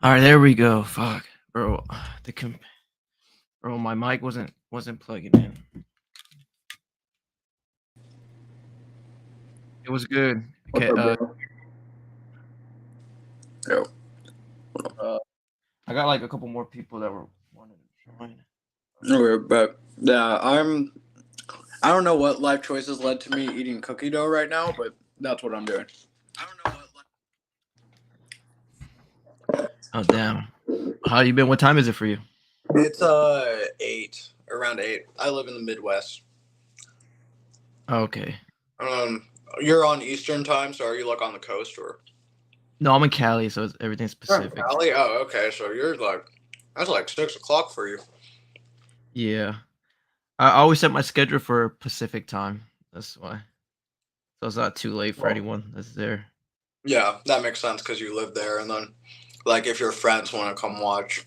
All right, there we go. Fuck, bro. Bro, my mic wasn't plugging in. It was good. What's Okay. up, bro? Yo. I got like a couple more people that were wanting to join. Okay, but yeah, I don't know what life choices led to me eating cookie dough right now, but that's what I'm doing. I don't know Oh damn. How you been? What time is it for you? what. It's 8, around 8. I live in the Midwest. Okay. Um, you're on Eastern time, so are you like on the coast or? No, I'm in Cali, so everything's You're in Pacific. Cali. Oh, okay. So you're like that's like 6 o'clock for you. Yeah. I always set my schedule for Pacific time. That's why. So it's not too late for Well, anyone that's there. yeah, that makes sense because you live there, and then like if your friends want to come watch,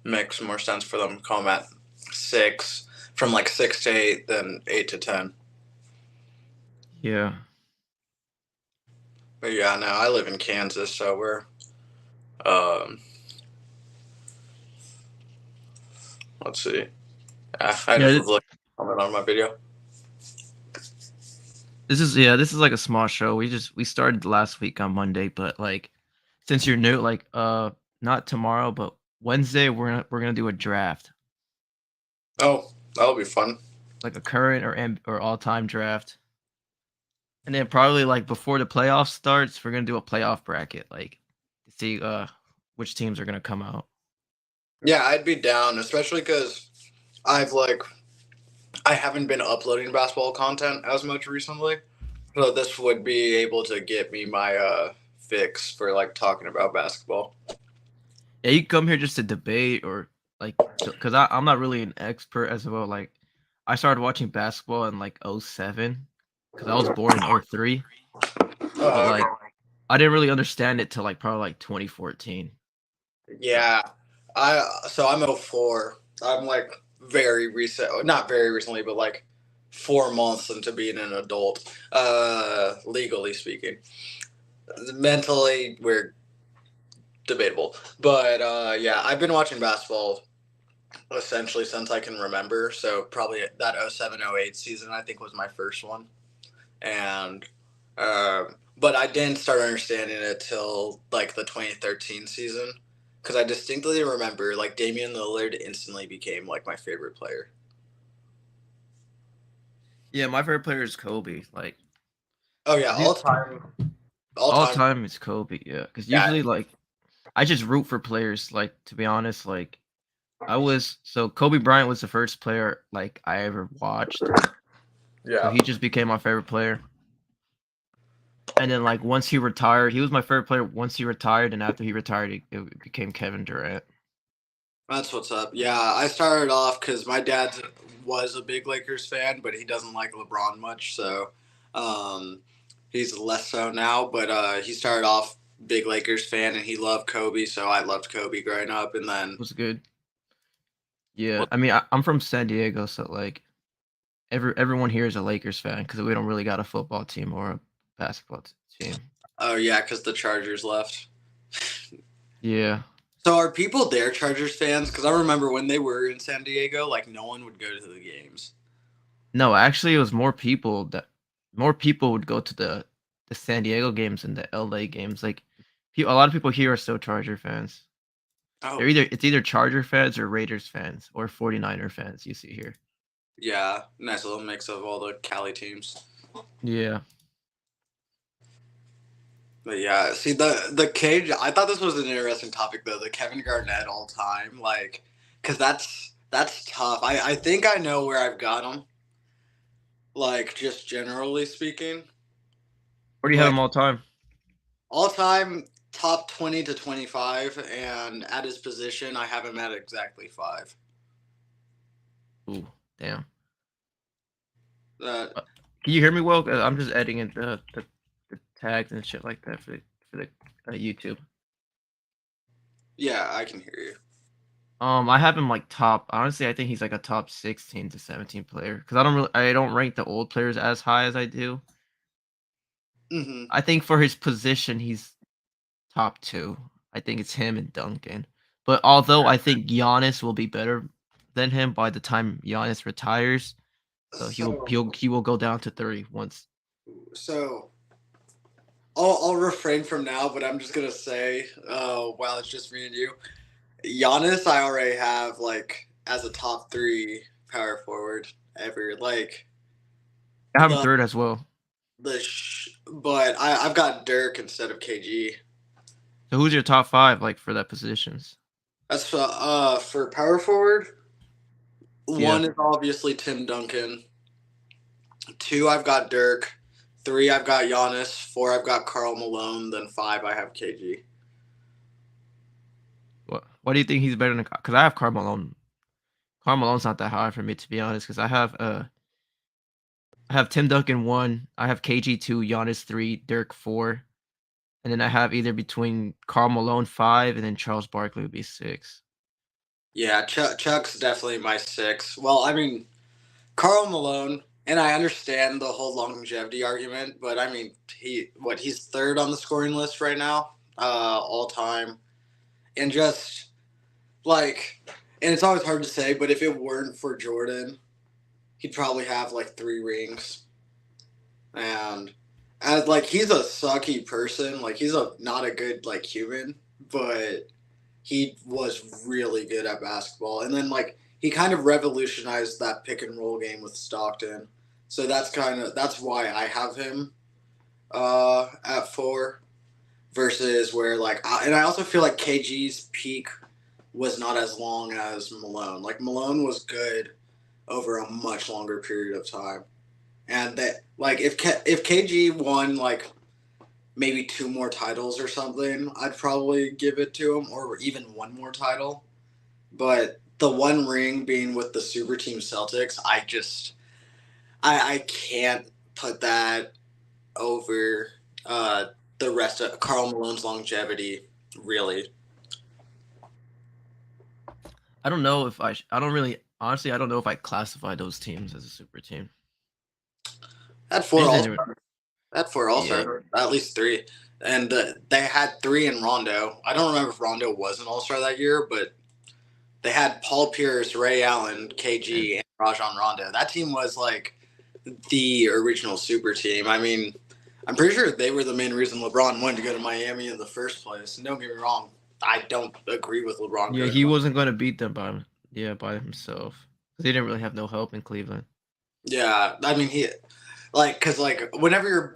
makes more sense for them to come at 6, from like 6 to 8 than 8 to 10. Yeah. But yeah, no, I live in Kansas, so we're um let's see. I Yeah. just was looking comment on my video. This is like a small show. We started last week on Monday, but like since you're new, like not tomorrow, but Wednesday we're gonna do a draft. Oh, that'll be fun. Like a current or all-time draft. And then probably like before the playoffs starts, we're gonna do a playoff bracket, like to see which teams are gonna come out. Yeah, I'd be down, especially because I've like I haven't been uploading basketball content as much recently, so this would be able to get me my fix for like talking about basketball. Yeah, you can come here just to debate or like because I'm not really an expert as well. Like I started watching basketball in like '07 because I was born in '03, but Okay. like I didn't really understand it till like probably like 2014. So Yeah, I'm 04. I'm like very recent, not very recently, but like 4 months into being an adult. Legally speaking, mentally we're debatable, but yeah, I've been watching basketball essentially since I can remember. So probably that 07-08 season I think was my first one, and but I didn't start understanding it till like the 2013 season because I distinctly remember like Damian Lillard instantly became like my favorite player. yeah, my favorite player is Kobe. Like Oh yeah, he's all all time. time is Kobe. Yeah, because Yeah, usually like I just root for players. Like to be honest, like Kobe Bryant was the first player like I ever watched. So yeah. he just became my favorite player. And then like once he retired, he was my favorite player once he retired, and after he retired, it became Kevin Durant. That's what's up. Yeah, I started off because my dad was a big Lakers fan, but he doesn't like LeBron much, so um, he's less so now. But he started off big Lakers fan, and he loved Kobe, so I loved Kobe growing up. And then, It was good. Yeah, I mean I'm from San Diego, so like everyone here is a Lakers fan because we don't really got a football team or a basketball team. oh yeah, because the Chargers left. Yeah. So are people there Chargers fans? Because I remember when they were in San Diego, like no one would go to the games. No, actually, it was more people would go to the San Diego games and the LA games. Like, a lot of people here are still Charger fans. Oh It's either Charger fans or Raiders fans or 49er fans you see here. yeah, nice little mix of all the Cali teams. Yeah. But yeah, see the cage. I thought this was an interesting topic though. The Kevin Garnett all time, like, cause that's tough. I think I know where I've got him. Like just generally speaking, Where do you have but them all time? all time top 20 to 25, and at his position, I have him at exactly 5. Ooh, damn. That Can you hear me well? 'Cause I'm just editing in the tags and shit like that for the YouTube. yeah, I can hear you. I have him like top. Honestly, I think he's like a top 16 to 17 player because I don't rank the old players as high as I do. Hmm. I think for his position, he's top two. I think it's him and Duncan. But although I think Giannis will be better than him by the time Giannis retires, so So, he will go down to 30 once. so I'll refrain from now, but I'm just gonna say, while it's just me and you, Giannis, I already have like as a top three power forward ever. Like I have him the third as well. but I've got Dirk instead of KG. So who's your top five like for that positions? That's for power forward. Yeah. One is obviously Tim Duncan. Two, I've got Dirk. Three, I've got Giannis. Four, I've got Karl Malone. Then five, I have KG. What do you think he's better than? Because I have Carmelo. Carmelo's not that high for me to be honest. Because I have Tim Duncan one, I have KG two, Giannis three, Dirk four, and then I have either between Karl Malone five and then Charles Barkley would be six. Yeah, Chuck's definitely my six. Well, I mean, Karl Malone, and I understand the whole longevity argument, but I mean, he's third on the scoring list right now, all time, and just like, and it's always hard to say, but if it weren't for Jordan, he'd probably have like three rings, and as like he's a sucky person, like he's a not a good like human, but he was really good at basketball. And then like he kind of revolutionized that pick and roll game with Stockton. So that's why I have him at four versus where and I also feel like KG's peak was not as long as Malone. Like Malone was good over a much longer period of time. And that like if KG won like maybe two more titles or something, I'd probably give it to him, or even one more title. But the one ring being with the super team Celtics, I can't put that over the rest of Karl Malone's longevity, really. I don't know if I don't really honestly I don't know if I classify those teams as a super team. At I four just all didn't. at four all Yeah, star, at least three, and they had three in Rondo. I don't remember if Rondo was an all star that year, but they had Paul Pierce, Ray Allen, and KG, and Rajon Rondo. That team was like the original super team. I mean, I'm pretty sure they were the main reason LeBron wanted to go to Miami in the first place. And don't get me wrong, I don't agree with LeBron yeah, going to he Miami. wasn't going to beat them by himself because he didn't really have no help in Cleveland. Yeah, I mean because like whenever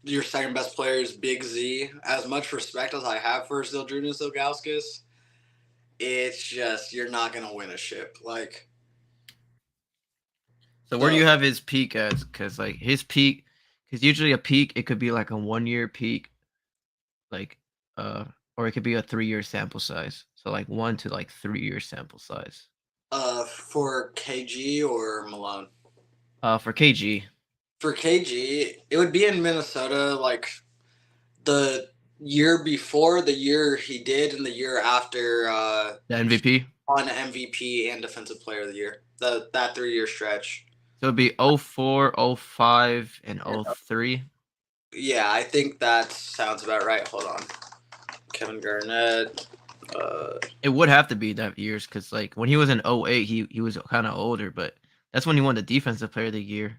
your second best player is Big Z, as much respect as I have for Zildjius Ilgauskas, it's just you're not gonna win a ship. Like So where do the you have his peak as? Because like his peak, because usually a peak it could be like a 1 year peak, like uh, or it could be a 3 year sample size. So like 1 to 3 year sample size. for KG or Malone. For KG, For KG, it would be in Minnesota like the year before, the year he did, and the year after the he MVP. won MVP and Defensive Player of the Year. That 3 year stretch. So it'd be 04, 05, and And 03. yeah, I think that sounds about right. Hold on. Kevin Garnett. It would have to be that years because like when he was in 08, he was kind of older, but that's when he won the defensive player of the year.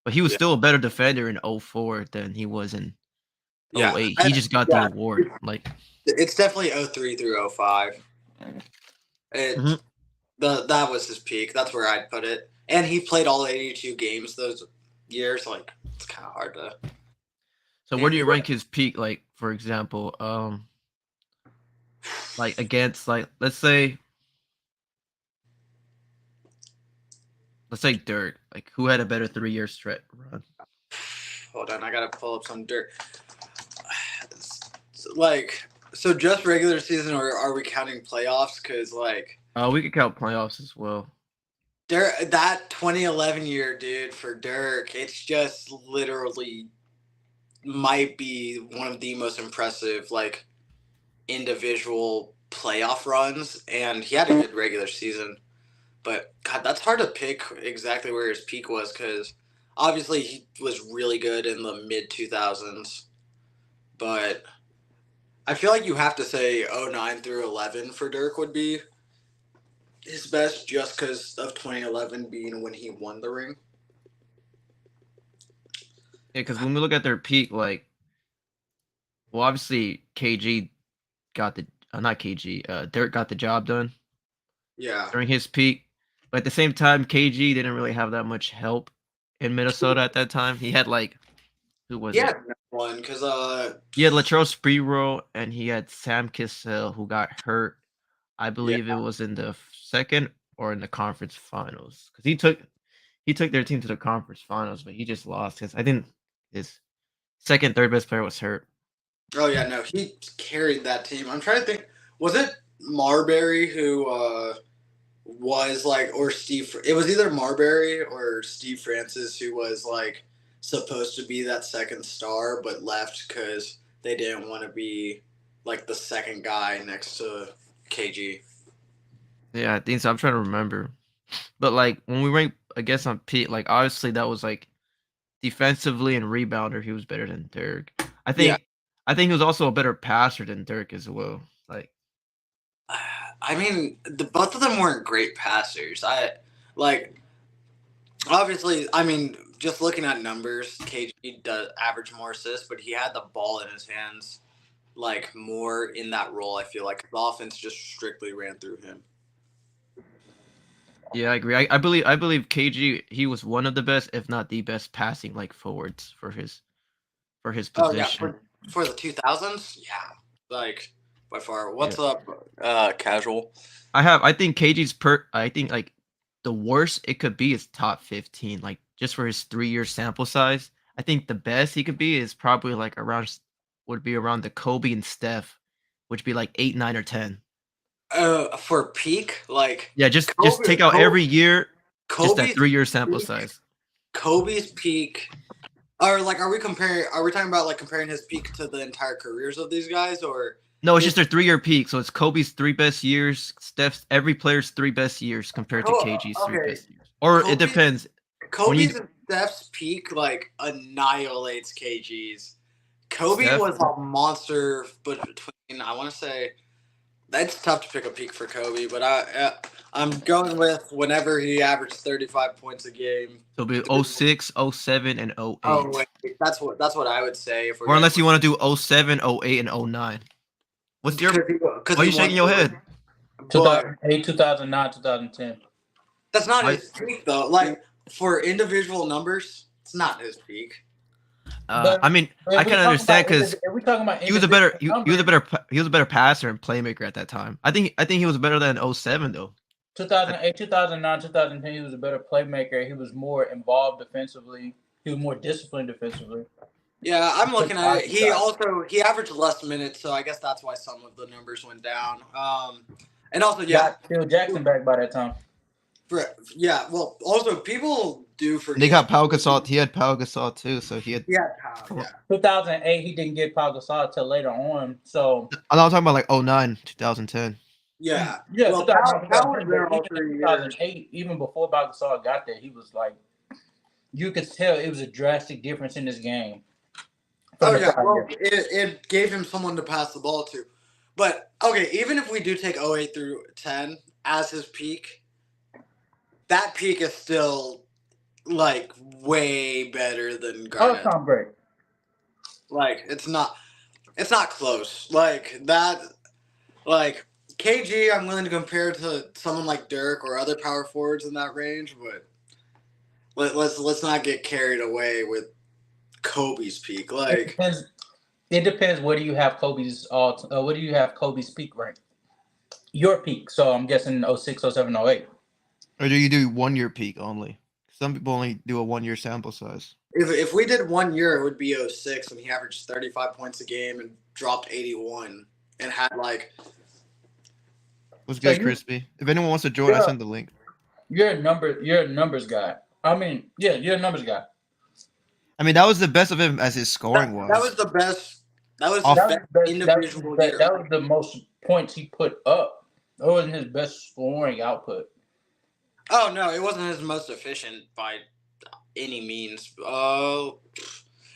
But he was Yeah. still a better defender in 04 than he was in Yeah. 08. He just got the Yeah. award. Like It's definitely 03 through 05. It Mhm. that was his peak. That's where I'd put it. And he played all 82 games those years. Like it's kind of hard to. So where And do he you rank his peak? Like for example, like against like let's say Dirk. Like who had a better 3 year stretch run? hold on, I gotta pull up some dirt. Like so, just regular season, or are we counting playoffs? Because like We could count playoffs as well. That 2011 year, dude, for Dirk, it's just literally might be one of the most impressive like individual playoff runs, and he had a good regular season. But God, that's hard to pick exactly where his peak was because obviously he was really good in the mid 2000s. But I feel like you have to say 09 through 11 for Dirk would be his best, just because of 2011 being when he won the ring. Yeah, because when we look at their peak, like, well, obviously KG got the not KG, Dirk got the job done Yeah. during his peak, but at the same time, KG didn't really have that much help in Minnesota at that time. He had like who was Yeah, it? one because He had Latrell Sprewell and he had Sam Cassell who got hurt. I yeah. believe it was in the second or in the conference finals because he took their team to the conference finals, but he just lost because I think his second, third best player was hurt. Oh yeah, no, he carried that team. I'm trying to think. Was it Marbury who was like, or Steve? It was either Marbury or Steve Francis who was like supposed to be that second star, but left because they didn't want to be like the second guy next to KG. Yeah, I think so. I'm trying to remember, but like when we rank, I guess on Pete, like obviously that was like defensively and rebounder, he was better than Dirk. I Yeah, think I think he was also a better passer than Dirk as well. Like I mean, both of them weren't great passers. I like obviously. I mean, just looking at numbers, KG does average more assists, but he had the ball in his hands like more in that role. I feel like the offense just strictly ran through him. yeah, I agree. I believe KG he was one of the best, if not the best passing like forwards for his Oh yeah, position. for the 2000s, yeah, like by far. Yeah. What's up, casual? I think KG's I think like the worst it could be is top 15, like just for his 3-year sample size. I think the best he could be is probably like would be around the Kobe and Steph, which be like 8, 9, or 10. For peak, like Yeah, just take out Kobe, every year, just that Kobe's 3-year sample peak, size. Kobe's peak, or like, are we comparing? Are we talking about like comparing his peak to the entire careers of these guys, or No, it's his? just their 3-year peak. So it's Kobe's 3 best years, Steph's every player's 3 best years compared to KG's three Okay, best years. Or it Kobe's depends. When you Kobe's and Steph's peak like annihilates KG's. Kobe Steph, was a monster, but between I want to say it's tough to pick a peak for Kobe, but I'm going with whenever he averaged 35 points a game. it'll be 06, 07, and Oh 08. wait, that's what I would say if we're Or going unless you want to do 07, 08, and 09. What's your because why are he you shaking won your the ring. head? But 2008, 2009, 2010. that's not Why his peak though. Like for individual numbers, it's not his peak. But I mean, if I we can talking understand about because if we talking about he was a better individual he was a numbers, better he was a better passer and playmaker at that time. I think he was better than 07 though. 2008, 2009, 2010, he was a better playmaker. He was more involved defensively. He was more disciplined defensively. Yeah, I'm Took looking at it. body shots. He averaged less minutes, so I guess that's why some of the numbers went down. And also yeah, Got Phil Jackson back by that time. well, also people do And they forget. got Pau Gasol. He had Pau Gasol too, so he had. Yeah, Powell, yeah. 2008, he didn't get Pau Gasol till later on. So I'm not talking about like 09, 2010. Yeah. yeah, Well, 2009, Powell was 2010. there But all even in 3 years. 2008, even before Pau Gasol got there, he was like, you could tell it was a drastic difference in this game. Oh yeah, well, it gave him someone to pass the ball to. But okay, even if we do take 08 through 10 as his peak, that peak is still like way better than Oh, Garnett. Tom Brady. Like it's not close. Like that, like KG, I'm willing to compare to someone like Dirk or other power forwards in that range, but let's not get carried away with Kobe's peak. Like It depends. Where do you have Kobe's? What do you have Kobe's peak rank? Your peak. So I'm guessing 06, 07, 08. Or do you do 1-year peak only? Some people only do a 1-year sample size. if we did 1 year, it would be 06 when he averaged 35 points a game and dropped 81 and had like. What's good, Crispy? If anyone wants to join, I send the link. You're a numbers guy. I mean, yeah, you're a numbers guy. I mean, that was the best of him as his scoring That was the best. That was Off- the best individual year. That was the most points he put up. That wasn't his best scoring output. Oh no, it wasn't his most efficient by any means.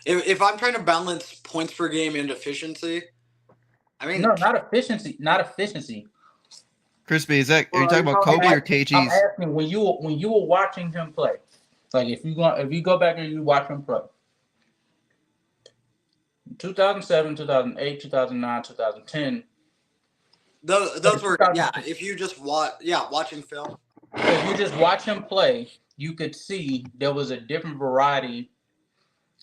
If I'm trying to balance points per game and efficiency, I mean, No, not efficiency. Not efficiency. Crispy, are you Well, talking about Kobe or I'm KG's? asking when you were watching him play. Like if you go back and you watch him play. 2007, 2008, 2009, 2010. those were If you just watching film. If you just watch him play, you could see there was a different variety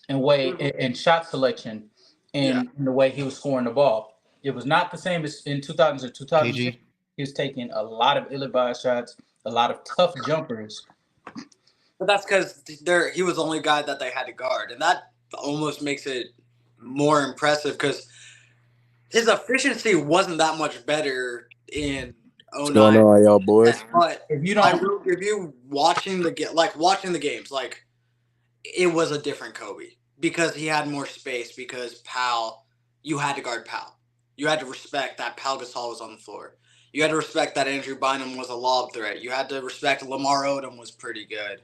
in shot selection in the way he was scoring the ball. It was not the same as in 2000 or 2006. KG. He was taking a lot of ill-advised shots, a lot of tough jumpers. But that's because he was the only guy that they had to guard, and that almost makes it more impressive because his efficiency wasn't that much better in 09. What's going on, y'all boys? But If you don't, if you watching the games, like it was a different Kobe because he had more space. Because you had to guard Powell. You had to respect that Pau Gasol was on the floor. You had to respect that Andrew Bynum was a lob threat. You had to respect Lamar Odom was pretty good.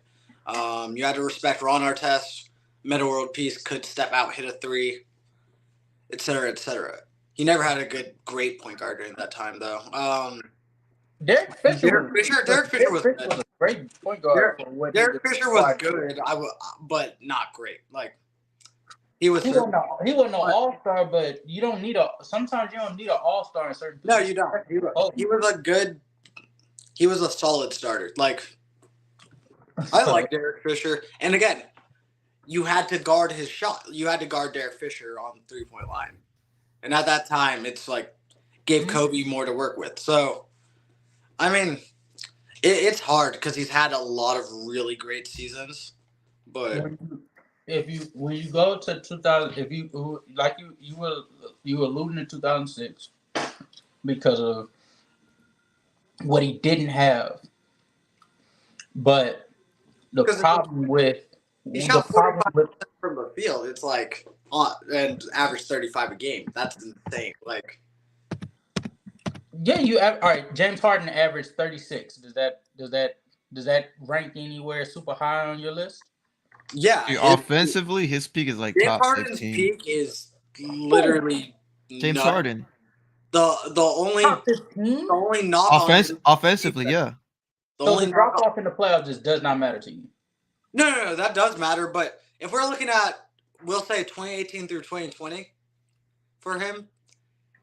You had to respect Ron Artest, Meta World Peace, could step out, hit a three, et cetera, et cetera. He never had a great point guard during that time, though. Derek Fisher was good. a great point guard. Derek Fisher was good, but not great. Like he wasn't an all-star, but you don't need sometimes you don't need an all-star in certain positions. No, you don't. He was a solid starter. Like I like Derek Fisher. And again, you had to guard his shot. You had to guard Derek Fisher on the 3-point line. And at that time, it's like gave Kobe more to work with. So, I mean, it's hard because he's had a lot of really great seasons. But when you go to 2000, if you like you were alluding to 2006 because of what he didn't have, but the problem with he shot 45% from the field. It's like and averaged 35 a game. That's insane. Like, yeah, all right. James Harden averaged 36. Does that rank anywhere super high on your list? Yeah. Offensively, his peak is like James top Harden's 15. peak is literally James Harden. The only knock offensively, yeah. So the drop off in the playoffs just does not matter to you. No, that does matter. But if we're looking at, we'll say 2018 through 2020 for him,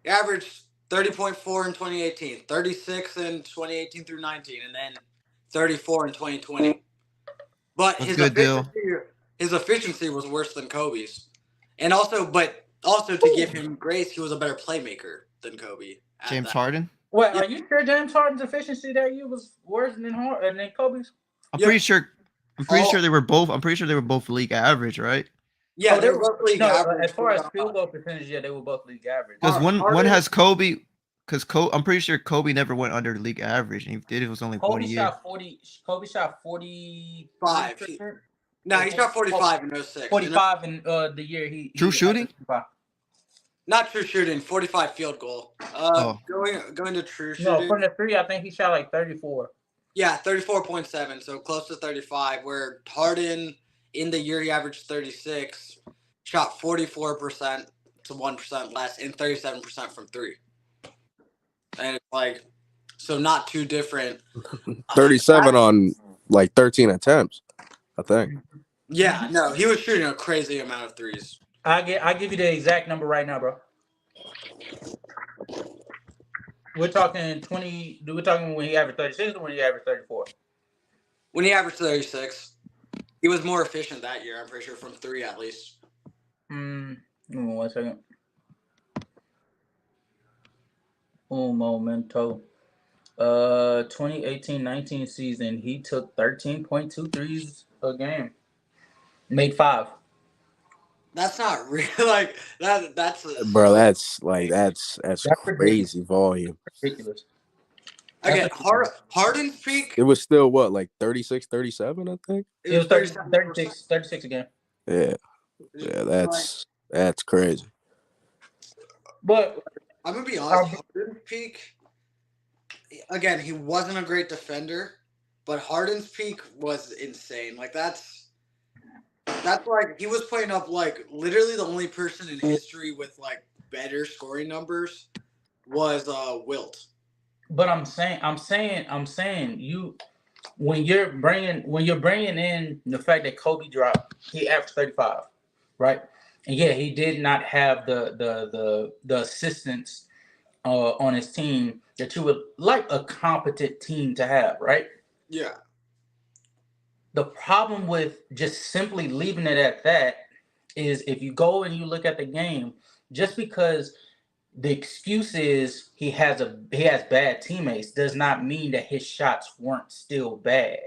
he averaged 30.4 in 2018, 36 in 2018 through 19, and then 34 in 2020. But his efficiency was worse than Kobe's. And also to give him grace, he was a better playmaker than Kobe. James Harden? Well, are you sure James Harden's efficiency that year was worse than Kobe's? I'm pretty sure they were both. I'm pretty sure they were both league average, right? Yeah, they were both league average. As far as field goal percentage, yeah, they were both league average. Because one has Kobe. Because I'm pretty sure Kobe never went under league average, and he did. It was only 40 years. Kobe shot 45. No, he shot 45 in 06. 45 in the year he true shooting. Not true shooting. 45 field goal. Going to true shooting. No, from the three, I think he shot like 34. Yeah, 34.7, so close to 35. Where Harden in the year he averaged 36, shot 44% to 1% less, and 37% from three. And it's like, so not too different. 37 on like 13 attempts, I think. Yeah, no, he was shooting a crazy amount of threes. I give you the exact number right now, bro. We're talking 20. We're talking when he averaged 36 or when he averaged 34? When he averaged 36. He was more efficient that year, I'm pretty sure, from three at least. 1 second. Un momento. 2018-19 season, he took 13.2 threes a game. Made 5. That's not real. Like that's bro. That's crazy volume. Ridiculous. Again, Harden's peak. It was still what, like 36, 37, I think. It was 36 again. Yeah, that's crazy. But I'm gonna be honest. Harden's peak. Again, he wasn't a great defender, but Harden's peak was insane. Like that's like he was putting up like literally the only person in history with like better scoring numbers was Wilt. But I'm saying you when you're bringing in the fact that Kobe dropped, he averaged 35, right? And yeah, he did not have the assistance on his team that you would like a competent team to have, right? Yeah. The problem with just simply leaving it at that is if you go and you look at the game, just because the excuse is he has bad teammates does not mean that his shots weren't still bad.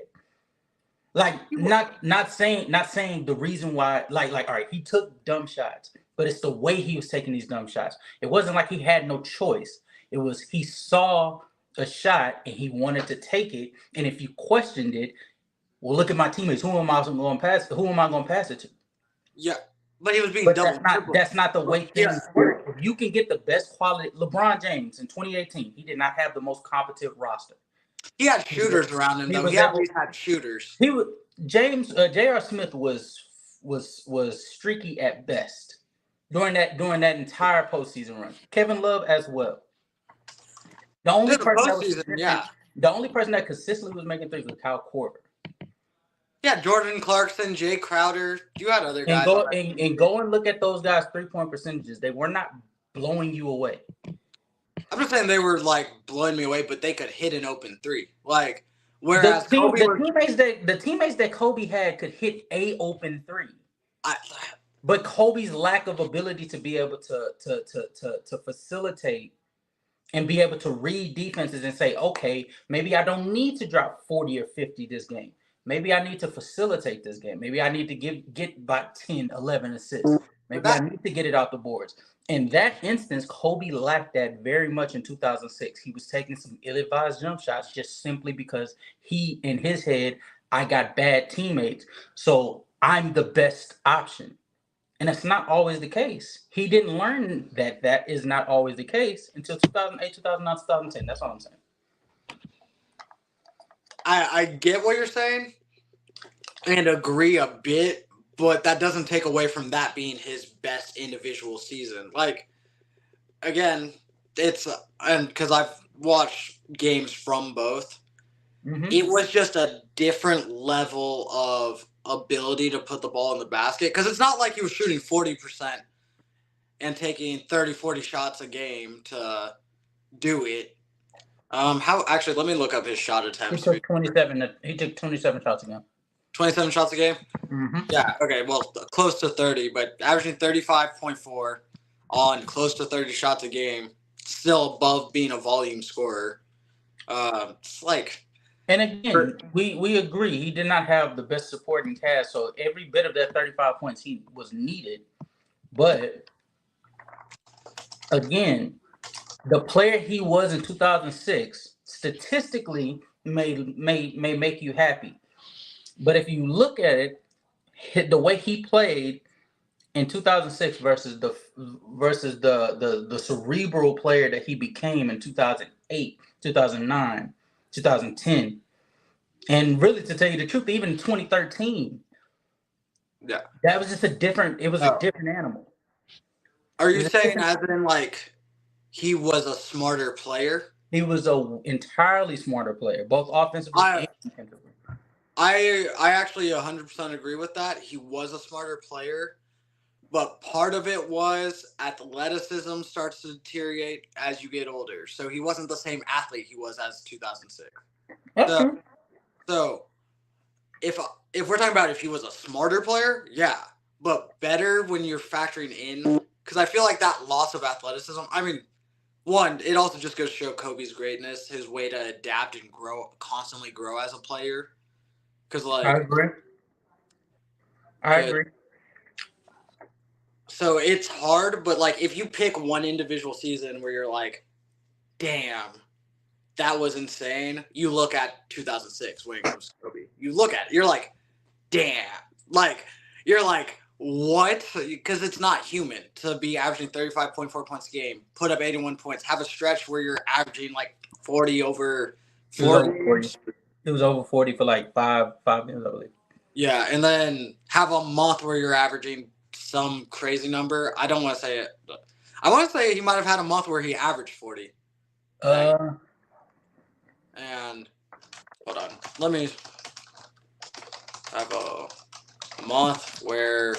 Like not saying the reason why all right, he took dumb shots, but it's the way he was taking these dumb shots. It wasn't like he had no choice. It was he saw a shot and he wanted to take it, and if you questioned it, well, look at my teammates. Who am I going to pass? Who am I going to pass it to? Yeah. But he was being But double. that's not the way things work. If you can get the best quality, LeBron James in 2018, he did not have the most competent roster. He had shooters around him, though. He always had shooters. He was J.R. Smith was streaky at best during that entire postseason run. Kevin Love as well. The only person that consistently was making threes was Kyle Korver. Yeah, Jordan Clarkson, Jay Crowder. You had other guys. And go and look at those guys' 3-point percentages. They were not blowing you away. I'm just saying they were like blowing me away, but they could hit an open three. Like whereas the teammates that Kobe had could hit a open three. But Kobe's lack of ability to be able to facilitate and be able to read defenses and say, okay, maybe I don't need to drop 40 or 50 this game. Maybe I need to facilitate this game. Maybe I need to get about 10, 11 assists. Maybe I need to get it out the boards. In that instance, Kobe lacked that very much in 2006. He was taking some ill-advised jump shots just simply because he, in his head, I got bad teammates, so I'm the best option. And that's not always the case. He didn't learn that that is not always the case until 2008, 2009, 2010. That's all I'm saying. I get what you're saying and agree a bit, but that doesn't take away from that being his best individual season. Like, again, and because I've watched games from both, it was just a different level of ability to put the ball in the basket. Because it's not like he was shooting 40% and taking 30, 40 shots a game to do it. Actually, let me look up his shot attempts. He took 27 shots a game. 27 shots a game? Mm-hmm. Yeah, okay, well, close to 30, but averaging 35.4 on close to 30 shots a game, still above being a volume scorer. It's like... And again, we agree, he did not have the best supporting cast, so every bit of that 35 points he was needed. But, again, the player he was in 2006 statistically may make you happy. But if you look at it, the way he played in 2006 versus the cerebral player that he became in 2008, 2009, 2010, and really, to tell you the truth, even in 2013, yeah, that was just a different animal. Are you saying as in like he was a smarter player? He was an entirely smarter player, both offensively and defensively. I actually 100% agree with that. He was a smarter player, but part of it was athleticism starts to deteriorate as you get older. So he wasn't the same athlete he was as 2006. So if we're talking about if he was a smarter player, yeah, but better when you're factoring in, because I feel like that loss of athleticism, I mean, one, it also just goes to show Kobe's greatness, his way to adapt and constantly grow as a player. Because, like, I agree. So it's hard, but like if you pick one individual season where you're like, damn, that was insane. You look at 2006 when it comes to Kobe. You look at it, you're like, damn. Like, you're like, what? Because it's not human to be averaging 35.4 points a game, put up 81 points, have a stretch where you're averaging like 40 over 40. It was over 40 for like five minutes, I believe. Yeah, and then have a month where you're averaging some crazy number. I don't want to say it. I want to say he might have had a month where he averaged 40. And hold on, let me have a month where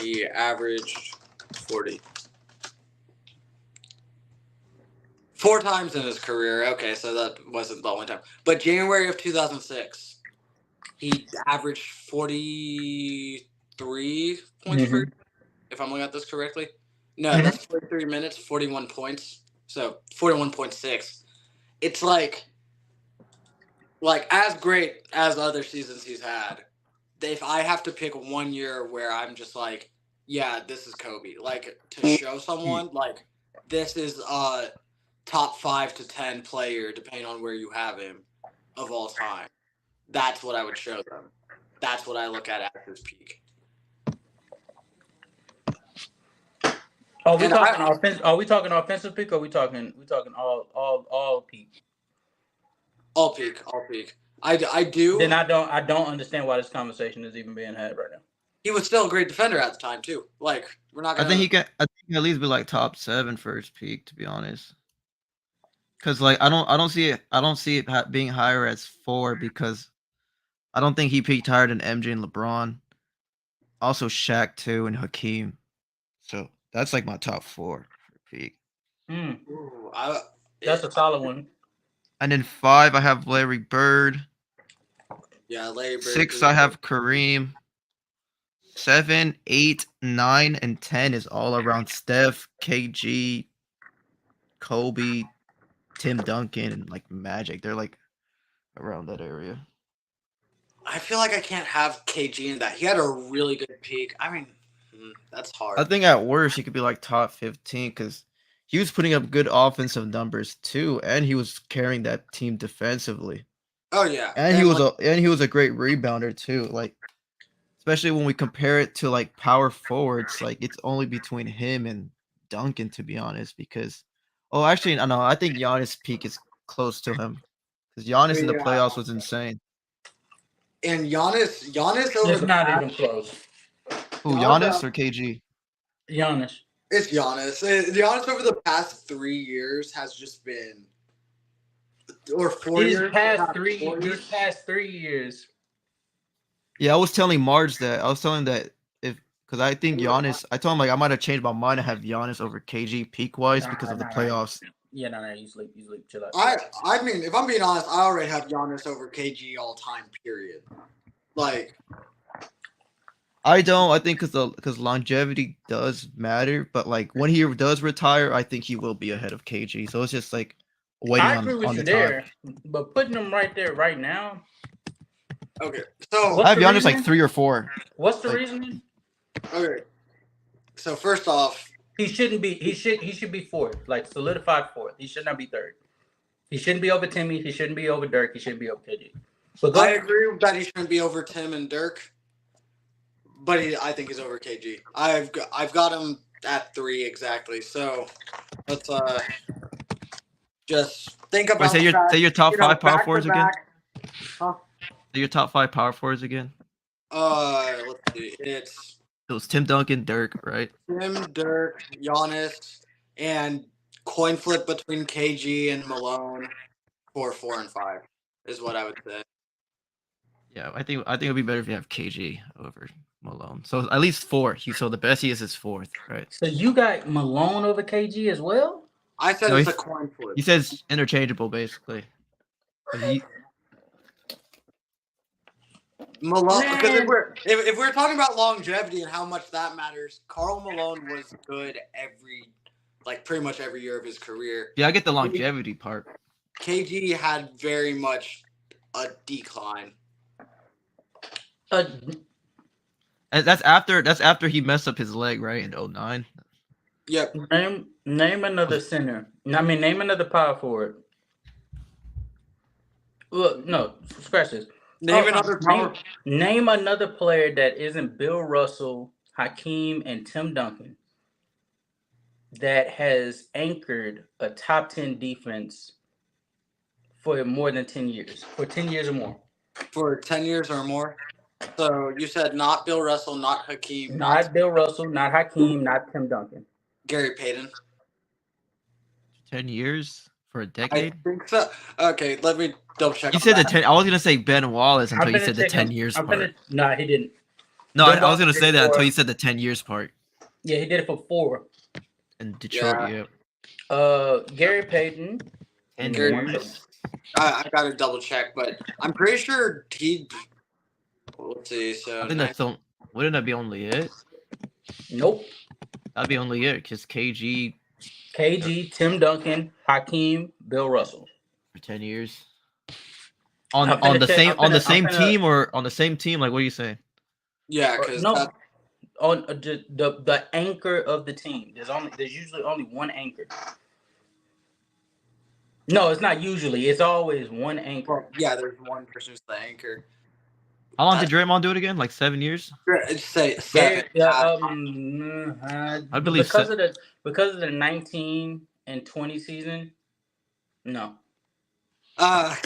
he averaged 40. 4 times in his career. Okay, so that wasn't the only time. But January of 2006, he averaged 43 points per. If I'm looking at this correctly, no, that's 43 minutes, 41 points. So 41.6. It's like as great as other seasons he's had. If I have to pick one year where I'm just like, yeah, this is Kobe. Like to show someone like this is top 5 to 10 player, depending on where you have him, of all time. That's what I would show them. That's what I look at his peak. Are we talking offensive peak, or we talking all peak? All peak. I do. Then I don't understand why this conversation is even being had right now. He was still a great defender at the time too. Like we're not gonna. I think he can at least be like top 7 for his peak, to be honest. Because like I don't see it being higher as 4 because I don't think he peaked higher than MJ and LeBron. Also Shaq too and Hakeem. So that's like my top 4 for peak. Ooh, that's a solid one. And then 5 I have Larry Bird. Yeah, Larry Bird. 6 I have Kareem. 7, 8, 9, and 10 is all around Steph, KG, Kobe, Tim Duncan, and like Magic. They're like around that area. I feel like I can't have KG in that. He had a really good peak. I mean, that's hard. I think at worst he could be like top 15 because he was putting up good offensive numbers too, and he was carrying that team defensively. Oh yeah, and he was a great rebounder too. Like especially when we compare it to like power forwards, like it's only between him and Duncan, to be honest. Because actually, no, I think Giannis' peak is close to him because Giannis in the playoffs was insane. And Giannis over it's not even close. Who, Giannis or KG? Giannis. It's Giannis. Giannis over the past 3 years has just been, or 4 years. These past 3 years. Yeah, I was telling Marge that. I was telling that because I think Giannis. I told him like I might have changed my mind to have Giannis over KG peak wise because of the playoffs. Yeah, no, you sleep, chill out. I mean, if I'm being honest, I already have Giannis over KG all time. Period. Like, I don't. I think because longevity does matter, but like when he does retire, I think he will be ahead of KG. So it's just like waiting I agree with on you the there, time. but putting them right there right now. Okay, so I have Giannis like 3 or 4. What's the reasoning? Okay, so first off, he shouldn't be. He should be 4th, like solidified 4th. He should not be 3rd. He shouldn't be over Timmy. He shouldn't be over Dirk. He shouldn't be over KG. But I agree that he shouldn't be over Tim and Dirk. But I think he's over KG. I've got him at 3 exactly. So let's just think about. Say your top 5 power forwards again. Huh? Say your top 5 power forwards again. Let's see. It was Tim Duncan, Dirk, right? Tim, Dirk, Giannis, and coin flip between KG and Malone for 4 and 5 is what I would say. Yeah, I think it'd be better if you have KG over Malone. So at least 4. So the best he is 4th, right? So you got Malone over KG as well? I said it's a coin flip. He says interchangeable, basically. Malone, because if we're talking about longevity and how much that matters, Karl Malone was good pretty much every year of his career. Yeah, I get the longevity part. KG had very much a decline. And that's after he messed up his leg, right, in 2009. Yep. Name another center. Name another power forward. Look, no, scratch this. Name another player that isn't Bill Russell, Hakeem, and Tim Duncan that has anchored a top 10 defense for more than 10 years. For 10 years or more. For 10 years or more? So you said not Bill Russell, not Hakeem. Not Bill Russell, not Hakeem, not Tim Duncan. Gary Payton. 10 years for a I decade? think so. Okay, let me double check You on said the that. 10. I was gonna say Ben Wallace until I'm you gonna said the check 10 him. years I'm part. gonna. Nah, he didn't. No, Ben I was Wallace gonna did say it that until for- you said the 10 years part. Yeah, he did it for 4. In Detroit, Yeah. yeah. Gary Payton. 10 Gary- years. I gotta double check, but I'm pretty sure he. Let's see. So I think that's the. Wouldn't that be only it? Nope. That'd be only it because KG KG, Tim Duncan, Hakeem, Bill Russell. for 10 years. I'm On finna the check- same I'm on the finna- I'm same finna- team or on the same team? Like, what are you saying? yeah, because No, on the anchor of the team. There's usually only one anchor. No, it's not usually. It's always one anchor. yeah, there's one person who's the anchor. How long did Draymond do it again? Like 7 years? Say 7. I believe because of the 19 and 20 season. No, Yeah,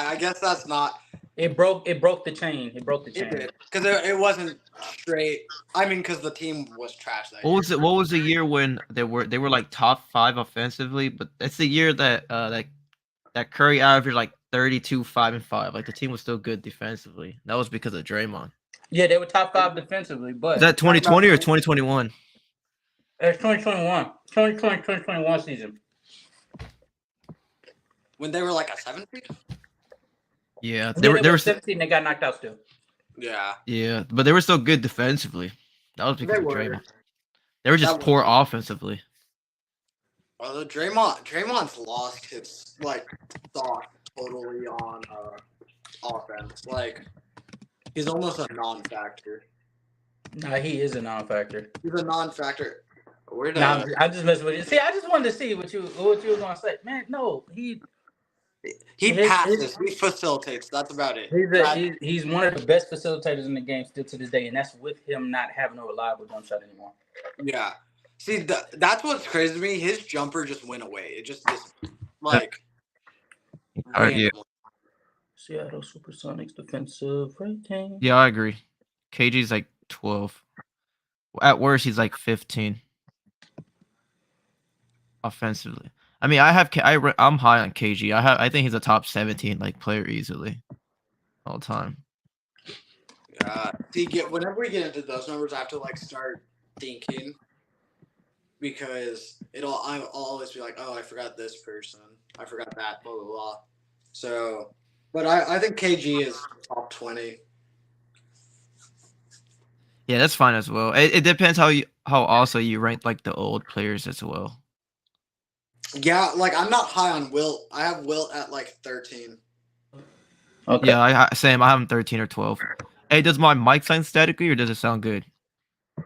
I guess that's not. it broke the chain. It broke the It chain. did because it wasn't straight. I mean, because the team was trash that What year. was it? What was the year when they were like top 5 offensively? But that's the year that that Curry averaged like 32, 5 and 5. Like the team was still good defensively. That was because of Draymond. Yeah, they were top 5 defensively, but Is that 2020 or 2021? it's 2021. 2021 season. When they were like a 7 seed. Yeah, They they were 17. They got knocked out still. Yeah, yeah, but they were still good defensively. That was because they of were. Draymond. They were just That poor offensively. Although Draymond's lost his thought totally on offense. Like he's almost a non-factor. Nah, he is a non-factor. He's a non-factor. Where did Nah, I just messed with you. See, I just wanted to see what you were gonna say. Man, no, he his- passes, he facilitates. That's about it. he's one of the best facilitators in the game still to this day, and that's with him not having a reliable jump shot anymore. Yeah. See, that's what's crazy to me. His jumper just went away. It just like. Yeah. Seattle Supersonics defensive rating. Yeah, I agree. KG's like 12. At worst, he's like 15 offensively. I mean, I'm high on KG. I think he's a top 17 like player easily all time. See, whenever we get into those numbers, I have to start thinking because I'll always be like, oh, I forgot this person, I forgot that, blah blah blah. So, but I think KG is top 20. Yeah, that's fine as well. It depends how also you rank like the old players as well. Yeah, I'm not high on Wilt. I have Wilt at 13. Okay. Yeah, same. I have him 13 or 12. Hey, does my mic sound statically or does it sound good?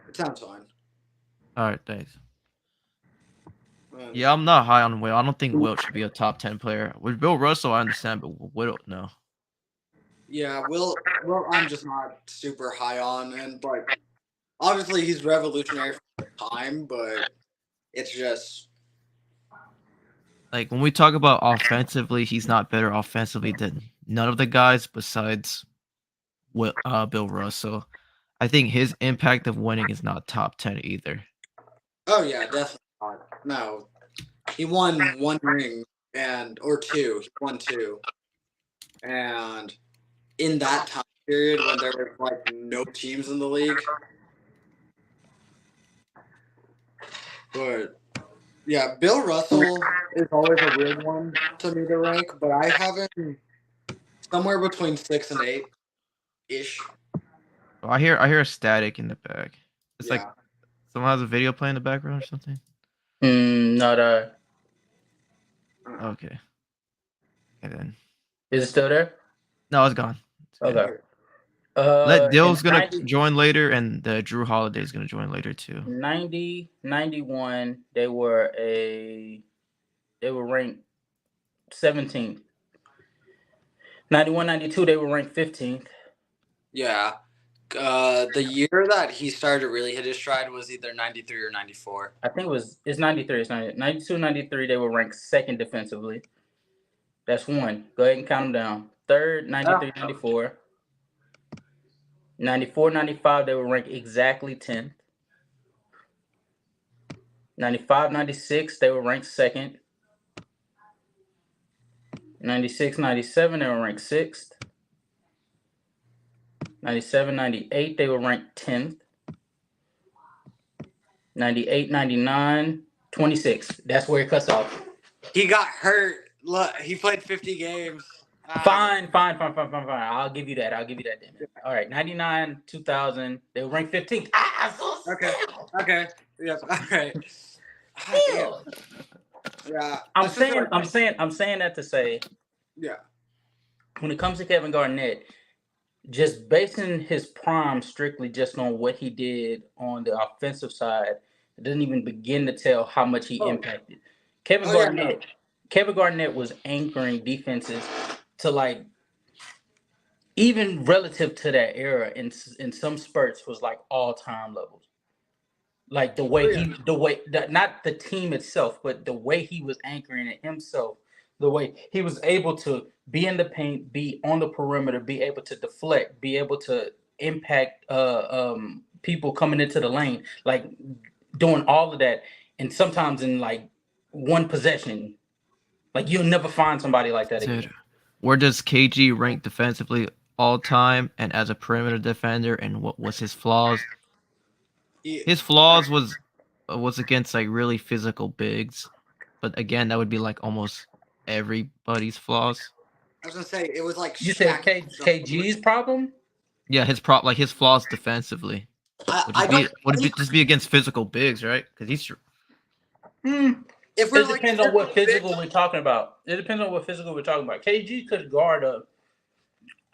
It sounds fine. All right, thanks. Yeah, I'm not high on Wilt. I don't think Wilt should be a top 10 player. With Bill Russell, I understand, but Wilt, no. Yeah, Wilt I'm just not super high on, and obviously he's revolutionary for the time, but it's just Like when we talk about offensively, he's not better offensively than none of the guys besides Bill Russell. I think his impact of winning is not top 10 either. oh yeah, definitely not. No, he won 1 ring or 2. He won 2, and in that time period when there were no teams in the league, but. Yeah, Bill Russell is always a weird one to me to rank, but I have him somewhere between 6 and 8 ish. Oh, I hear a static in the back. It's Yeah. like someone has a video playing in the background or something. Not Okay. And then Is it still there? no, it's gone. It's good. Okay. Let Dill's in gonna 90 join later, and Drew Holiday's gonna join later too. 90, 91, they were ranked 17th. 91, 92, they were ranked 15th. Yeah. The year that he started to really hit his stride was either 93 or 94. I think it's 93. It's 92, 93, they were ranked 2nd defensively. That's 1. Go ahead and count them down. 3rd, 93, 94. 94, 95, they were ranked exactly 10th. 95, 96, they were ranked 2nd. 96, 97, they were ranked 6th. 97, 98, they were ranked 10th. 98, 99, 26. That's where it cuts off. He got hurt. Look, he played 50 games. Fine. I'll give you that. Damn it. All right, 99, 2000, they were ranked 15th. Okay. Yes. All right. Still. Yeah. I'm saying that to say, Yeah. when it comes to Kevin Garnett, just basing his prime strictly just on what he did on the offensive side, it doesn't even begin to tell how much he impacted. Kevin Garnett was anchoring defenses to like, even relative to that era in some spurts was like all-time levels. Like the way not the team itself, but the way he was anchoring it himself, the way he was able to be in the paint, be on the perimeter, be able to deflect, be able to impact people coming into the lane, like doing all of that, and sometimes in like one possession, like you'll never find somebody like that again. Where does KG rank defensively all time and as a perimeter defender, and what was his flaws? His flaws was against like really physical bigs, but again, that would be like almost everybody's flaws. I was gonna say it was like you said KG's problem. Yeah, his flaws defensively would just be against physical bigs, right? Because he's. It depends on what physical we're talking about. KG could guard a.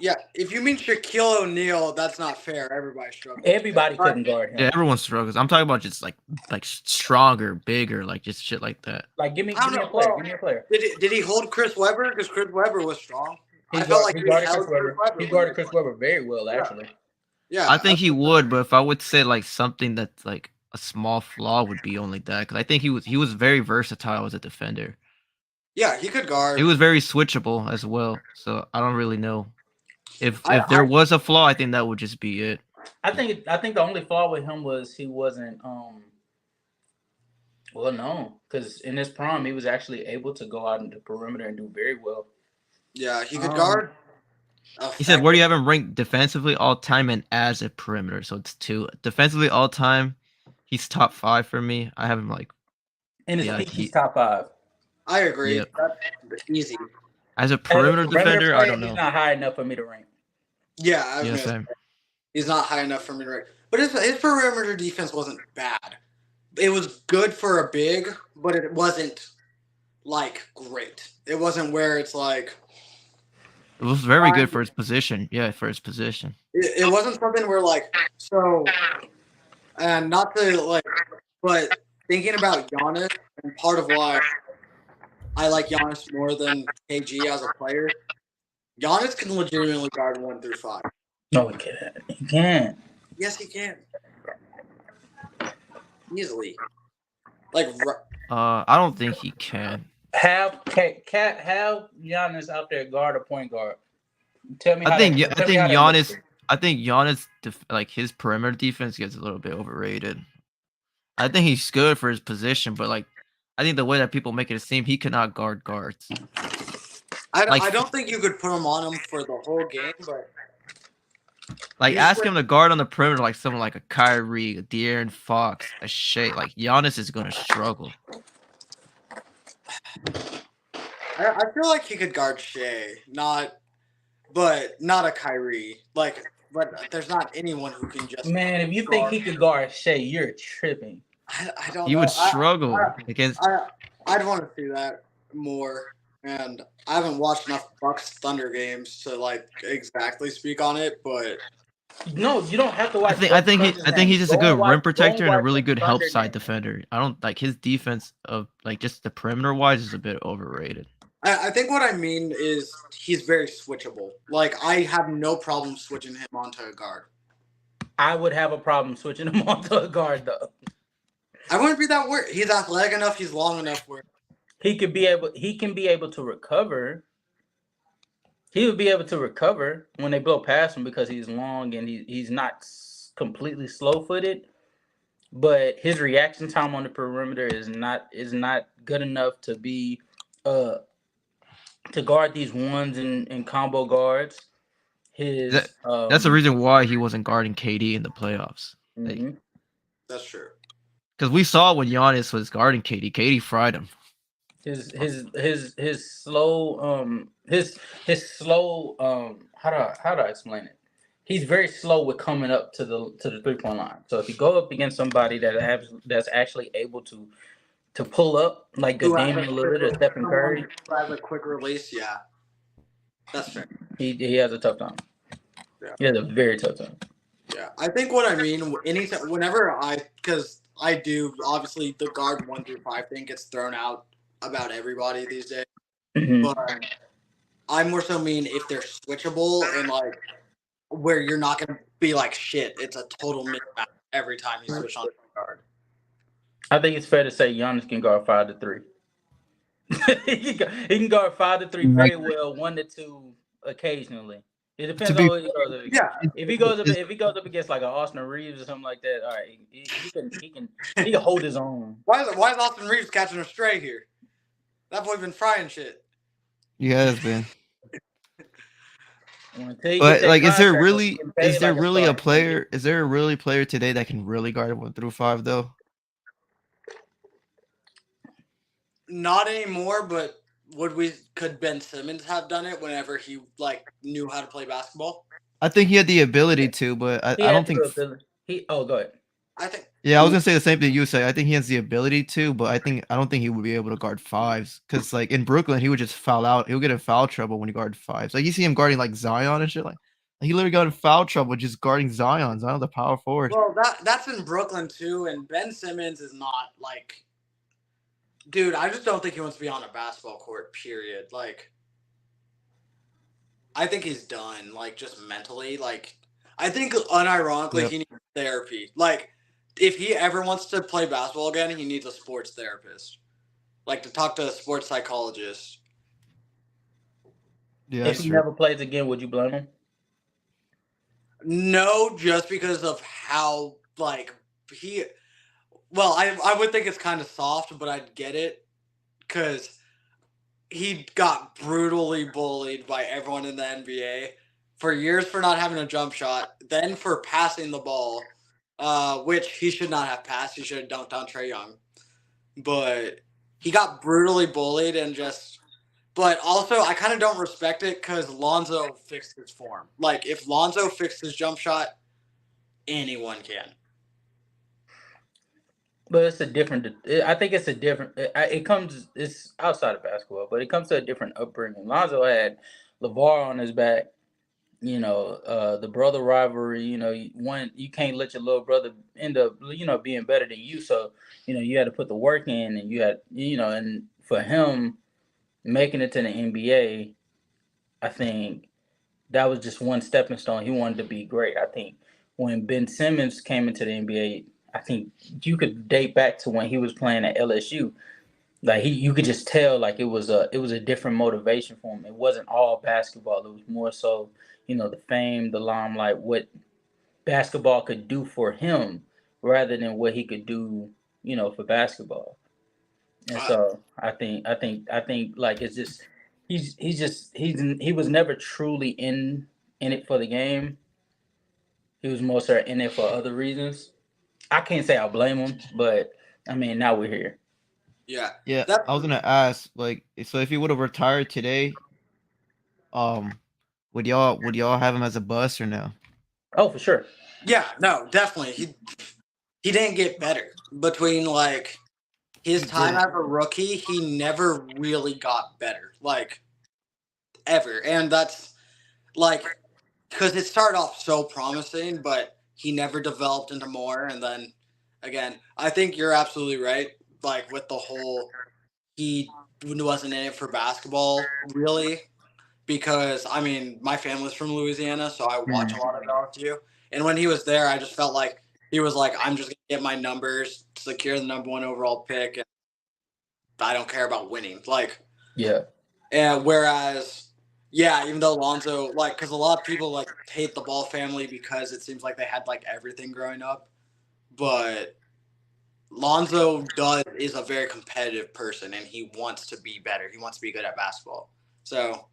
Yeah, if you mean Shaquille O'Neal, that's not fair. Everybody struggles. Everybody couldn't guard him. Yeah, everyone struggles. I'm talking about just like stronger, bigger, like just shit like that. Like give me a player. Give me a player. Did he hold Chris Webber? Because Chris Webber was strong. He guarded Chris Webber very well, actually. Yeah, I think he would, but if I would say like something that's like a small flaw would be only that, because I think he was very versatile as a defender. Yeah, he could guard. He was very switchable as well, so I don't really know. If there was a flaw, I think that would just be it. I think the only flaw with him was he wasn't well, no, because in his prime he was actually able to go out into the perimeter and do very well. Yeah, he could guard. He said, "Where do you have him ranked defensively all time and as a perimeter?" So it's 2 defensively all time. He's top 5 for me. I have him like in his peak, he's top 5. I agree. Yep. That's easy. As a perimeter defender, I don't know. He's not high enough for me to rank. Yeah, same. He's not high enough for me to rank. But his perimeter defense wasn't bad. It was good for a big, but it wasn't like great. It wasn't where it's like. It was very good for his position. Yeah, for his position. It wasn't something where like so, and not to like, but thinking about Giannis and part of why I like Giannis more than KG as a player. Giannis can legitimately guard 1 through 5. No, he can't. He can't. Yes, he can. Easily. Like. I don't think he can. Have Giannis out there guard a point guard. Tell me. I think Giannis. Like his perimeter defense gets a little bit overrated. I think he's good for his position, but like, I think the way that people make it seem, he cannot guard guards. I don't think you could put him on him for the whole game, but like ask him to guard on the perimeter like someone like a Kyrie, a De'Aaron Fox, a Shea. Like Giannis is gonna struggle. I feel like he could guard Shea, not a Kyrie. Like, but there's not anyone who can just. Man, if you think he could guard Shea, you're tripping. I don't. He would struggle against. I'd want to see that more, and I haven't watched enough Bucks Thunder games to like exactly speak on it, but. No, you don't have to watch. I think he's just a good rim protector and a really good help side defender. I don't like his defense of like just the perimeter wise is a bit overrated. I think what I mean is he's very switchable. Like I have no problem switching him onto a guard. I would have a problem switching him onto a guard though. I wouldn't be that worried. He's athletic enough. He's long enough where he can be able to recover. He would be able to recover when they blow past him because he's long and he's not completely slow-footed. But his reaction time on the perimeter is not good enough to be to guard these ones and combo guards. That His that's the reason why he wasn't guarding KD in the playoffs. Like, mhm. That's true. because we saw when Giannis was guarding KD fried him. his slow his slow how do I explain it? He's very slow with coming up to the 3-point line. So if you go up against somebody that's actually able to pull up like a Who has a Damian quick, Lillard or Stephen someone Curry, who has a quick release? Yeah, that's fair. he has a tough time. Yeah. He has a very tough time. Yeah, I think what I mean, anytime, because I do, obviously the guard 1 through 5 thing gets thrown out about everybody these days, Mhm. but I more so mean if they're switchable and like where you're not gonna be like shit, it's a total mismatch every time you switch on the guard. I think it's fair to say Giannis can guard 5-3. He can guard 5-3 very well, 1-2 occasionally. It To depends be on who he goes up against. Yeah, If he goes up against like a Austin Reeves or something like that, all right, he can hold his own. why is Austin Reeves catching a stray here? That boy been frying shit. he has been. Until he But gets that like, contract, he can pay is there like a really a starter. player? Is there a really player today that can really guard 1 through 5 though? Not anymore, but could Ben Simmons have done it whenever he like knew how to play basketball? I think he had the ability to, but He I has don't the think. ability. Go ahead. I think. Yeah, I was gonna say the same thing you say. I think he has the ability to, but I don't think he would be able to guard 5s because like in Brooklyn he would just foul out. He would get in foul trouble when he guarded 5s. Like you see him guarding like Zion and shit. Like he literally got in foul trouble just guarding Zion. Zion the power forward. Well, that's in Brooklyn too, and Ben Simmons is not like, dude. I just don't think he wants to be on a basketball court. Period. Like, I think he's done. Like, just mentally. Like, I think unironically Yep. he needs therapy. Like, if he ever wants to play basketball again, he needs a sports therapist. Like to talk to a sports psychologist. Yeah, If that's he true. never plays again, would you blame him? No, just because of how like he. Well, I would think it's kind of soft, but I'd get it because he got brutally bullied by everyone in the NBA for years for not having a jump shot, then for passing the ball, which he should not have passed. He should have dunked on Trae Young, but he got brutally bullied and just. But also, I kind of don't respect it because Lonzo fixed his form. Like, if Lonzo fixed his jump shot, anyone can. But it's a different. I think it's a different. It comes. It's outside of basketball, but it comes to a different upbringing. Lonzo had LeVar on his back. The brother rivalry. You can't let your little brother end up being better than you. So you had to put the work in, and you had and for him making it to the NBA, I think that was just one stepping stone. He wanted to be great. I think when Ben Simmons came into the NBA, I think you could date back to when he was playing at LSU. Like you could just tell like it was a different motivation for him. It wasn't all basketball. It was more so, the fame, the limelight, what basketball could do for him rather than what he could do, for basketball. And Uh, so I think like it's just he was never truly in it for the game. He was more so in it for other reasons. I can't say I blame him, but I mean now we're here. yeah, Yeah, that. I was gonna ask like, so if he would have retired today, um, would y'all have him as a bust or no? Oh, for sure. Yeah, no, definitely. He didn't get better between like his He time didn't. as a rookie. He never really got better, like ever, and that's like because it started off so promising, but he never developed into more. And then again, I think you're absolutely right. Like with the whole, he wasn't in it for basketball really, because I mean my family's from Louisiana, so I watch a lot of LSU. And when he was there, I just felt like he was like, I'm just gonna get my numbers, secure the #1 overall pick, and I don't care about winning. Like, Yeah. and whereas, yeah, even though Lonzo, like, because a lot of people like hate the Ball family because it seems like they had like everything growing up, but Lonzo is a very competitive person and he wants to be better. He wants to be good at basketball. So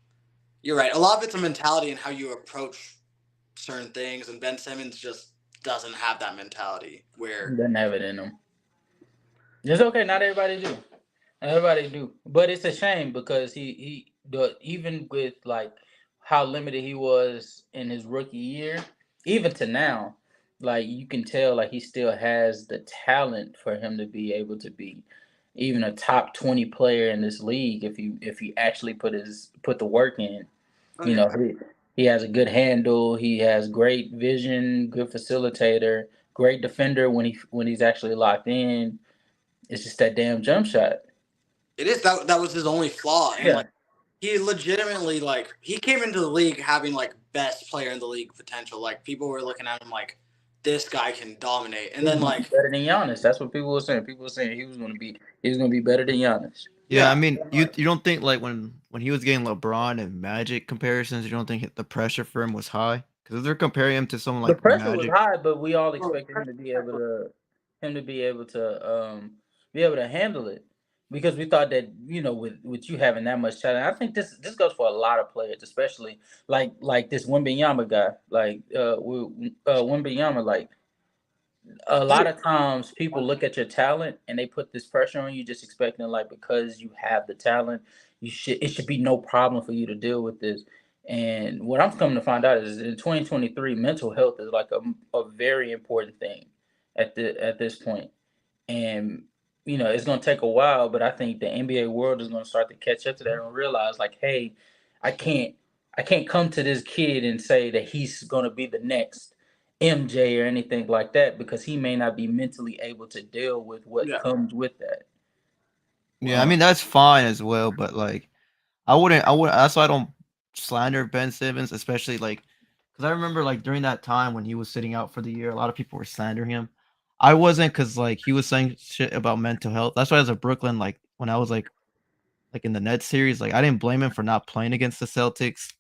you're right. A lot of it's a mentality and how you approach certain things, and Ben Simmons just doesn't have that mentality where Doesn't have it in him. It's okay. Not everybody do. Everybody do, but it's a shame because even with like how limited he was in his rookie year, even to now, like you can tell like he still has the talent for him to be able to be even a top 20 player in this league if he actually put the work in. You know, he has a good handle, he has great vision, good facilitator, great defender when he's actually locked in. It's just that damn jump shot. it is that was his only flaw, and Yeah. like he legitimately like he came into the league having like best player in the league potential. Like people were looking at him like this guy can dominate, and then like better than Giannis. That's what people were saying. People were saying he was gonna be better than Giannis. Yeah, I mean, you don't think like when he was getting LeBron and Magic comparisons, you don't think the pressure for him was high? Because if they're comparing him to someone The like pressure was Magic, high, but we all expected him to be able to handle it because we thought that with you having that much talent. I think this goes for a lot of players, especially like this Wembanyama guy, like Wembanyama, like a lot of times people look at your talent and they put this pressure on you just expecting like because you have the talent it should be no problem for you to deal with this. And what I'm coming to find out is in 2023 mental health is like a very important thing at this point. And it's going to take a while, but I think the NBA world is going to start to catch up to that and realize like, hey, I can't come to this kid and say that he's going to be the next MJ or anything like that because he may not be mentally able to deal with what comes with that. yeah, I mean that's fine as well, but like I wouldn't. That's why I don't slander Ben Simmons, especially like because I remember like during that time when he was sitting out for the year, a lot of people were slandering him. I wasn't because like he was saying shit about mental health. That's why as a Brooklyn, like when I was like in the Nets series, like I didn't blame him for not playing against the Celtics.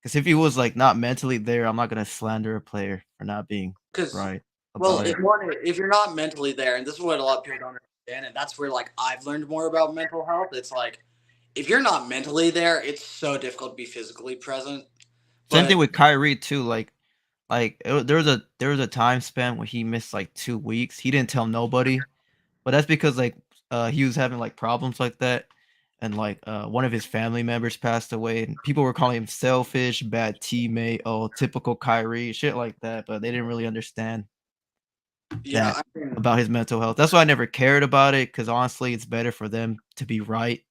Because if he was like not mentally there, I'm not gonna slander a player for not being right about it. if you're not mentally there, and this is what a lot of people don't understand, and that's where like I've learned more about mental health. It's like if you're not mentally there, it's so difficult to be physically present. Same thing with Kyrie too. There was a time span where he missed like 2 weeks. He didn't tell nobody, but that's because like he was having like problems like that, and like one of his family members passed away, and people were calling him selfish, bad teammate, oh typical Kyrie, shit like that. But they didn't really understand that about his mental health. That's why I never cared about it because honestly, it's better for them to be right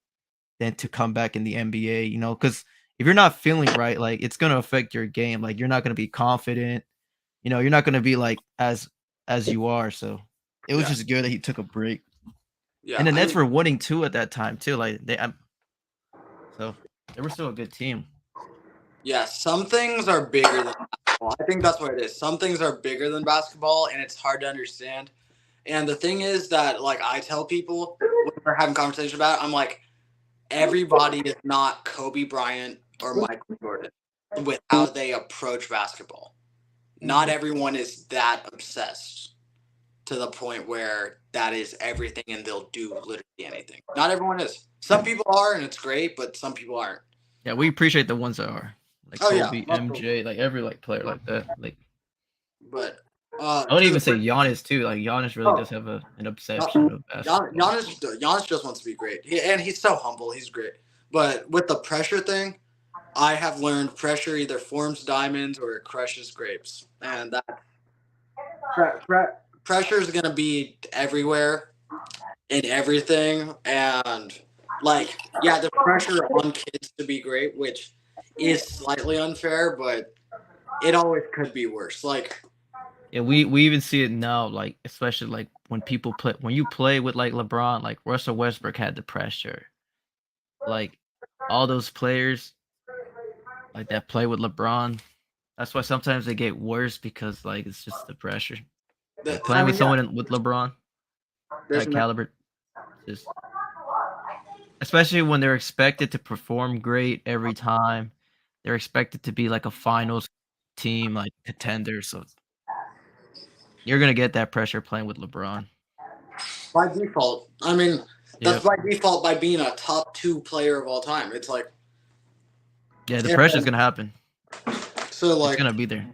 than to come back in the NBA. You know, because if you're not feeling right, like it's gonna affect your game. Like you're not gonna be confident. You know, you're not gonna be like as you are. So it was just good that he took a break. Yeah, And the Nets were winning too at that time too. Like so they were still a good team. Yeah, some things are bigger than basketball. I think that's what it is. Some things are bigger than basketball, and it's hard to understand. And the thing is that, like, I tell people when we're having conversation about it, I'm like, everybody is not Kobe Bryant or Michael Jordan with how they approach basketball. Not everyone is that obsessed to the point where that is everything and they'll do literally anything. Not everyone is. Some people are, and it's great, but some people aren't. Yeah, we appreciate the ones that are like Kobe, MJ, like every like player like that. Like, but I would even say Giannis too. Like Giannis really does have an obsession of basketball. Giannis just wants to be great, and he's so humble. He's great. But with the pressure thing, I have learned pressure either forms diamonds or it crushes grapes, and that pressure is gonna be everywhere in everything. And like, yeah, the pressure on kids to be great, which is slightly unfair, but it always could be worse. Like, yeah, we even see it now, like especially like when you play with like LeBron, like Russell Westbrook had the pressure. Like all those players like that play with LeBron. That's why sometimes they get worse because like it's just the pressure. Like playing with someone with LeBron, that caliber, just especially when they're expected to perform great every time. They're expected to be like a finals team, like contender. So you're gonna get that pressure playing with LeBron. By default. I mean, that's by default by being a top 2 player of all time. It's like Yeah, the pressure's And gonna happen. so It's like, gonna be there.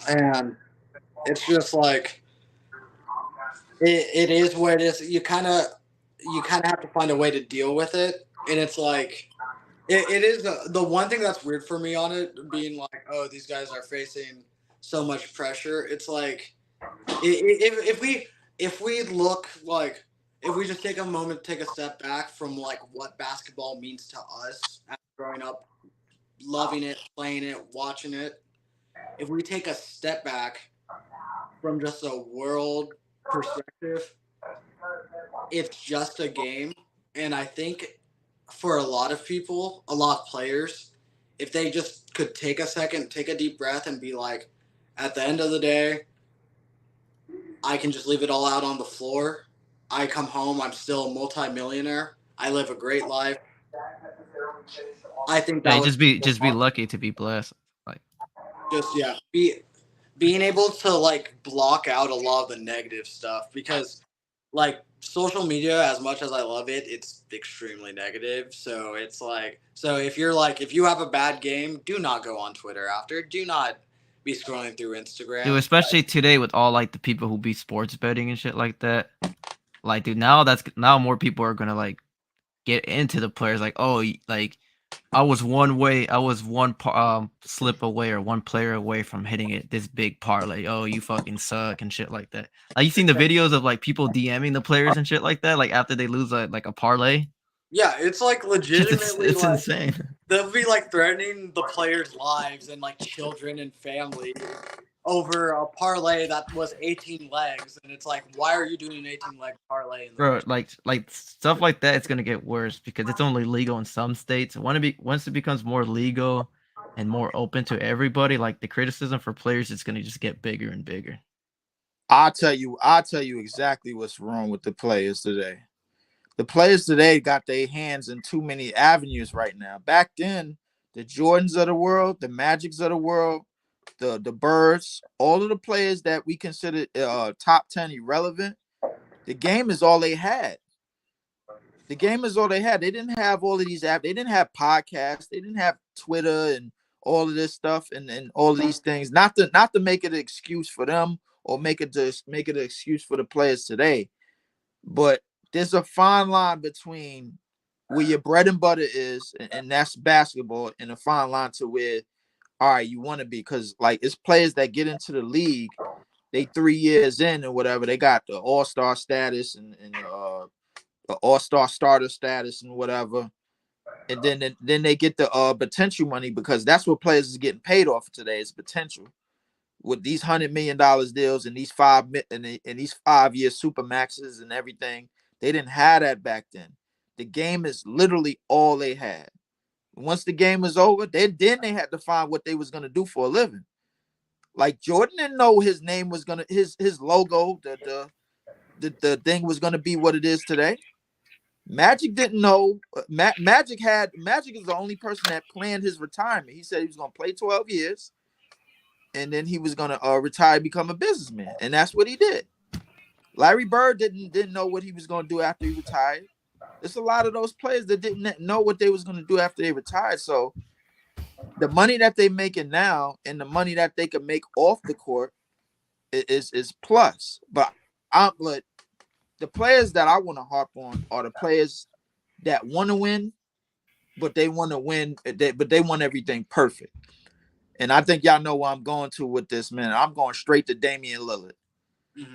and it's just like it is what it is. You kind of have to find a way to deal with it, and it's like it is the one thing that's weird for me on it being like, oh, these guys are facing so much pressure. It's like if we look like if we just take a moment, take a step back from like what basketball means to us after growing up, loving it, playing it, watching it. If we take a step back from just a world perspective, it's just a game. And I think for a lot of people, a lot of players, if they just could take a second, take a deep breath, and be like, at the end of the day, I can just leave it all out on the floor. I come home, I'm still a multimillionaire. I live a great life. I think that Yeah, would just be lucky to be blessed. Like, just being able to like block out a lot of the negative stuff because like social media, as much as I love it, it's extremely negative. So it's like, so if you're like, if you have a bad game, do not go on Twitter after. Do not be scrolling through dude, Instagram. especially today with all like the people who be sports betting and shit like that. Like, dude, now more people are gonna like get into the players. Like, oh, like I was one slip away or one player away from hitting it this big parlay. Oh, you fucking suck and shit like that. Like, you seen the videos of like people DMing the players and shit like that, like after they lose a parlay. Yeah, it's like legitimately It's like insane. they'll be like threatening the players' lives and like children and family over a parlay that was 18 legs, and it's like, why are you doing an 18-leg parlay in the Bro, first? like stuff like that, it's gonna get worse because it's only legal in some states. Once it becomes more legal and more open to everybody, like the criticism for players is gonna just get bigger and bigger. I'll tell you exactly what's wrong with the players today. The players today got their hands in too many avenues right now. Back then, the Jordans of the world, the Magics of the world, the Birds, all of the players that we consider top 10 irrelevant, the game is all they had. The game is all they had. They didn't have all of these apps. They didn't have podcasts. They didn't have Twitter and all of this stuff and all of these things. Not to make it an excuse for them or make it an excuse for the players today. But there's a fine line between where your bread and butter is, and that's basketball, and a fine line to where, all right, you want to be. Because like it's players that get into the league, they 3 years in or whatever, they got the all-star status and the all-star starter status and whatever. And then they get the potential money because that's what players is getting paid off today is potential. With these $100 million deals and these these 5 year super maxes and everything, they didn't have that back then. The game is literally all they had. Once the game was over, then they had to find what they was gonna do for a living. Like Jordan didn't know his name was gonna his logo, the thing was gonna be what it is today. Magic didn't know. Magic is the only person that planned his retirement. He said he was gonna play 12 years and then he was gonna retire, become a businessman, and that's what he did. Larry Bird didn't know what he was gonna do after he retired. There's a lot of those players that didn't know what they was gonna do after they retired. So the money that they making now and the money that they can make off the court is plus. But the players that I want to harp on are the players that want to win, but they want to win, but they want everything perfect. And I think y'all know where I'm going to with this, man. I'm going straight to Damian Lillard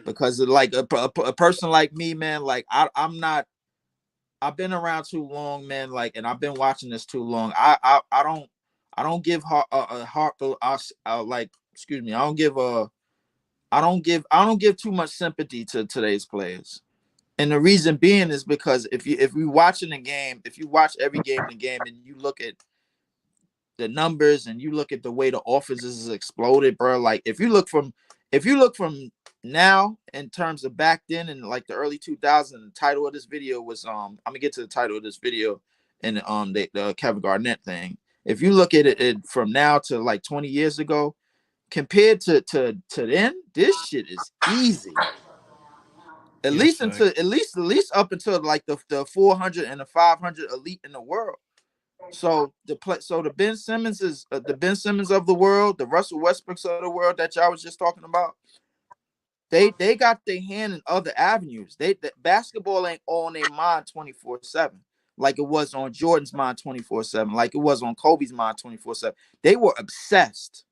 because like a person like me, man, like I'm not. I've been around too long, man. Like, and I've been watching this too long. I don't give like, excuse me. I don't give too much sympathy to today's players. And the reason being is because if you watching the game, if you watch every game in the game and you look at the numbers and you look at the way the offenses has exploded, bro. Like if you look from now in terms of back then in like the early 2000s, the title of this video was I'm gonna get to the title of this video and the Kevin Garnett thing. If you look at it from now to like 20 years ago, compared to then, this shit is easy. At least up until like the 400 and the 500 elite in the world. So the Ben Simmons is the Ben Simmons of the world, the Russell Westbrooks of the world that y'all was just talking about. They got their hand in other avenues. The basketball ain't all in their mind 24/7, like it was on Jordan's mind 24/7, like it was on Kobe's mind 24/7. They were obsessed.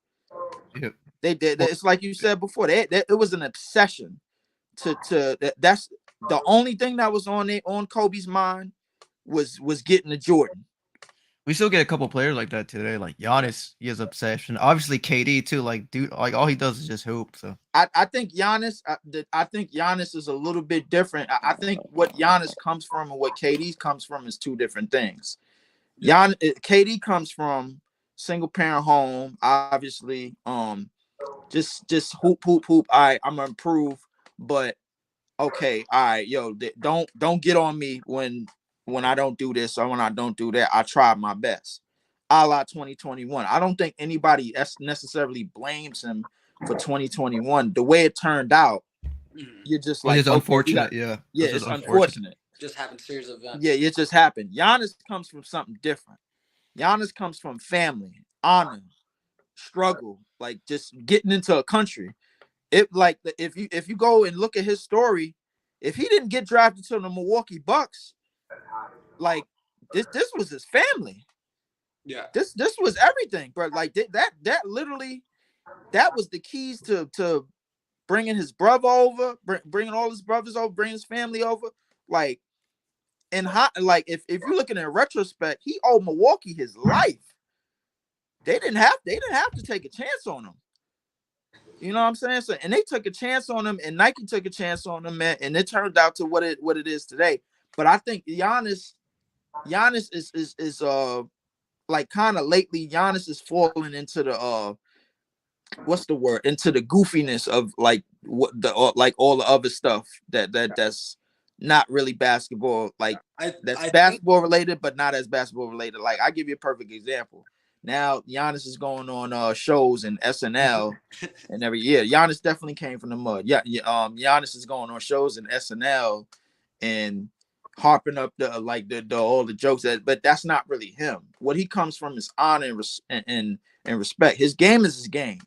Yeah. They did. It's like you said before. It was an obsession. That's the only thing that was on Kobe's mind was getting to Jordan. We still get a couple players like that today. Like Giannis, he has obsession. Obviously, KD too. Like, dude, like all he does is just hoop. So I think Giannis. I think Giannis is a little bit different. I think what Giannis comes from and what KD comes from is two different things. KD comes from single parent home, obviously. Just hoop hoop hoop. I'm gonna improve, but okay, all right, yo, don't get on me when I don't do this or when I don't do that. I tried my best. A la 2021. I don't think anybody necessarily blames him for 2021. The way it turned out, you're just it's like, just okay, unfortunate. Yeah, yeah, it's just it's unfortunate. unfortunate. Just happened series of events. Yeah, it just happened. Giannis comes from something different. Giannis comes from family, honor, struggle, like just getting into a country. It like if you go and look at his story, if he didn't get drafted to the Milwaukee Bucks, like this was his family. Yeah. This was everything, bro. Like that literally that was the keys to bringing his brother over, bringing all his brothers over, bringing his family over. Like like if you're looking in retrospect, he owed Milwaukee his life. They didn't have to take a chance on him. You know what I'm saying? So, and they took a chance on him, and Nike took a chance on him, man, and it turned out to what it is today. But I think Giannis is like kind of lately, Giannis is falling into the what's the word? Into the goofiness of like what the like all the other stuff that's not really basketball, like that's I basketball related, but not as basketball related. Like I give you a perfect example. Now Giannis is going on shows and SNL and every year. Giannis definitely came from the mud. Yeah, Giannis is going on shows and SNL and harping up the all the jokes but that's not really him. What he comes from is honor and respect. His game is his game.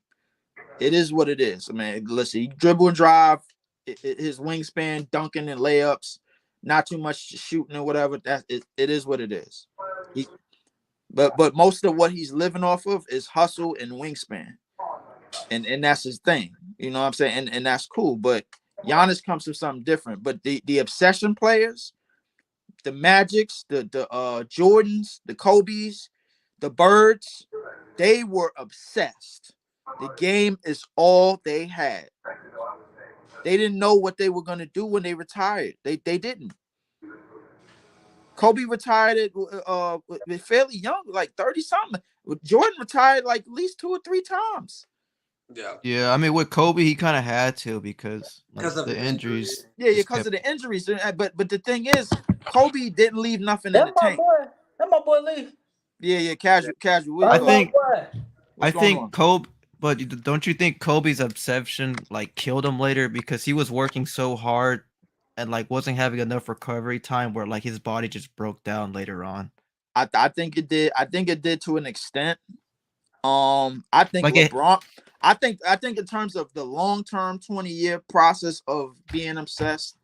It is what it is. I mean, listen, he dribble and drive, his wingspan, dunking and layups, not too much shooting or whatever. It is what it is. He, but most of what he's living off of is hustle and wingspan, and that's his thing. You know what I'm saying? And that's cool. But Giannis comes from something different. But the obsession players, the Magics, the Jordans, the Kobe's, the Birds, they were obsessed. The game is all they had. They didn't know what they were going to do when they retired. They didn't. Kobe retired fairly young, like 30 something. Jordan retired like at least 2 or 3 times. Yeah. Yeah, I mean with Kobe, he kind of had to because like Because of the his injuries. Yeah, just because kept- of the injuries. But the thing is, Kobe didn't leave nothing in That the my tank. boy. That my boy Lee. Yeah, casual. I That's my think boy. I What's going think on? Kobe, but don't you think Kobe's obsession like killed him later because he was working so hard and like wasn't having enough recovery time where like his body just broke down later on. I think it did. I think it did to an extent. I think Like it, LeBron. I think in terms of the long-term 20-year process of being obsessed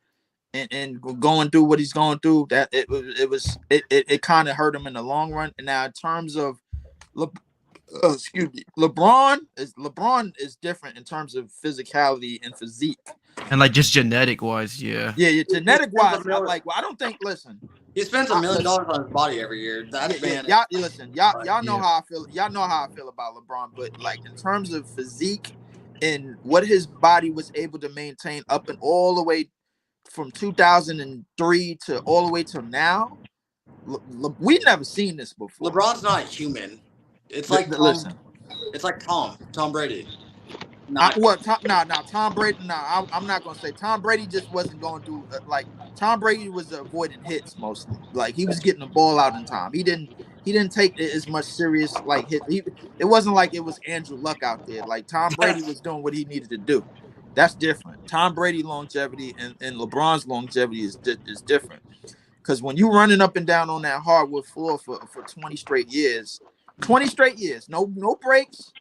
and going through what he's going through, that it kind of hurt him in the long run. And now in terms of excuse me, LeBron is different in terms of physicality and physique. and like just genetic wise, yeah. Yeah, He genetic spends wise, a million, I don't think. Listen, he spends $1 million listen. on his body every year. Yeah, That yeah, man. y'all listen, y'all know Yeah. how I feel. Y'all know how I feel about LeBron, but like in terms of physique and what his body was able to maintain up and all the way from 2003 to all the way to now, we never seen this before. LeBron's not human. It's like Listen, It's like Tom Brady. Not Tom Brady. I'm not gonna say Tom Brady just wasn't going through like Tom Brady was avoiding hits mostly. Like he was getting the ball out in time. He didn't take it as much serious like hit. It wasn't like it was Andrew Luck out there. Like Tom Brady was doing what he needed to do. That's different. Tom Brady longevity and LeBron's longevity is different. Because when you running up and down on that hardwood floor for 20 straight years, no breaks,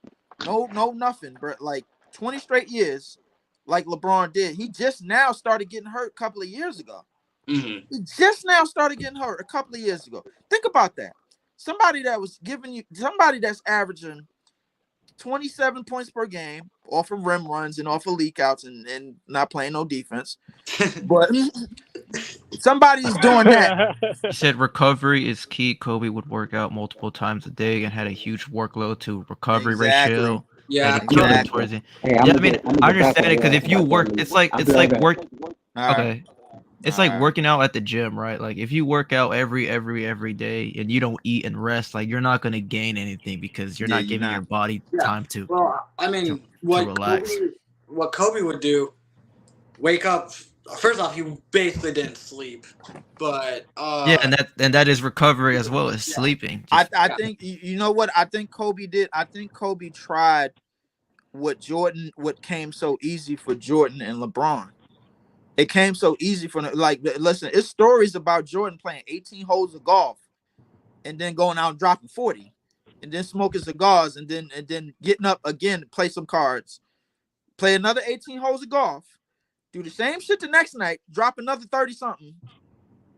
no nothing, but like 20 straight years, like LeBron did. He just now started getting hurt a couple of years ago. Mm-hmm. He just now started getting hurt a couple of years ago. Think about that. Somebody that's averaging 27 points per game off of rim runs and off of leak outs and not playing no defense. But somebody's doing that. He said recovery is key. Kobe would work out multiple times a day and had a huge workload to recovery Exactly. ratio. Yeah. That he killed him Exactly. towards it. Hey, Yeah, I mean, I understand it because if you work, it's like work. All right. Okay, it's All like right. working out at the gym, right? Like if you work out every day and you don't eat and rest, like you're not gonna gain anything because you're Yeah, not you're giving not. your body Yeah. time to Well, I mean, to what relax. Kobe would do, wake up. First off, he basically didn't sleep, but Yeah, and that is recovery as well as sleeping. I Just, think you know what I think Kobe did. I think Kobe tried what came so easy for Jordan and LeBron. It came so easy for them. Like, listen, it's stories about Jordan playing 18 holes of golf and then going out and dropping 40 and then smoking cigars and then getting up again, play some cards, play another 18 holes of golf, do the same shit the next night, drop another 30 something.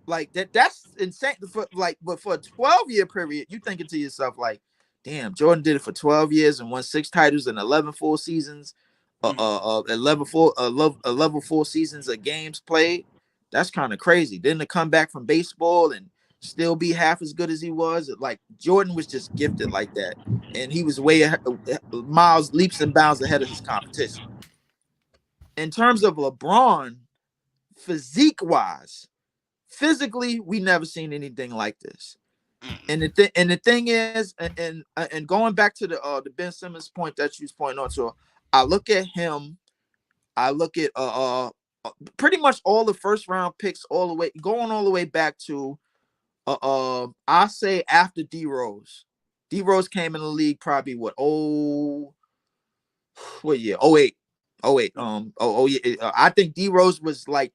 Like that's insane. But for a 12-year period, you thinking to yourself, like, damn, Jordan did it for 12 years and won 6 titles and 11 full seasons, 11 full seasons of games played. That's kind of crazy. Then to come back from baseball and still be half as good as he was, like Jordan was just gifted like that, and he was miles, leaps and bounds ahead of his competition. In terms of LeBron, physique wise, physically, we never seen anything like this. And the thing is, and going back to the Ben Simmons point that you was pointing out to, I look at him, I look at pretty much all the first round picks all the way back to I say after D Rose. D Rose came in the league probably what year? 08. Yeah. I think D Rose was like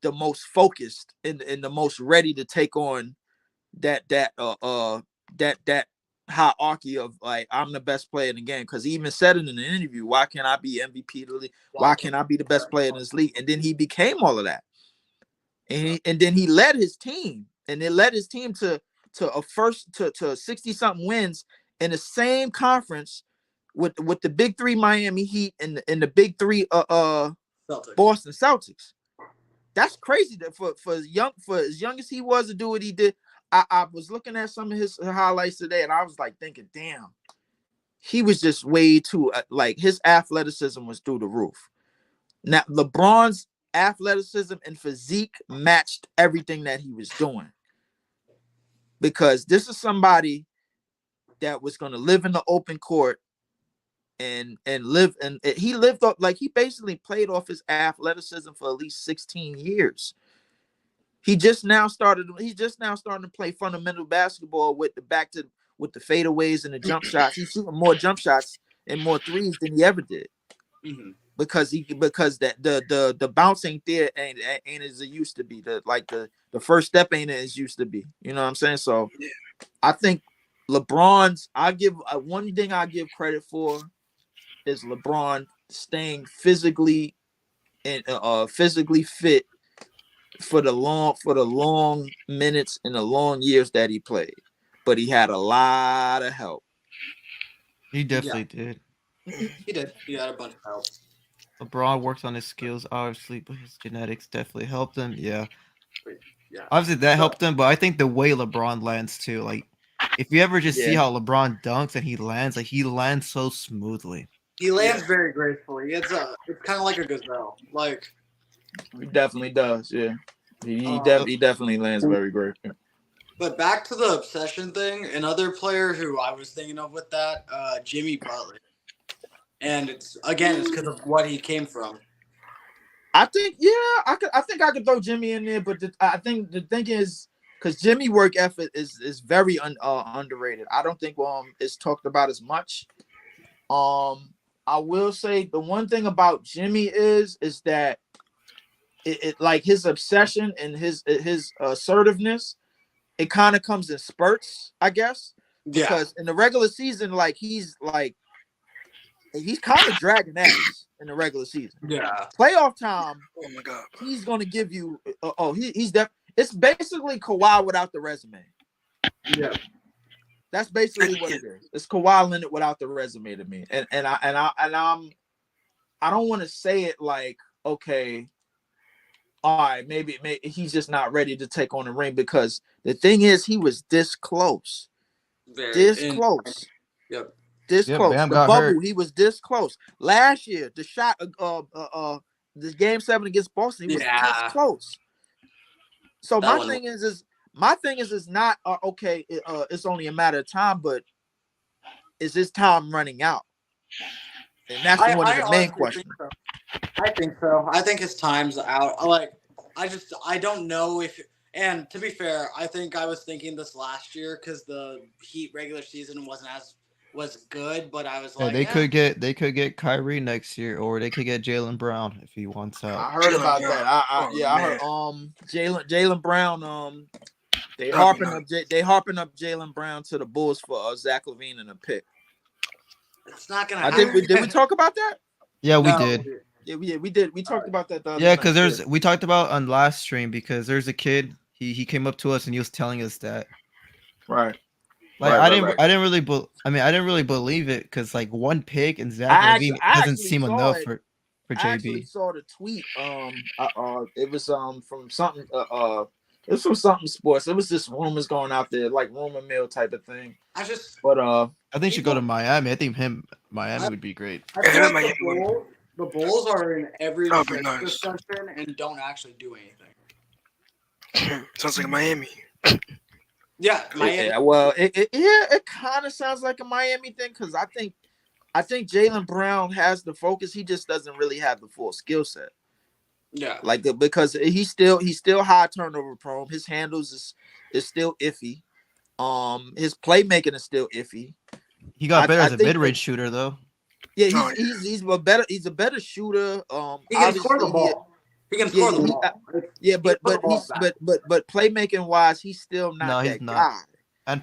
the most focused and the most ready to take on that hierarchy of like I'm the best player in the game, because he even said it in an interview, why can't I be MVP of the league? Why can't I be the best player in this league? And then he became all of that. And then he led his team, and it led his team to 60 something wins in the same conference with the big 3 Miami Heat and the big 3 Celtics. Boston Celtics. That's crazy that for as young as he was to do what he did. I was looking at some of his highlights today, and I was like thinking, damn, he was just way too like his athleticism was through the roof. Now LeBron's athleticism and physique matched everything that he was doing, because this is somebody that was going to live in the open court and live, and he lived up, like he basically played off his athleticism for at least 16 years. He's just now starting to play fundamental basketball with the fadeaways and the jump shots. He's shooting more jump shots and more threes than he ever did. Mm-hmm. Because that the bounce ain't there, ain't as it used to be. The first step ain't as it used to be. You know what I'm saying? So I think LeBron's, one thing I give credit for is LeBron staying physically and physically fit for the long minutes and the long years that he played. But he had a lot of help. he definitely did. He did. He had a bunch of help. LeBron works on his skills, obviously, but his genetics definitely helped him. Yeah, Yeah. obviously that helped him, but I think the way LeBron lands too, like if you ever just see Yeah. how LeBron dunks and he lands so smoothly. He lands very gracefully. It's kind of like a gazelle. Like He definitely does. Yeah, he definitely lands very great. But back to the obsession thing, another player who I was thinking of with that, Jimmy Butler. And it's because of what he came from. I think, I think I could throw Jimmy in there, but I think the thing is, because Jimmy work ethic is very underrated. I don't think it's talked about as much. I will say the one thing about Jimmy is that it like his obsession and his assertiveness, it kind of comes in spurts, I guess, Yeah. because in the regular season, like he's kind of dragging ass in the regular season. Yeah. Playoff time, Oh my god. he's gonna give you. It's basically Kawhi without the resume. Yeah. That's basically what it is. It's Kawhi Leonard without the resume to me. I don't want to say it like, okay, all right, maybe he's just not ready to take on the ring, because the thing is, he was this close. Close. Yep. This Yep, close. Bam The got bubble, hurt. he was this close. Last year, the shot the game 7 against Boston, he was this close. So my thing is not okay, it's only a matter of time, but is this time running out? And that's one of the main questions. I think so. I think his time's out. Like, I don't know if. And to be fair, I think I was thinking this last year because the Heat regular season was good, but I was Yeah, like, they could get Kyrie next year, or they could get Jaylen Brown if he wants out. I heard Jaylen about Brown. that. I heard Jaylen Brown. They harping up Jaylen Brown to the Bulls for Zach LaVine and a pick. it's not gonna. I happen. think did we talk about that? Yeah, we No. did. Yeah, we did. We talked about that the other Yeah, night. because we talked about on last stream, because there's a kid, he came up to us and he was telling us that. Right. Like Right, I right. didn't really I didn't really believe it, because like one pick and Zach I LaVine actually doesn't seem saw enough it. for I actually JB. saw the tweet. It was from something. It was from something sports. It was just rumors going out there, like rumor mill type of thing. I just. But I think he should go to Miami. I think Miami would be great. I feel Yeah, like the Bulls are in every That would be trade nice. discussion and don't actually do anything. Sounds like Miami. Yeah, Miami. yeah, well, it kind of sounds like a Miami thing, because I think Jaylen Brown has the focus. He just doesn't really have the full skill set. Yeah, Because he's still high turnover prone. His handles is still iffy. His playmaking is still iffy. He got better I as a think mid-range shooter though. Yeah, Oh, he's a better shooter. he can score the obviously, ball. He can score the ball. but playmaking wise, he's still not No, that he's not. guy.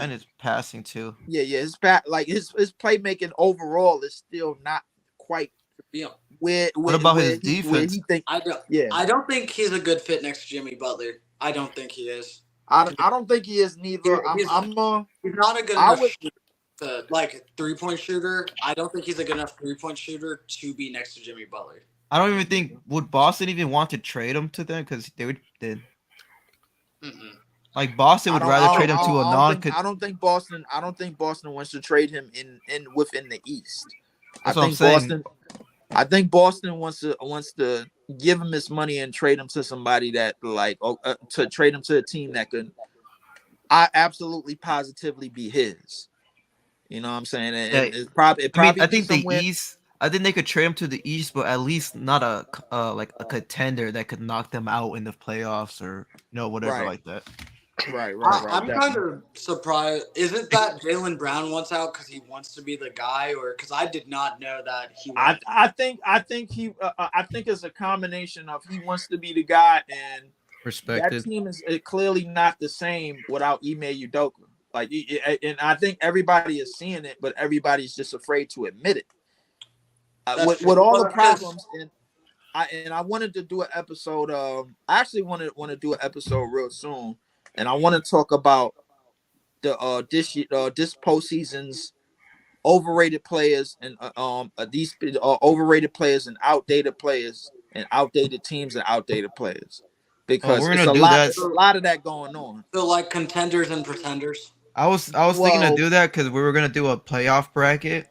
And his passing too. Yeah, his playmaking overall is still not quite Yeah. What about his defense? I don't think he's a good fit next to Jimmy Butler. I don't think he is. I don't think he is neither. He's not a good enough shooter, like 3-point shooter. I don't think he's a good enough 3-point shooter to be next to Jimmy Butler. I don't even think would Boston even want to trade him to them, because they would. Like Boston would rather trade him to a non. I don't think Boston wants to trade him within the East. That's what I'm saying. I think Boston wants to give him his money and trade him to somebody that to trade him to a team that could absolutely positively be his. You know what I'm saying? And it's probably. I think the East. I think they could trade him to the East, but at least not a contender that could knock them out in the playoffs or whatever like that. Right. I'm kind of surprised. Isn't that Jaylen Brown wants out because he wants to be the guy, or because I did not know that he? I think it's a combination of he wants to be the guy, and respected. That team is clearly not the same without Ime Udoka. And I think everybody is seeing it, but everybody's just afraid to admit it. With all the problems, and I wanted to do an episode. I actually want to do an episode real soon. And I want to talk about the this postseason's overrated players and these overrated players and outdated teams and outdated players, because we're it's gonna there's a lot of that going on. So like contenders and pretenders. I was thinking to do that because we were gonna do a playoff bracket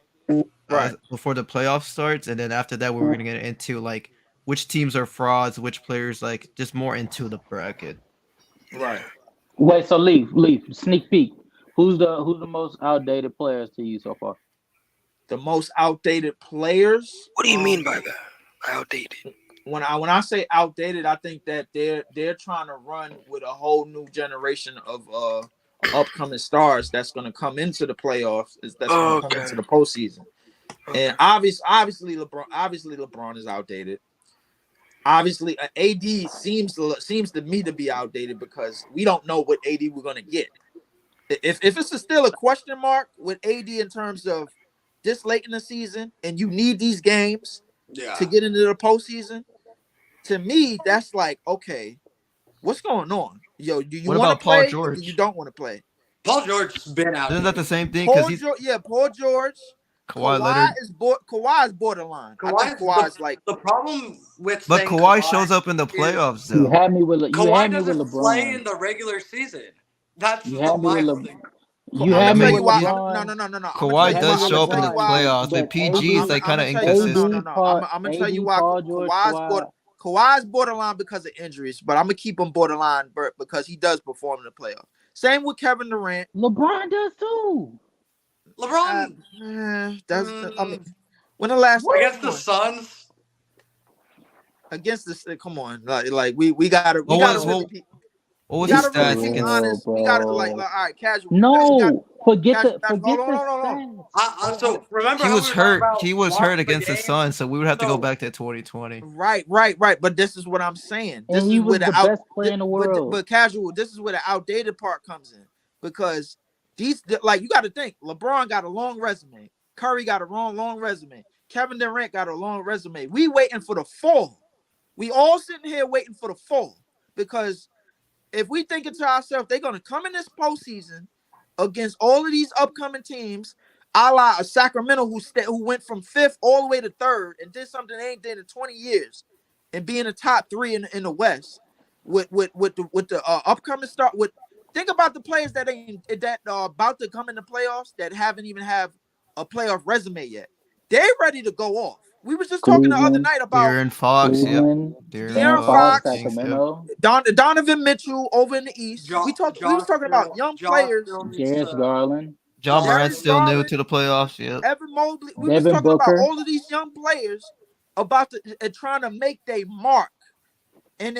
before the playoff starts, and then after that we were gonna get into like which teams are frauds, which players like just more into the bracket. Right. Wait, so Leaf, sneak peek. Who's the most outdated players to you so far? The most outdated players? What do you mean by that? Outdated. When I say outdated, I think that they're trying to run with a whole new generation of upcoming stars that's going to come into the playoffs. That's going to come into the postseason. Okay. And obviously LeBron is outdated. obviously, AD seems to me to be outdated because we don't know what AD we're gonna get. If it's still a question mark with AD in terms of this late in the season, and you need these games to get into the postseason, to me that's like, okay, what's going on? Yo, do you What want to about Paul play or do you George? don't want to play? Paul George's been out. Isn't that the same thing? Because he's Paul George. Kawhi Leonard. Kawhi is borderline. I think Kawhi's like the problem with But saying Kawhi shows up in the playoffs, You though. had me with Kawhi doesn't play LeBron. in the regular season. That's You had me with thing. You I'm had gonna me tell with you why. LeBron. No. I'm gonna tell Kawhi you does why. I'm show gonna up in tell the you why. playoffs, but But PG is like kind of I'm gonna tell you. inconsistent. I'm gonna tell you why. Paul George, Kawhi's borderline because of injuries, but I'm gonna keep him borderline because he does perform in the playoffs. Same with Kevin Durant. LeBron does too. LeBron I mean, when the last against the Suns. Against this, come on, like we gotta What was his really stats be against? honest. We gotta like all right, casual. No, forget hold the stats. So remember He how was we were talking hurt. about He was watching hurt against the game? Suns, so we would have to go So- back to 2020. Right. But this is what I'm saying. This And he is was where the best player in the world. But casual. This is where the outdated part comes in because these like you got to think. LeBron got a long resume. Curry got a long resume. Kevin Durant got a long resume. We waiting for the fall. We all sitting here waiting for the fall because if we thinking to ourselves, they're gonna come in this postseason against all of these upcoming teams, a la a Sacramento who went from 5th all the way to 3rd and did something they ain't did in 20 years, and being a top 3 in the West with the upcoming start. Think about the players that about to come in the playoffs that haven't even have a playoff resume yet. They're ready to go off. We was just talking the other night about De'Aaron Fox, De'Aaron Fox, Sacramento, Donovan Mitchell over in the East. We was talking about young players. Darius Garland, John Morant's Darius still new Garland, to the playoffs. Yep. Evan Mobley. We Devin was talking Booker. about all of these young players about trying to make their mark. And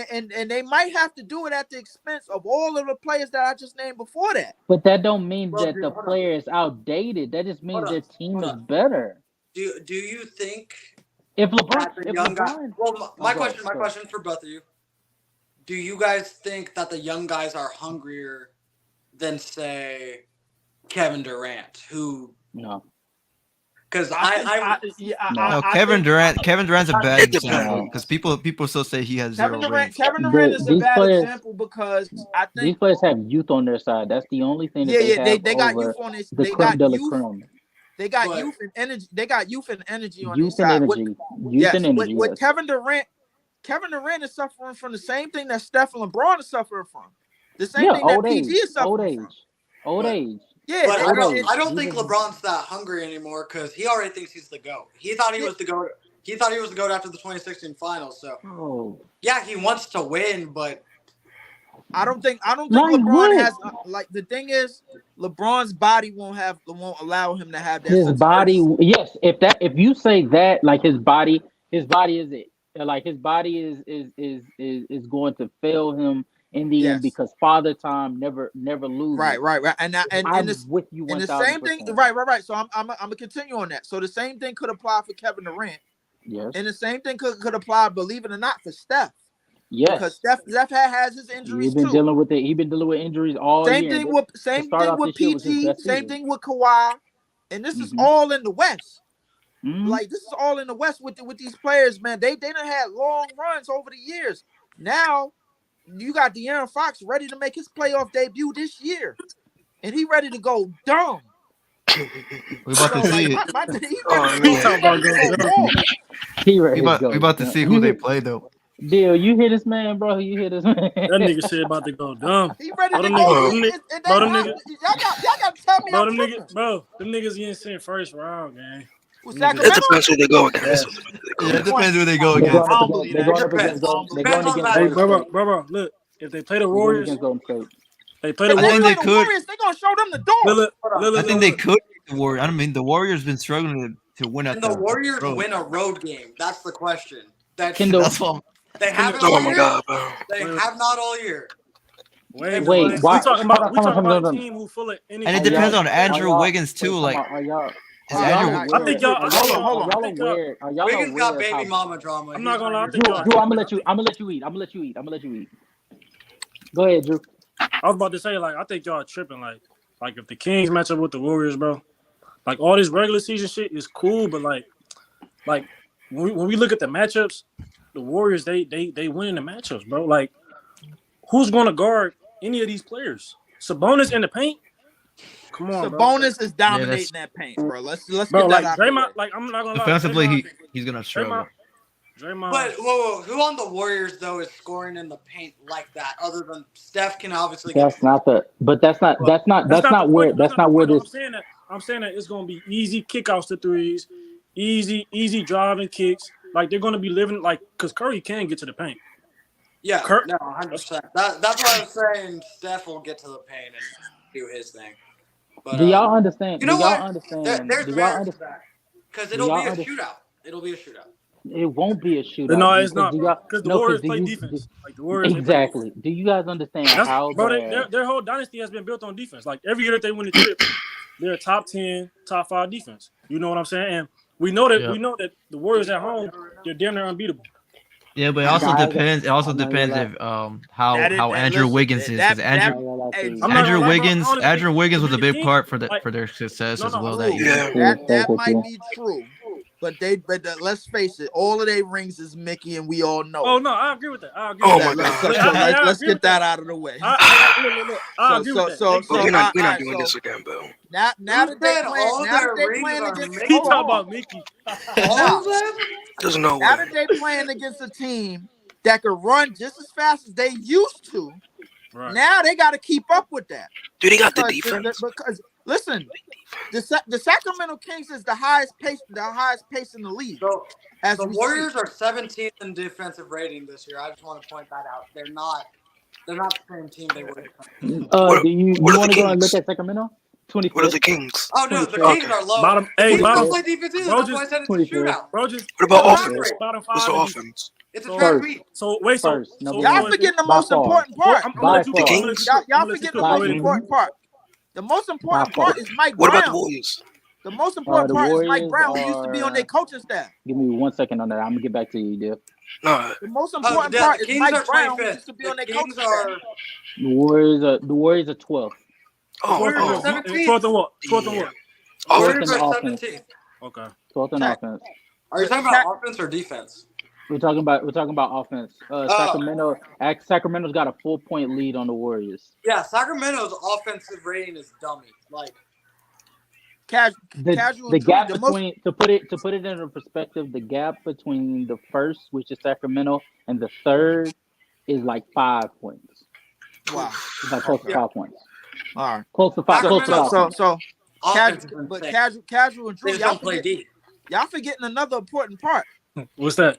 they might have to do it at the expense of all of the players that I just named before that. But that don't mean that the player is outdated. That just means their team is better. Do you think if LeBron, that the young guys? Well, my question for both of you: do you guys think that the young guys are hungrier than, say, Kevin Durant, who? No. Because Kevin Durant's a bad example because people still say he has Kevin zero Durant. rings. Kevin Durant is a bad example because I think these players have youth on their side. That's the only thing. That they got youth on this. They got youth. They got youth and energy. They got youth and energy on their side. With Kevin Durant is suffering from the same thing that Steph and LeBron is suffering from. The same thing that PG is suffering from. Old age. Yeah, but I don't think LeBron's that hungry anymore because he already thinks he's the GOAT. He thought he was the GOAT. He thought he was the GOAT after the 2016 finals. So, yeah, he wants to win, but I don't think LeBron has the thing is LeBron's body won't allow him to have that. His body, yes. If you say that, like his body is it. Like his body is going to fail him in the end because father time never loses. Right. And with you 1,000%. The same thing, right. So I'm gonna continue on that. So the same thing could apply for Kevin Durant. Yes. And the same thing could apply, believe it or not, for Steph. Yes. Because Steph has his injuries too. He's been dealing with injuries all year. Same thing with PG. Same thing with Kawhi. And this is all in the West. Like this is all in the West with these players, man. They done had long runs over the years. Now you got De'Aaron Fox ready to make his playoff debut this year, and he ready to go dumb. We about to see it. We about to see who they play though. Deal, you hear this man, bro? You hear this man? That nigga shit about to go dumb. He ready to go. Y'all got to tell me. Bro, them niggas getting sent first round, man. It depends who they go against. Yeah, it depends who they go against. They're going against. Hey, bro, look. If they play the Warriors, they play the Warriors. I think they could. They're gonna show them the door. I think they could. The Warriors. I mean, the Warriors been struggling to win at the Warriors win a road game. That's the question. That's what. They haven't all year. They have not all year. Wait. We talking about a team who full of energy. And it depends on Andrew Wiggins too. Like, I think y'all. Hold on. Y'all aware? Are y'all Wiggins aware got of baby how? mama drama. I'm not gonna lie. I Drew, think y'all. I'm gonna let you eat. Go ahead, Drew. I was about to say, like, I think y'all tripping. Like if the Kings match up with the Warriors, bro, like all this regular season shit is cool, but like when we look at the matchups, the Warriors they win the matchups, bro. Like, who's gonna guard any of these players? Sabonis in the paint? Come on, bro. Sabonis is dominating that paint, bro. Let's Bro, get that like out of the way. Draymond, like I'm not gonna lie. Defensively, he's gonna struggle. Draymond. But whoa, who on the Warriors though is scoring in the paint like that? Other than Steph can obviously. That's not where That's not the this. point. I'm saying that it's gonna be easy kickouts to threes, easy driving kicks. Like they're gonna be living like because Curry can get to the paint. Yeah, no, 100%. That's why I was saying Steph will get to the paint and do his thing. But, do y'all understand? You know do y'all what? understand? There's do y'all merit to that because it'll be a shootout. It'll be a shootout. It won't be a shootout. No, it's not. Because the Warriors play defense. Like the Warriors, exactly. Do you guys understand how their whole dynasty has been built on defense? Like every year that they win the chip, they're a top 10, top 5 defense. You know what I'm saying? And we know that the Warriors at home, they're damn near unbeatable. Yeah, but it also depends. It also depends if how Andrew Wiggins is, because Andrew Wiggins was a big part for their success as well that year. That might be true. But let's face it, all of their rings is Mickey, and we all know. Oh no, I agree with that. Let's get that out of the way. I agree with that. We're not doing this again, bro. Now that they're playing against, he talking about Mickey. There's no way. Now that they're playing against a team that can run just as fast as they used to, now they got to keep up with that. Dude, they got the defense. Because listen, the Sacramento Kings is the highest pace in the league. So, the Warriors are 17th in defensive rating this year. I just want to point that out. They're not the same team they were. Do you want to go and look at Sacramento? 25th. What are the Kings? Oh no, the Kings are low. Bottom play defense either. That's why I said it's a shootout. Bro, what about offense? What's the offense? It's a track meet. So wait, y'all forgetting the most important part. The Kings? Y'all forgetting the most important part. The most important part is Mike Brown. What about the Warriors? The most important part is Mike Brown, who used to be on their coaching staff. Give me 1 second on that. I'm gonna get back to you, Dip. No. The most important part is Mike Brown, who used to be on their coaching staff. The Warriors are 12th. Warriors are 12th and what? 12th and what? Warriors are 17th. Okay. 12th in offense. Are you talking about offense or defense? We're talking about offense. Sacramento's got a 4-point lead on the Warriors. Yeah, Sacramento's offensive rating is dummy. Like the gap between to put it in perspective, the gap between the first, which is Sacramento, and the third is like 5 points. Wow, it's like close to 5 points. All right, close to 5. Casual and Drew, y'all forgetting another important part. What's that?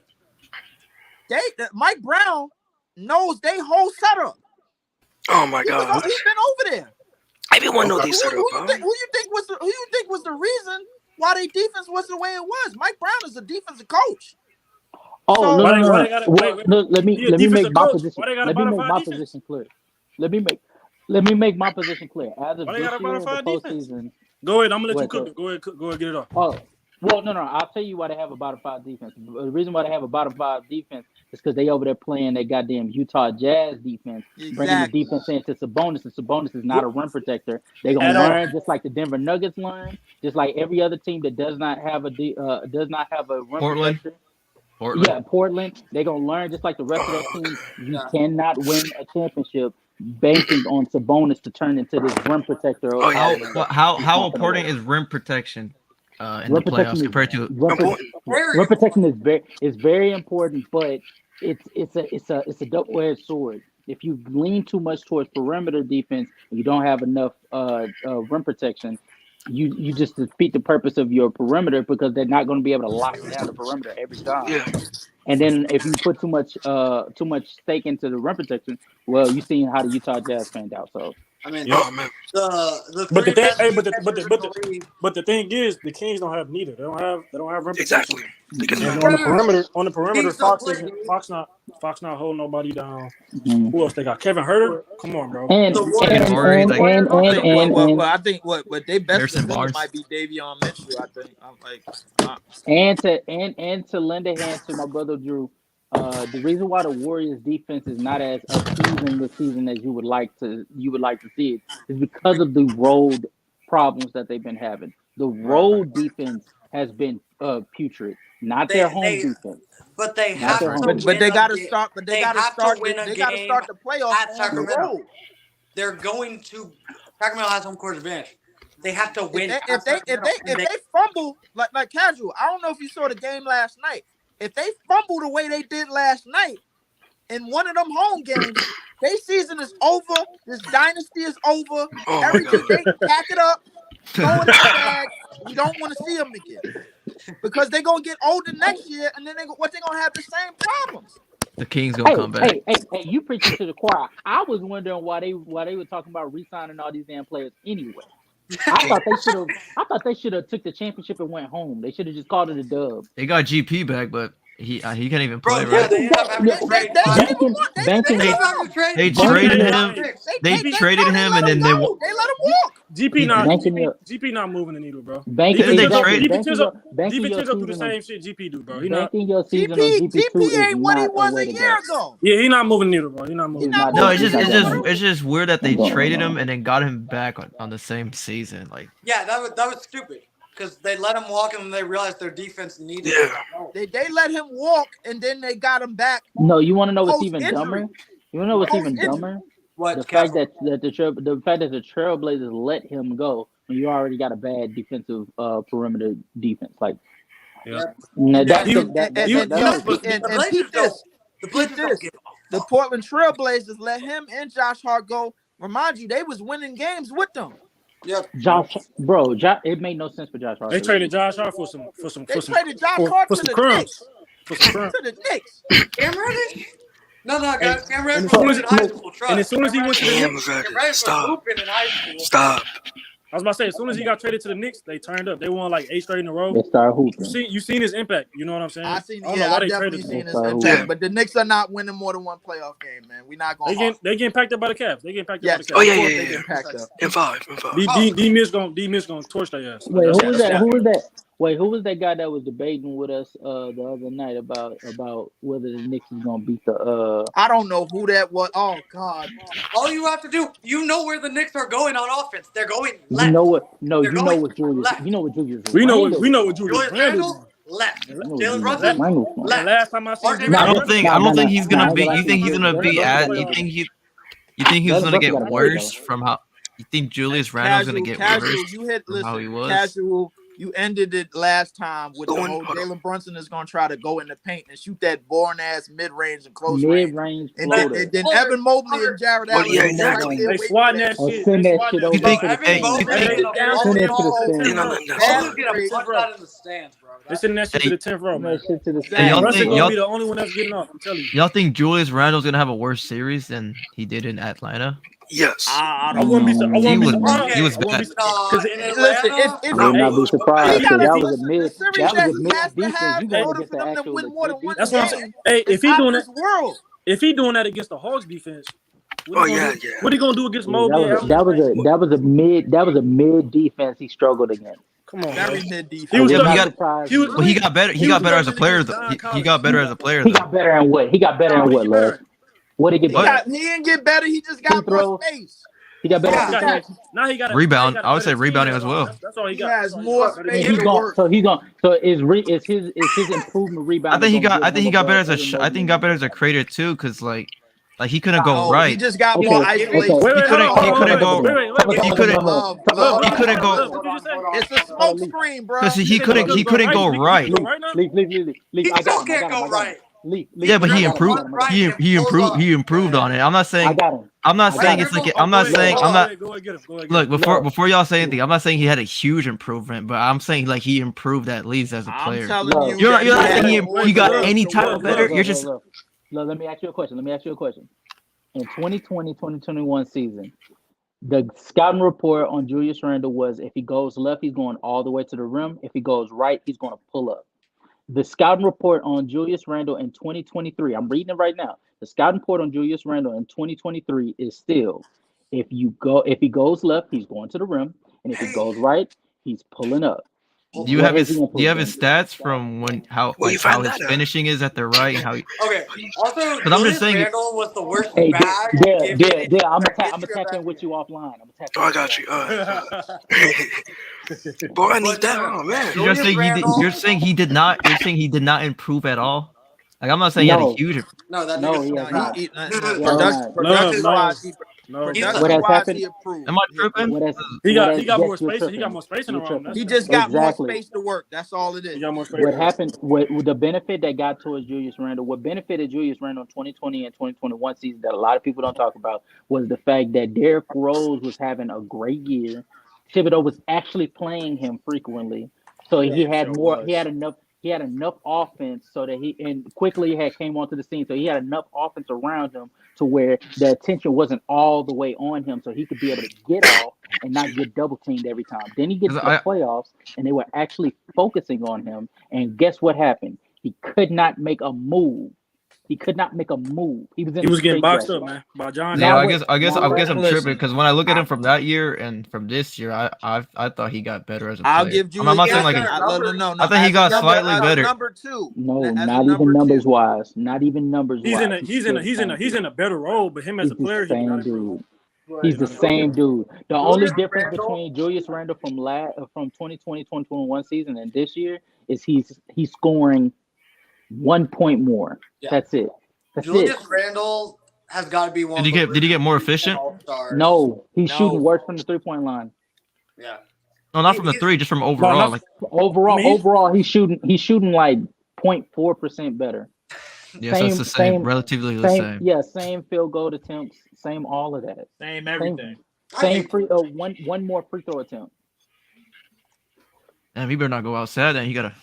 Mike Brown knows they whole setup. Oh my God, he's been over there. Everyone knows they setup. Who you think was the reason why their defense was the way it was? Mike Brown is a defensive coach. Oh, no. Let me make my position. Let me make my position clear. Let me make my position clear. As of this year, the postseason. Go ahead. I'm gonna let you cook. Go ahead. Get it off. Oh, well, no. I'll tell you why they have a bottom 5 defense. The reason why they have a bottom 5 defense is because they over there playing that goddamn Utah Jazz defense, bringing the defense into Sabonis, and Sabonis is not a rim protector. They're gonna learn just like the Denver Nuggets learn, just like every other team that does not have a rim protector. Portland. They're gonna learn just like the rest of that team. You cannot win a championship banking on Sabonis to turn into this rim protector. How important is rim protection in the playoffs compared to rim protection is very important, but it's a double-edged sword. If you lean too much towards perimeter defense and you don't have enough rim protection, you just defeat the purpose of your perimeter because they're not going to be able to lock down the perimeter every time. Yeah. And then if you put too much stake into the rim protection, well, you've seen how the Utah Jazz fanned out. So I mean, Oh man. the But the three thing, best hey, defenders in the league. but the thing is, the Kings don't have neither. They don't have reputation. Exactly. Because And on the perimeter, Kings don't Fox play isn't D. Fox not holding nobody down. Mhm. Who else they got? Kevin Herter. Come on, bro. And The one and Murray, and like, and and and I think what they best Harrison defender Barnes. might be Davion Mitchell. I think. I'm like, to lend a hand to my brother Drew. The reason why the Warriors defense is not as appeasing this season as you would like to see it is because of the road problems that they've been having. The road defense has been putrid, not their home defense. But they Not have their to home but defense. they win got to a game. start. But They have to win a They got to game start the playoffs at on the Sacramento. road. They're going to Sacramento has home court advantage. They have to win If at Sacramento. they fumble like casual, I don't know if you saw the game last night. If they fumble the way they did last night in one of them home games, their season is over. This dynasty is over. oh my god. They pack it up, throw it in the bag. We don't want to see them again because they're gonna get older next year, and then they're gonna have the same problems. The Kings gonna come back. Hey, you preaching to the choir. I was wondering why they were talking about re-signing all these damn players anyway. I thought they should have took the championship and went home. They should have just called it a dub. They got GP back, but he can't even Bro, play. yeah, Right? they end up having to trade. They traded him. They traded him, and then they let him walk. GP not Banking your- GP not moving the needle, bro. Banking Didn't they exactly, trade- banking your DiVincenzo do the season same on- shit GP do, bro. He not. banking your season on GP2 GP is ain't what he not was way a to year go. ago. Yeah, he not moving the needle, bro. He not moving. He not No, moving it's just weird that they traded him and then got him back on the same season. Like, Yeah, that was stupid because they let him walk and they realized their defense needed. Yeah. They let him walk and then they got him back. No, you want to know what's even Post-injury. dumber? You want to know what's even Post-injury. dumber? What? The fact that the Trailblazers let him go when you already got a bad defensive perimeter defense. Like, Yeah. no, Yeah, that's the peep this. The Blazers don't give a The fuck. Portland Trailblazers let him and Josh Hart go. Remind you, they was winning games with them. Yep. It made no sense for Josh Hart. They traded Josh Hart for some They traded Josh Hart for to some the crumbs. Knicks. For some crumbs. To the Knicks. Cam Reddish? No, guys. Cam Reddish as soon was as- in high school. Trust. and as soon as he went to the Cam Knicks- Reddish was Stop. hooping in high school. Stop. I was about to say, as soon as he got traded to the Knicks, they turned up. They won like 8 straight in a row. They started hooping. You seen his impact. You know what I'm saying? I don't know why I they definitely traded him. seen his him. impact. Yeah. But the Knicks are not winning more than one playoff game, man. We're not going They getting packed up by the Cavs. They getting packed Yes. up by Oh the yeah, Cavs. yeah, They yeah. getting packed up. In five. D Mitch gonna torch their ass. Wait, who was that? That's- Who was that? Wait, who was that guy that was debating with us the other night about whether the Knicks is gonna beat the I don't know who that was. Oh God. All you have to do, you know where the Knicks are going on offense. They're going left. You know what? No, They're you know going what Julius. left. You know what Julius. We know what Randle- Julius Julius Randle. Randle, left. you know what Jalen Julius Brunson, Randle from. left. Last time I seen Martin Julius I Randle. don't think he's gonna be. You think he's gonna be at? You think he's gonna get worse from how? You think Julius Randle's gonna get worse You hit from how he was? casual. You ended it last time with the Going- whole Jalen Brunson is gonna try to go in the paint and shoot that boring ass mid range and close range. Mid-range And floater. then Evan Mobley and Jared Oh, Allen. yeah, are exactly. stay away They from swatting that Or shit. send They that swatting shit over You think- to the Evan hey, Mobley you think- is a Send it to the ball. stand. You know, that's Ball fine. get a punch out in the stands, bro. They sending that shit to the 10th row, Send man. that shit to the Hey, y'all Brunson think- gonna y'all- be the only one that's getting off. I'm telling you. Y'all think Julius Randle's gonna have a worse series than he did in Atlanta? Yes. I I don't wouldn't be. He I wouldn't be was- surprised. he was I wouldn't bad. be because In Listen, Atlanta, I would not be surprised. He Because gotta that listen, was a the mid. series That that was a he has mid to defense. have You in gotta order get for the them to actual win more than legit one That's what I'm game. saying. Hey, if It's he out doing of that, this world. if he doing that against the Hawks defense, Oh yeah, yeah. what he gonna do against Mobley? defense. That was a mid defense he struggled against. Come on, Very man. mid defense. He was Yeah, but stuck- he got- surprised. he was- But he got better. He got better as a player. Though. He got better as a player. He Though. got better in what? He got better in what, Les? What did he get What? better? He didn't get better. He just Free got more throw. space. He got better. Yeah. at the Now he got a Rebound. now he got a I would say better rebounding team. as well. That's all he He got. has That's all he more got. space. And to he's going. work. So is his improvement rebound? I think he got better as a. I think he got better as a creator too, because like he couldn't go Oh, right. He just got Okay, more okay. isolation. Wait, He couldn't- hold on, he hold on, couldn't hold on. go- Wait. he couldn't- Love. he couldn't go- What did you say? It's a smoke screen, bro. Because he couldn't go right. He couldn't go right now? Leak. He still can't go right. Leak. Yeah, but he Randle improved. was right He and improved. pulled up. He improved on it. I'm not I saying. got him. I'm not I saying got it's like. him. I'm not Go saying. ahead, I'm not. Go ahead, get him. Look, No. before y'all say anything, I'm not saying he had a huge improvement, but I'm saying like he improved at least as a I'm player. telling No. you. You're not that saying he got Look, any look, type look, of better. look, You're just. Look, let me ask you a question. In 2020-2021 season, The scouting report on Julius Randle was if he goes left, he's going all the way to the rim. If he goes right, he's going to pull up. The scouting report on Julius Randle in 2023, I'm reading it right now. The scouting report on Julius Randle in 2023 is still if he goes left, he's going to the rim, and if he goes right, he's pulling up. Do you have his stats from how Well, you how find his that out. finishing is at the right and how he, Okay. Also, I'm just Julius saying- Randle was the worst Hey, bag. yeah. I'm gonna tap in with you offline. Oh, I got you. Boy, I need that. Oh man. you're saying Randle- you're saying he did not improve at all. Like I'm not saying he had a No. huge. No, that No, nigga's he no, has not. Production wise, he No, What has production wise, happened? he improved. Am I tripping? he got yes, more you're space. He tripping. got more space in You're around. tripping. He just got Exactly. more space to work. That's all it He is. got more space. What happened? What the benefit that got towards Julius Randle? What benefited Julius Randle in 2020 and 2021 season that a lot of people don't talk about was the fact that Derrick Rose was having a great year. Thibodeau was actually playing him frequently, so he had more. He had enough. He had enough offense so that he and quickly came onto the scene. So he had enough offense around him to where the attention wasn't all the way on him, so he could be able to get off and not get double teamed every time. Then he gets to the playoffs, and they were actually focusing on him. And guess what happened? He could not make a move. He could not make a move. He was getting boxed straitjacket. up, man, by John. Yeah, Now I guess I'm listen, tripping because when I look at him from that year and from this year, I thought he got better as a player. I'll give you. I'm not saying like no. I think he got slightly better. Number two. No, As a not number even numbers two. wise. Not even numbers wise. He's in a better role, but him as He's a player, the he same got dude. He's the same dude. The only difference between Julius Randle from 2020-2021 season and this year is he's scoring 1 point more. Yeah. That's it. That's Julius it. Randle has got to be one. Did he get more efficient? All-stars. No, he's shooting worse from the 3-point line. Yeah. No, not from the three, just from overall. Like Overall, he's shooting like 0.4% better. yeah, so it's the same, relatively the same. Yeah, same field goal attempts, same all of that. Same everything. Same free one more free throw attempt. Damn, he better not go outside. Then he gotta.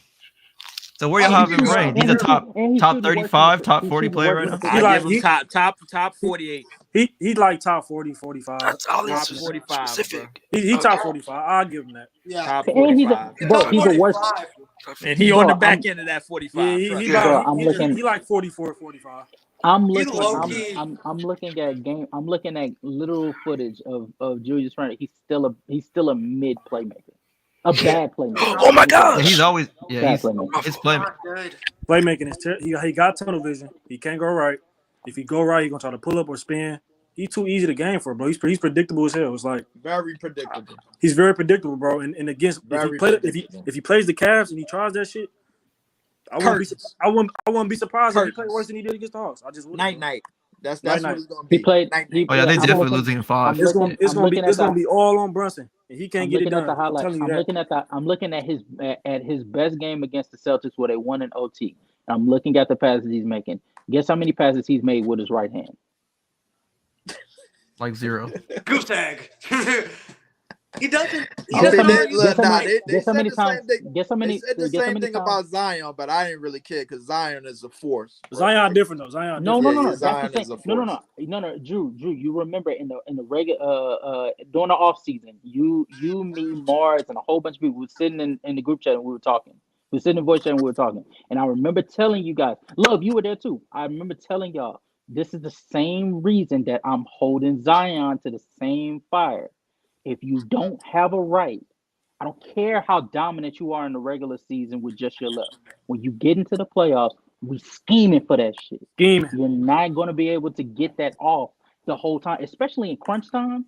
So where y'all have him ranked? He's a top 35, top 40 player right now. I give him top 48. He's like top 40, 45. That's all Top this 45. specific. He top 45. I'll give him that. Yeah. Top And he's 45. he's a worse. And he on the back end of that 45. Yeah, he like 44, 45. I'm looking at game. I'm looking at literal footage of Julius Randle. He's still a mid playmaker, a bad playmaker. Oh my gosh. He's always Bad playmaker. his playmaker. Playmaking is he got tunnel vision. He can't go right. If he go right, he gonna try to pull up or spin. He's too easy to game for, bro. He's predictable as hell. It's like Very predictable. he's very predictable, bro. And against if he plays the Cavs and he tries that shit, I wouldn't be surprised if he played worse than he did against the Hawks. I just wouldn't. Night. That's Night. what it's gonna be. He played. Night. Oh yeah, they I'm definitely looking- losing in 5. It's gonna be all on Brunson, and he can't I'm get it looking at done. the highlights. I'm telling you that. I'm looking at his best game against the Celtics where they won in OT. I'm looking at the passes he's making. Guess how many passes he's made with his right hand? Like 0. Goose egg. He doesn't. He Guess doesn't how argue many- that. guess how many said the times? same thing. Guess how many? They said the guess how same many thing times- about Zion, but I didn't really care because Zion is a force. Zion different though. Zion. No. different. That's Zion the is a thing. No. Drew. You remember in the regular during the off season, you, me, Mars, and a whole bunch of people were sitting in the group chat and we were talking. We were sitting in voice chat and we were talking. And I remember telling you guys, Love, you were there too. I remember telling y'all, this is the same reason that I'm holding Zion to the same fire. If you don't have a right, I don't care how dominant you are in the regular season with just your left. When you get into the playoffs, we scheming for that shit. Scheming. You're not going to be able to get that off the whole time, especially in crunch time.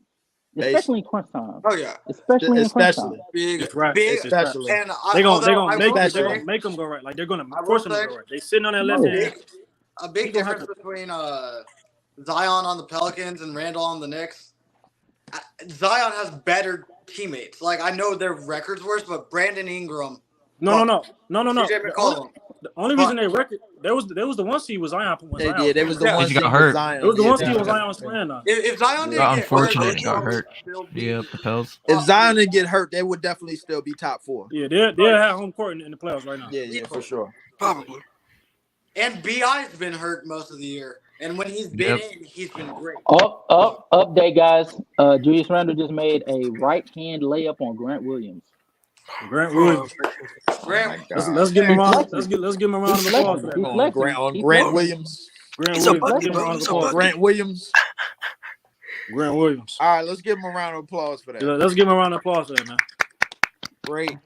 Especially in crunch time. Oh yeah. Especially in crunch time. Big, It's right. big. It's just right. Especially. And They're although gonna I will say, make them go right. Like they're gonna I will force them to say- go right. They sitting on that left No. hand. a big difference between Zion on the Pelicans and Randall on the Knicks. Zion has better teammates. Like I know their records worse, but Brandon Ingram. No. CJ McCollum. The only reason they record there was the one seed was Zion. They did. They was the Yeah. ones He got that hurt. Zion. It was the Yeah, one seed yeah. was Zion was playing now. If Zion didn't Got get unfortunate, hurt, he got hurt. still be- Yeah, the Pels. If Zion didn't get hurt, they would definitely still be top 4. Yeah, they're at home court in the playoffs right now. Yeah, for sure. Probably. And Bi's been hurt most of the year. And when he's been Yep. in, he's been great. Update, guys. Julius Randle just made a right hand layup on Grant Williams. Grant Williams. Grant, Let's give him a round. Deflection. Let's give him a round of applause for that. On Grant Williams. Grant He's a Williams. Let's bucket, give him a bro. round of He's a applause. bucket. Grant Williams. Grant Williams. All right, let's give him a round of applause for that. Let's give him a round of applause for that, man. Great.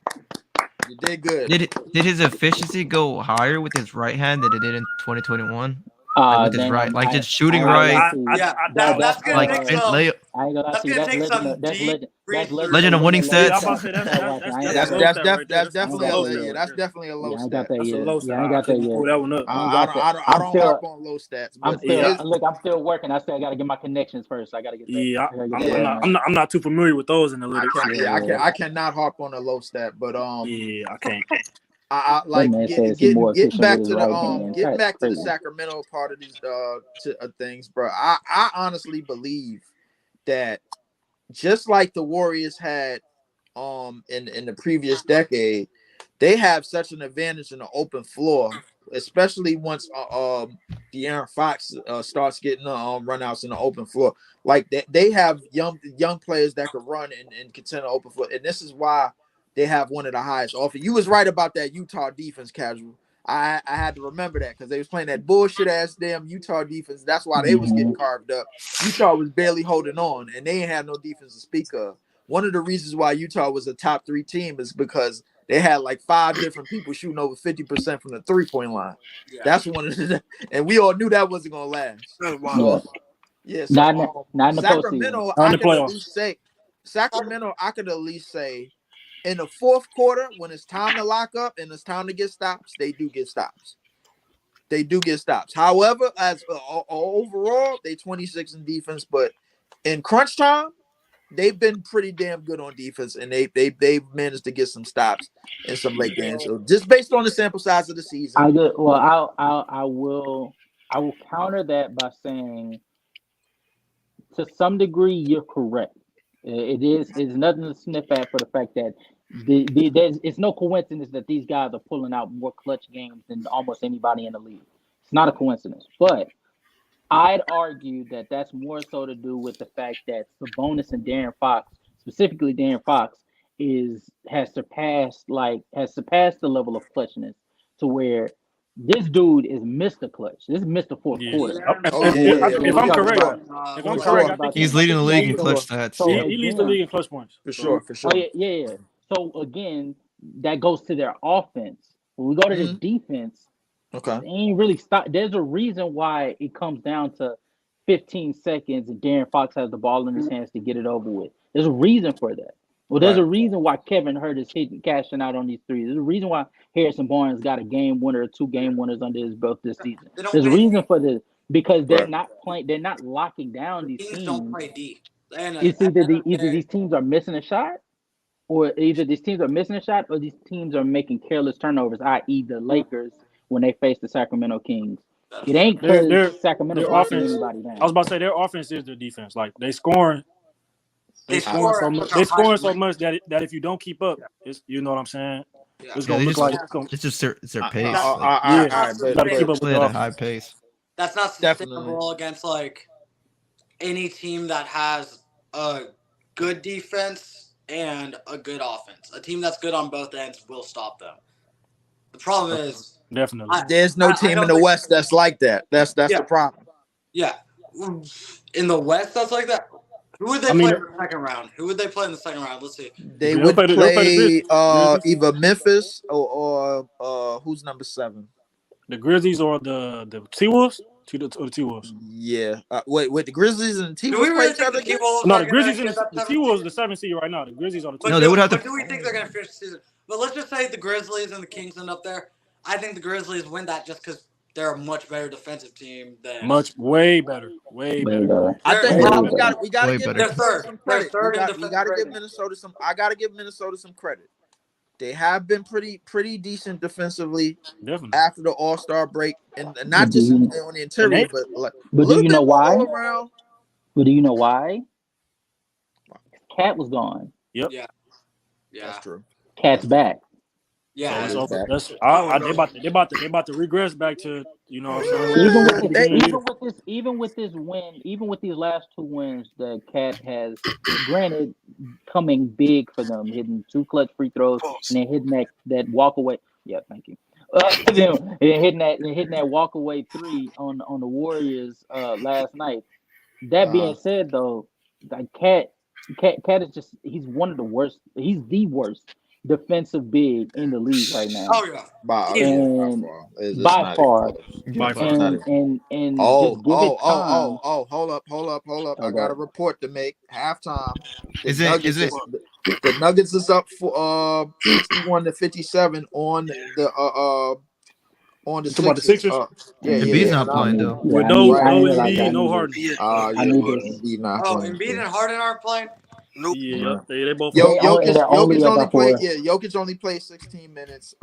You did good. Did his efficiency go higher with his right hand than it did in 2021? Like with his right, like just shooting right, that's gonna like take and some. layup. I ain't gonna lie That's to you. gonna That's take some legend. That's deep legend. That's research. Legend of winning Yeah, I'm stats. about to say That's low stat right there. definitely a low low stat yeah, right that's there. definitely a low Yeah, I ain't stat. got that That's a yet. low Yeah, stat. I ain't got that couldn't pull yet. that one up. I don't harp on low stats, I'm but still look. I'm still working. I still got to get my connections first. I got to get that. Yeah, I gotta get that. I'm not too familiar with those analytics. I cannot harp on a low stat, but Yeah, I can't. I like man says he more getting efficient back with to his the right hand. getting That's back to the crazy. Sacramento part of these things, bro. I honestly believe that just like the Warriors had in the previous decade, they have such an advantage in the open floor, especially once De'Aaron Fox starts getting runouts in the open floor. Like they have young players that can run and contend the open floor, and this is why they have one of the highest often. You was right about that Utah defense, casual. I had to remember that because they was playing that bullshit ass damn Utah defense. That's why they was getting carved up. Utah was barely holding on, and they ain't had no defense to speak of. One of the reasons why Utah was a top 3 team is because they had like 5 different people shooting over 50% from the 3-point line. Yeah. That's one of the, and we all knew that wasn't gonna last. Wow. Yeah. So Not in the Sacramento, postseason. Not in I the could at playoffs. least say Sacramento, I could at least say in the fourth quarter, when it's time to lock up and it's time to get stops, they do get stops. However, as overall, they 26 in defense, but in crunch time, they've been pretty damn good on defense, and they've managed to get some stops in some late games. So just based on the sample size of the season, I will counter that by saying, to some degree, you're correct. It's nothing to sniff at for the fact that it's no coincidence that these guys are pulling out more clutch games than almost anybody in the league. It's not a coincidence, but I'd argue that that's more so to do with the fact that Sabonis and De'Aaron Fox, specifically De'Aaron Fox, has surpassed the level of clutchness to where this dude is Mr. Clutch. This is Mr. Fourth quarter. If I'm correct, I think He's leading the league in sure. clutch stats. So Yeah. he leads the league in clutch points. For sure. Yeah. So again, that goes to their offense. When we go to the defense, Okay. they ain't really stop. There's a reason why it comes down to 15 seconds and De'Aaron Fox has the ball in his hands to get it over with. There's a reason for that. Well, there's a reason why Kevin Hurt is cashing out on these threes. There's a reason why Harrison Barnes got a game winner or 2 game winners under his belt this season. There's a reason for this because they're not playing. They're not locking down these teams. Don't play D. It's either these teams are missing a shot, or these teams are making careless turnovers, i.e., the Lakers when they face the Sacramento Kings. It ain't because Sacramento's locking anybody down. I was about to say their offense is their defense. Like they scoring so much. They scoring so much that if you don't keep up, you know what I'm saying. It's gonna look like it's just their pace. Gotta keep up with play at a high pace. That's not sustainable against like any team that has a good defense and a good offense. A team that's good on both ends will stop them. The problem is definitely there's no team in the West that's like that. That's the problem. Yeah, in the West, that's like that. Who would they play in the second round? Let's see. They would play either Memphis or who's number 7? The Grizzlies or the T-Wolves? The T-Wolves. Yeah. Wait, the Grizzlies and the T-Wolves play each other again? No, the Grizzlies and the T-Wolves, the 7th seed right now. The Grizzlies are the 2. No, they would have to. But do we think they're going to finish the season? But let's just say the Grizzlies and the Kings end up there. I think the Grizzlies win that just because they're a much better defensive team than way better. I think we got to give Minnesota some credit. We got to give Minnesota some. I got to give Minnesota some credit. They have been pretty decent defensively after the All-Star break, and not just on the interior, but like but do you know why? All around. But do you know why? Cat was gone. Yep. Yeah. That's true. Cat's back. Yeah, So That that's is they about to regress back to what I'm saying. Even with What this, the beginning of the year. even with this win, even with these last two wins, the Cat has, granted, coming big for them, hitting two clutch free throws Pause. and then hitting that walk away. Yeah, thank you. And hitting that walk away three on the Warriors last night. That being said, though, like Cat is just, he's one of the worst. He's the worst defensive big in the league right now, Oh yeah, by easily. and far. It's by not even far, close. Yeah, By by far. It's not far. even. and Oh, just give it time. hold up. I got Okay. a report to make. Halftime. The Is it? Nuggets is the Nuggets is up for 61-57 on the You talking about the Sixers. Sixers? Embiid's Yeah, And not I playing need, though. yeah, With I need, no right. I ain't gonna lie, Embiid, I no need Harden. this. Yeah. I need this. Embiid not Oh, playing. Embiid and Harden aren't playing. Nope. Yeah, Yeah. yep. They both Yo, out. They're only Jokic up only by played. 4. Yeah, Jokic only played 16 minutes.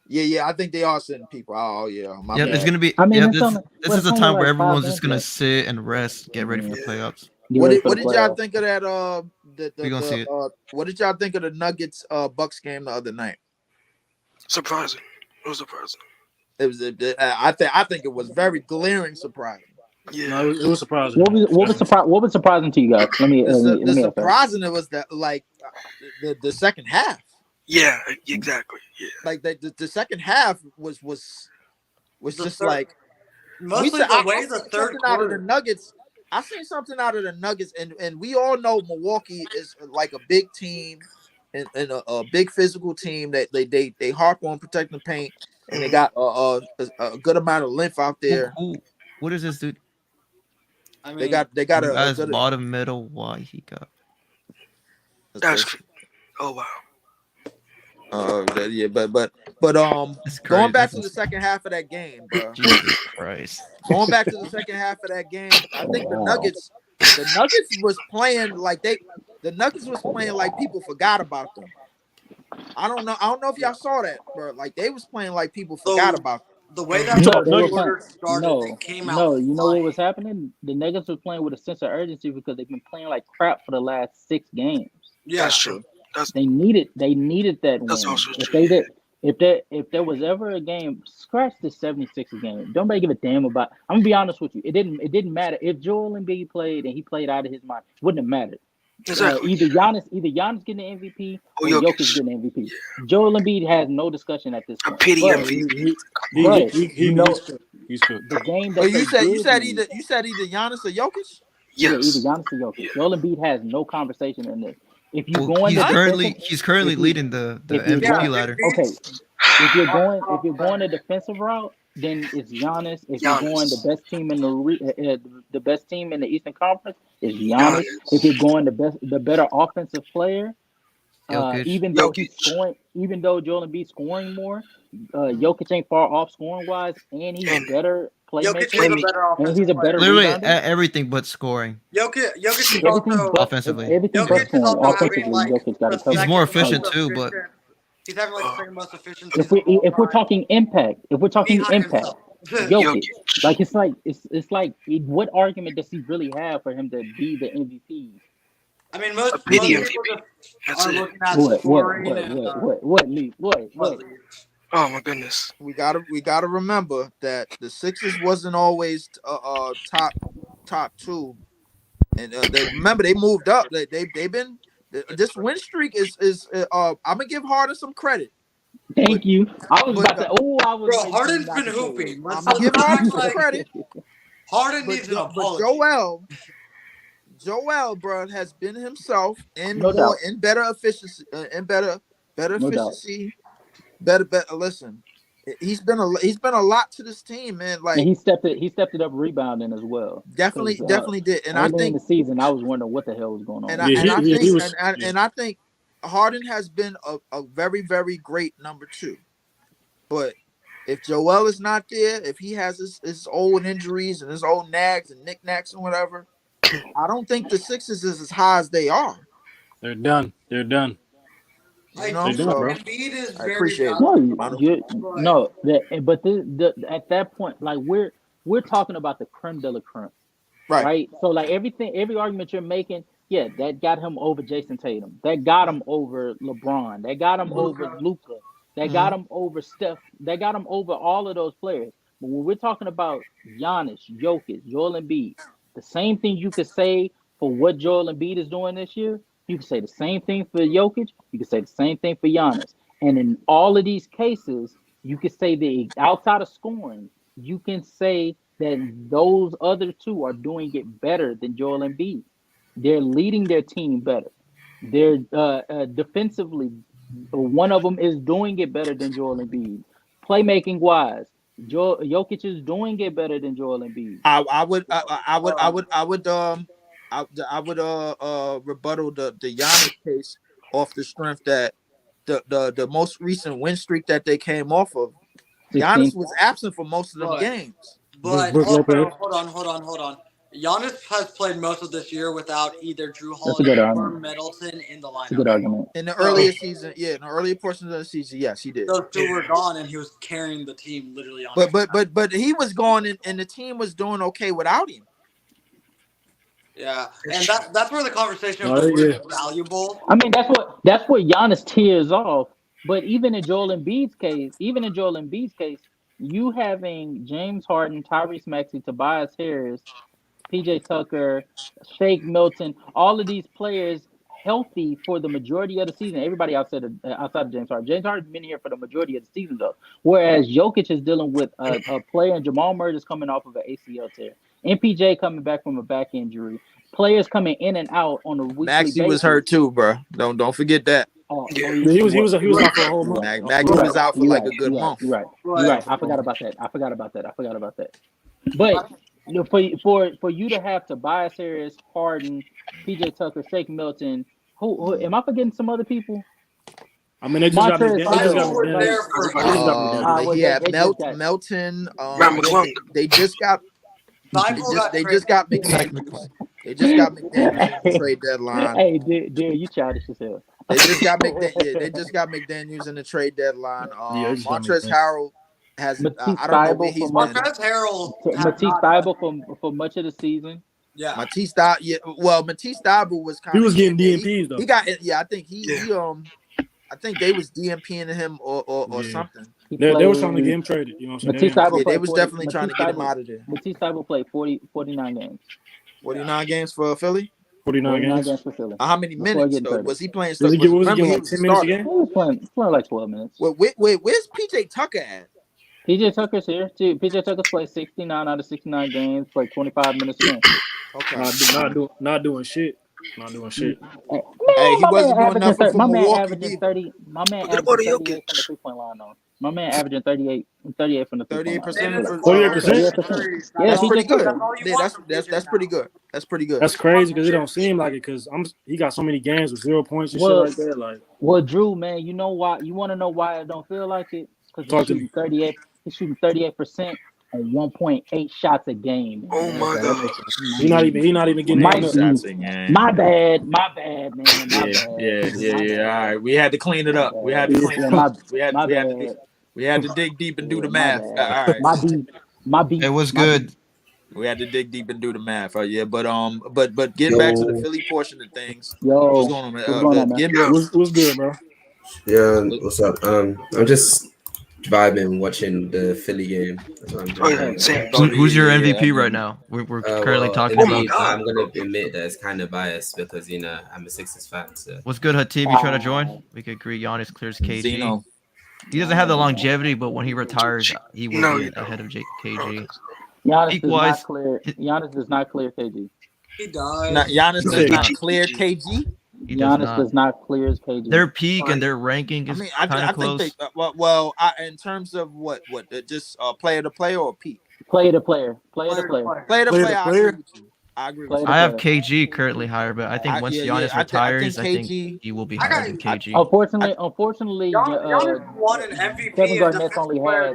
Yeah. I think they are sitting people. Oh yeah, my Yep, it's bad. gonna be. I mean, Yep, it's only, this is it's a only time where like 5 everyone's games just gonna left. sit and rest, get ready for Yeah. the playoffs. Get ready for What the did y'all playoffs. think of that? We gonna see it. What did y'all think of the Nuggets Bucks game the other night? Surprising. It was surprising. It was. I think it was very glaring surprising. Yeah. No, it was surprising. What was surprising to you guys? Let me The ask that. surprising it was that like the second half. Yeah. Exactly. Yeah. Like the second half was The just third, like mostly the way the seen third something out of the quarter. Nuggets. I seen something out of the Nuggets, and we all know Milwaukee is like a big team and a big physical team that they harp on protecting the paint, and they got a good amount of length out there. What is this dude? I They mean, got You a guys good. bottom middle. Why he got? That's. Oh wow. Yeah, but It's crazy. going back That's to the second half of that game, bro. Jesus Christ. Going back to the second half of that game, I think the Nuggets was playing like the Nuggets was playing like people forgot about them. I don't know if y'all saw that, bro. Like they was playing like people forgot about them. the way You that talking No, about they were Nuggets? quarter playing. started, they came out. You know what was happening? The Nuggets were playing with a sense of urgency because they've been playing like crap for the last 6 games. Yeah, That's true. They needed that That's win. also If true. they did, if there was ever a game, scratch the 76ers game. Don't nobody give a damn about. I'm gonna be honest with you. It didn't matter if Joel Embiid played and he played out of his mind. Wouldn't have mattered. Exactly. Either Giannis getting the MVP Or or Jokic Jokic. getting the MVP. Joel Embiid has no discussion at this A point. pity But, MVP. but you know He's cooked. the game that But they you said did you said either Giannis or Jokic. yeah, either Yes. Giannis or Jokic. Yeah. Joel Embiid has no conversation in this. If you Well, go in the he's currently if you- leading the if you MVP go- ladder. okay, if you're going the defensive route, then it's Giannis. If you're going the Giannis. best team in the best team in the Eastern Conference, is Giannis. If you're going the better offensive player, Jokic. even though Jokic. even though Joel Embiid's scoring more, Jokic ain't far off scoring wise, and he's And better Jokic is playmaker, a better and offensive he's a player. better Literally rebounder. everything but scoring. Jokic is Everything also but Offensively. everything but Jokic is scoring. also having Offensively, like Jokic got the it covered. He's more second efficient most too, but efficient. He's having like the second most efficient If season of all we're time. talking impact, Behind himself. Jokic, like it's like what argument does he really have for him to be the MVP? I mean, most A pity people MVP. just That's are it. looking at What scoring and Lee? What? Oh my goodness. We gotta remember that the Sixers wasn't always top two, and remember they moved up. They've been this win streak is I'm gonna give Harden some credit. Thank you. I was but, about to. Oh, I was. Bro, waiting Harden's for you been not to say it. hooping. I'm gonna give Harden some credit. Harden But, needs an but apology. Joel, bro, has been himself and No doubt. better efficiency better No doubt. efficiency, better. Listen, he's been a lot to this team, man. And Like he stepped it up rebounding as well. definitely did. And I Early in think the season, I was wondering what the hell was going on. and I think Harden has been a very, very great number two. But if Joel is not there, if he has his old injuries and his old nags and knickknacks and whatever, I don't think the Sixers is as high as they are. They're done. You know, bro. Embiid is I very appreciate it. No, but at that point, like we're talking about the creme de la creme, right? So like every argument you're making, Yeah, that got him over Jason Tatum. That got him over LeBron. That got him over Luca. That got him over Steph. That got him over all of those players. But when we're talking about Giannis, Jokic, Joel Embiid, the same thing you could say for what Joel Embiid is doing this year, you can say the same thing for Jokic. You can say the same thing for Giannis. And in all of these cases, you can say that outside of scoring, you can say that those other two are doing it better than Joel Embiid. They're leading their team better. They're defensively, one of them is doing it better than Joel Embiid. Playmaking wise, Jokic is doing it better than Joel Embiid. I would rebuttal the Giannis case off the strength that the most recent win streak that they came off of, 16. Giannis was absent for most of them games. But Brook hold Lopez. on. Giannis has played most of this year without either Drew That's a good Holiday or argument. Middleton in the That's a good lineup. argument. In the earlier season, in the earlier portions of the season, yes, he did. Those two were gone, and he was carrying the team literally on. But he was gone, and the team was doing okay without him. Yeah, and that's where the conversation Oh, of the yeah. word valuable. I mean, that's what Giannis tears off. But even in Joel Embiid's case, you having James Harden, Tyrese Maxey, Tobias Harris, PJ Tucker, Shake Milton, all of these players healthy for the majority of the season. Everybody outside of James Harden. James Harden's been here for the majority of the season, though. Whereas Jokic is dealing with a player, and Jamal Murray's coming off of an ACL tear. MPJ coming back from a back injury. Players coming in and out on a weekly basis. Maxey was hurt too, bro. Don't forget that. He was out for a whole month. Maxey was out for like a good month. You're right. I forgot about that. But for you to have Tobias Harris, Harden, PJ Tucker, Shake Milton, who am I forgetting some other people? I mean, they just got Melton. McClung. They just got McDaniels. They just got McDaniels in the trade deadline. Hey, dude, you childish as hell. They just got McDaniels in the trade deadline. Montrezl Harrell has. I don't know where he's been. Matisse Thybulle for much of the season. Yeah, Matisse Thybulle was kind. He was getting DMPs though. He got. Yeah, I think I think they was DMPing him or something. They were trying to get him traded. You know what I'm saying? They was definitely trying to get him out of there. Matisse Thybulle played 49 games. 49 games for Philly? 49 games for Philly. How many minutes though? Was he playing? Was he getting like 10 minutes a game? He was playing like 12 minutes. Wait, where's PJ Tucker at? PJ Tucker's here too. PJ Tucker's played 69 out of 69 games, played 25 minutes a game. Okay. Not doing shit. Hey, he wasn't doing nothing for Milwaukee. My man averaging 38 from the 3-point line though. My man averaging 38 from the 38%. 38%. Yeah, that's pretty good. That's pretty good. That's pretty good. That's crazy because it don't seem like it because he got so many games with 0 points and shit like that. Like, well, Drew, man, you know why? You want to know why I don't feel like it? Because he's shooting 38. He's shooting 38% on 1.8 shots a game. Oh my god! He's not even getting shots a game. My bad, man. Yeah. All right, we had to clean it up. We had to clean it up. We had to dig deep and do the math. All right. My beat. It was good. We had to dig deep and do the math. But getting back to the Philly portion of things. What's going on, man? What's good, bro? Yeah, what's up? I'm just vibing watching the Philly game. Who's your MVP right now? We're currently talking about. I'm gonna admit that it's kind of biased because I'm a Sixers fan. So. What's good, Hatim? You trying to join? We could agree. Giannis clears KG. Zeno. He doesn't have the longevity, but when he retires, he will be ahead of KG. Giannis does not clear KG. He does. Giannis does not clear KG. Giannis does not clear his KG. Their peak and their ranking is kind of close. In terms of what just player to player or peak? Player to player. I agree with you. I have KG currently higher, but I think once Giannis retires, I think he will be higher than KG. Unfortunately, Giannis won an MVP. Kevin Garnett only had.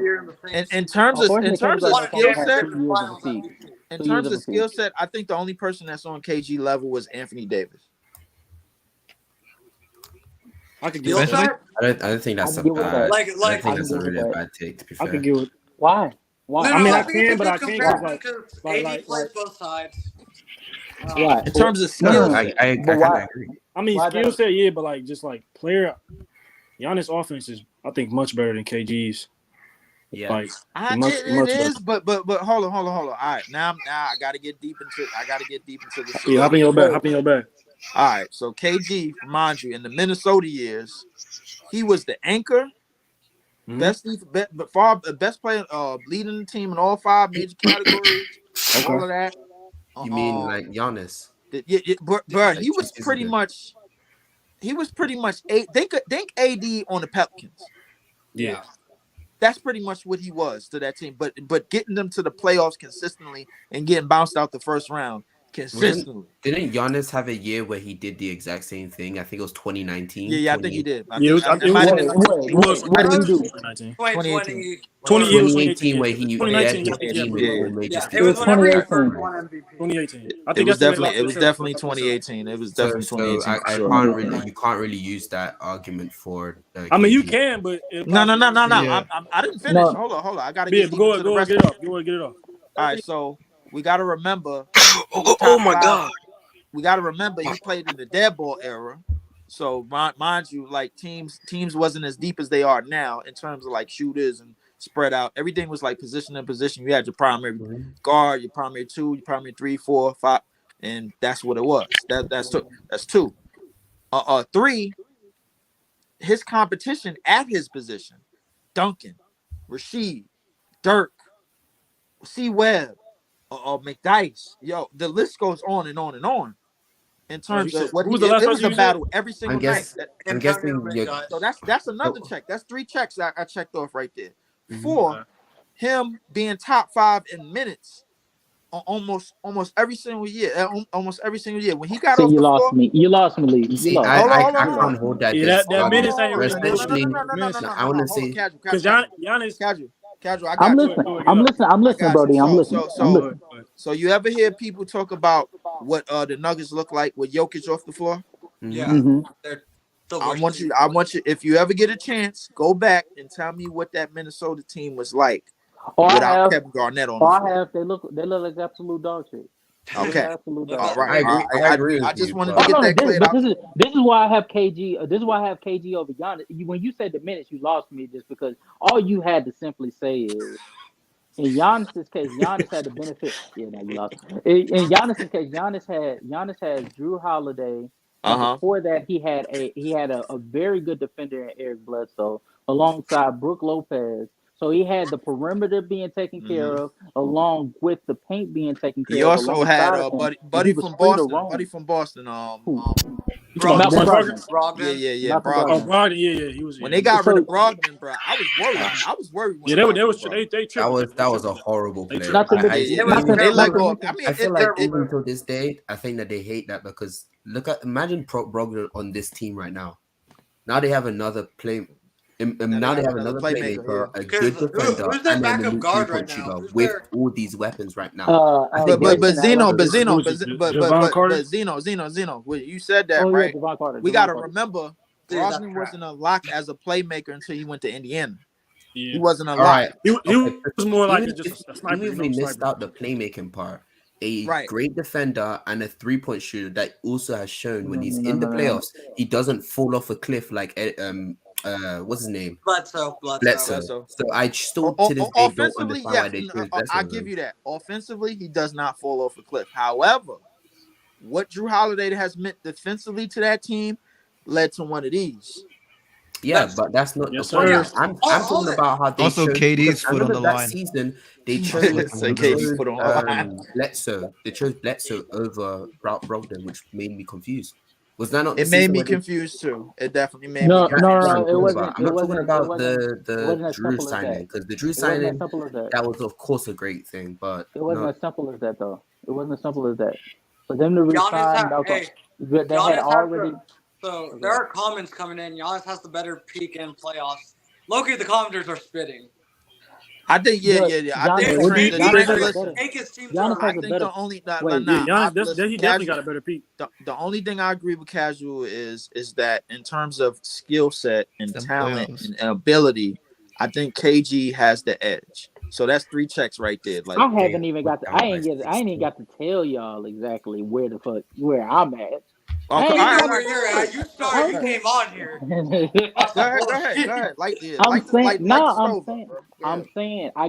In terms of skill set. In terms of skill set, I think the only person that's on KG level was Anthony Davis. I could get that. I don't think that's a bad. I think that's a really bad take. To be fair, I could get it. Why? I mean, I can, but I can't because AD plays both sides. Why? In terms of No, skill no, set. I but kind why? of agree. I mean, Why skill that? set, yeah, but like just like player, Giannis' offense is, I think, much better than KG's. Yeah. Like It much better. is, but hold on. All right, now I gotta get deep into the shit. Yeah, hop in your back. All right, so KG, remind you, in the Minnesota years, he was the anchor, Mhm. best player, leading the team in all 5 major categories, all of that. You mean like Giannis? Bro, Like he 2 was seasons pretty ago? much think AD on the Pelicans. Yeah. That's pretty much what he was to that team. But getting them to the playoffs consistently and getting bounced out the first round consistently. Didn't Giannis have a year where he did the exact same thing? I think it was 2019. Yeah, I think he did. Yeah, It might have been like What did he do? 2019. 2020. 2018 where he 2019, led I his think, team yeah. in all major Yeah, stages. it was whenever he 2018. first won MVP. 2018. I It think was that's when definitely they locked 2018. It was So, definitely 2018 I for sure. you can't really use that argument for. I mean, you KG. can, but it No. Yeah. I didn't finish. No. Hold on. I gotta Yeah, get but deep into the go rest get of it it. off. Go ahead, get it off. All right, so we gotta remember he's Oh top my 5. God. We gotta remember he played in the dead ball era. So mind you, like teams wasn't as deep as they are now in terms of like shooters and spread out. Everything was like position in position. You had your primary guard, your primary 2, your primary 3, 4, 5, and that's what it was. That's 2. 3, his competition at his position: Duncan, Rasheed, Dirk, C. Webb, McDyess. Yo, the list goes on and on and on. In You terms of said, what who was the last it was person a you said? battle every single night. I'm guessing you. So that's another check. That's 3 checks I checked off right there. Mhm. 4, him being top 5 in minutes almost every single year. Almost every single year. When he got See, off you the lost floor, me. You lost me, Lee. You See, lost. Hold on. I can't hold that. Yeah, that Hold minutes ain't really especially. I want to Hold on, say casual. because Casual. I I'm got you. listening. Go ahead, I'm get listening. I'm I listening, got you. Brody. I'm listening. I'm So listening. So you ever hear people talk about what the Nuggets look like with Jokic off the floor? Yeah, Mm-hmm. they're the I worst. want you, if you ever get a chance, go back and tell me what that Minnesota team was like Or I without have, Kevin Garnett on the or I floor. have. They look like absolute dog shit. They look Okay. like absolute Look dog All shit. right. I agree I with just you, wanted but- to get that cleared out. This is why I have KG. This is why I have KG over Giannis. When you said the minutes, you lost me just because all you had to simply say is, in Giannis's case, Giannis had the benefit. Yeah, now you lost. In Giannis's case, Giannis had Drew Holiday, and before that, he had a very good defender in Eric Bledsoe alongside Brook Lopez. So he had the perimeter being taken care of, along with the paint being taken He care of also had alongside of him, and buddy he was from free to Boston. roam. Buddy from Boston. Who? Malcolm Brogdon. Brogdon? Yeah. Malcolm Brogdon. Oh, Brogdon, yeah, he was. When Yeah, they got So- rid of Brogdon, bro, I was worried. I was worried. When yeah, they Brogdon was bro. they That tripped. was a horrible They play. Not to mention- Yeah, not to- they not let to go. mention- I mean, I feel like terrible. even to this day, I think that they hate that because imagine Brogdon on this team right now. Now they have another play. Now they have another playmaker, a Because good defender, who's their and then backup a guard right three-point now? shooter Who's with their- all these weapons right now. Zeno. Well, you said that, Oh, yeah, right? Devon Carter. We Devon got to Carter. remember, Dude, that's Brogdon crap. wasn't a lock as a playmaker until he went to Indiana. Yeah. He wasn't a All lock. right, He okay, was more like even just if, a sniper. even if we missed out the playmaking part, a Right. great defender and a three-point shooter that also has shown when he's No, in the no. playoffs, he doesn't fall off a cliff like what's his name? Bledsoe. Bledsoe. So I still to this day don't Offensively, understand why yes, they chose Bledsoe. I give you that. Offensively, he does not fall off a cliff. However, what Drew Holiday has meant defensively to that team led to one of these. Yeah, but that's not Yes, the point. sir. I'm talking about how they Also, chose. KD's because I foot on remember the that line. season they Say KD's foot on the line. Bledsoe. They chose Bledsoe over Brogdon, which made me confused. Was that not? It made me confused too. It definitely made No, me confused. no, it wasn't. I'm not talking about wasn't the as Drew simple as signing that. because the Drew It wasn't as signing simple as that. that was of course a great thing, but It wasn't no. as simple as that, though. It wasn't as simple as that. For them to Giannis resign had- hey, they had Giannis already. So there are comments coming in. Giannis has the better peak in playoffs. Loki, the commenters are spitting. I think, yeah. I think Giannis, What do you- the Giannis trend- has listen, Take his team Giannis to I has a think better. the only Wait, Yeah, Giannis, listen, he definitely got a better peak. the only thing I agree with Casual is that in terms of skill set and Them talent playoffs. and ability, I think KG has the edge. So that's 3 checks right there. Like, I haven't even got. I ain't even got to tell y'all exactly where I'm at. I ain't We even know got where to you're tell at. You started. You came on here. you. go ahead. Like, yeah, I'm saying like the no. stove up, bro. Go I'm ahead. saying I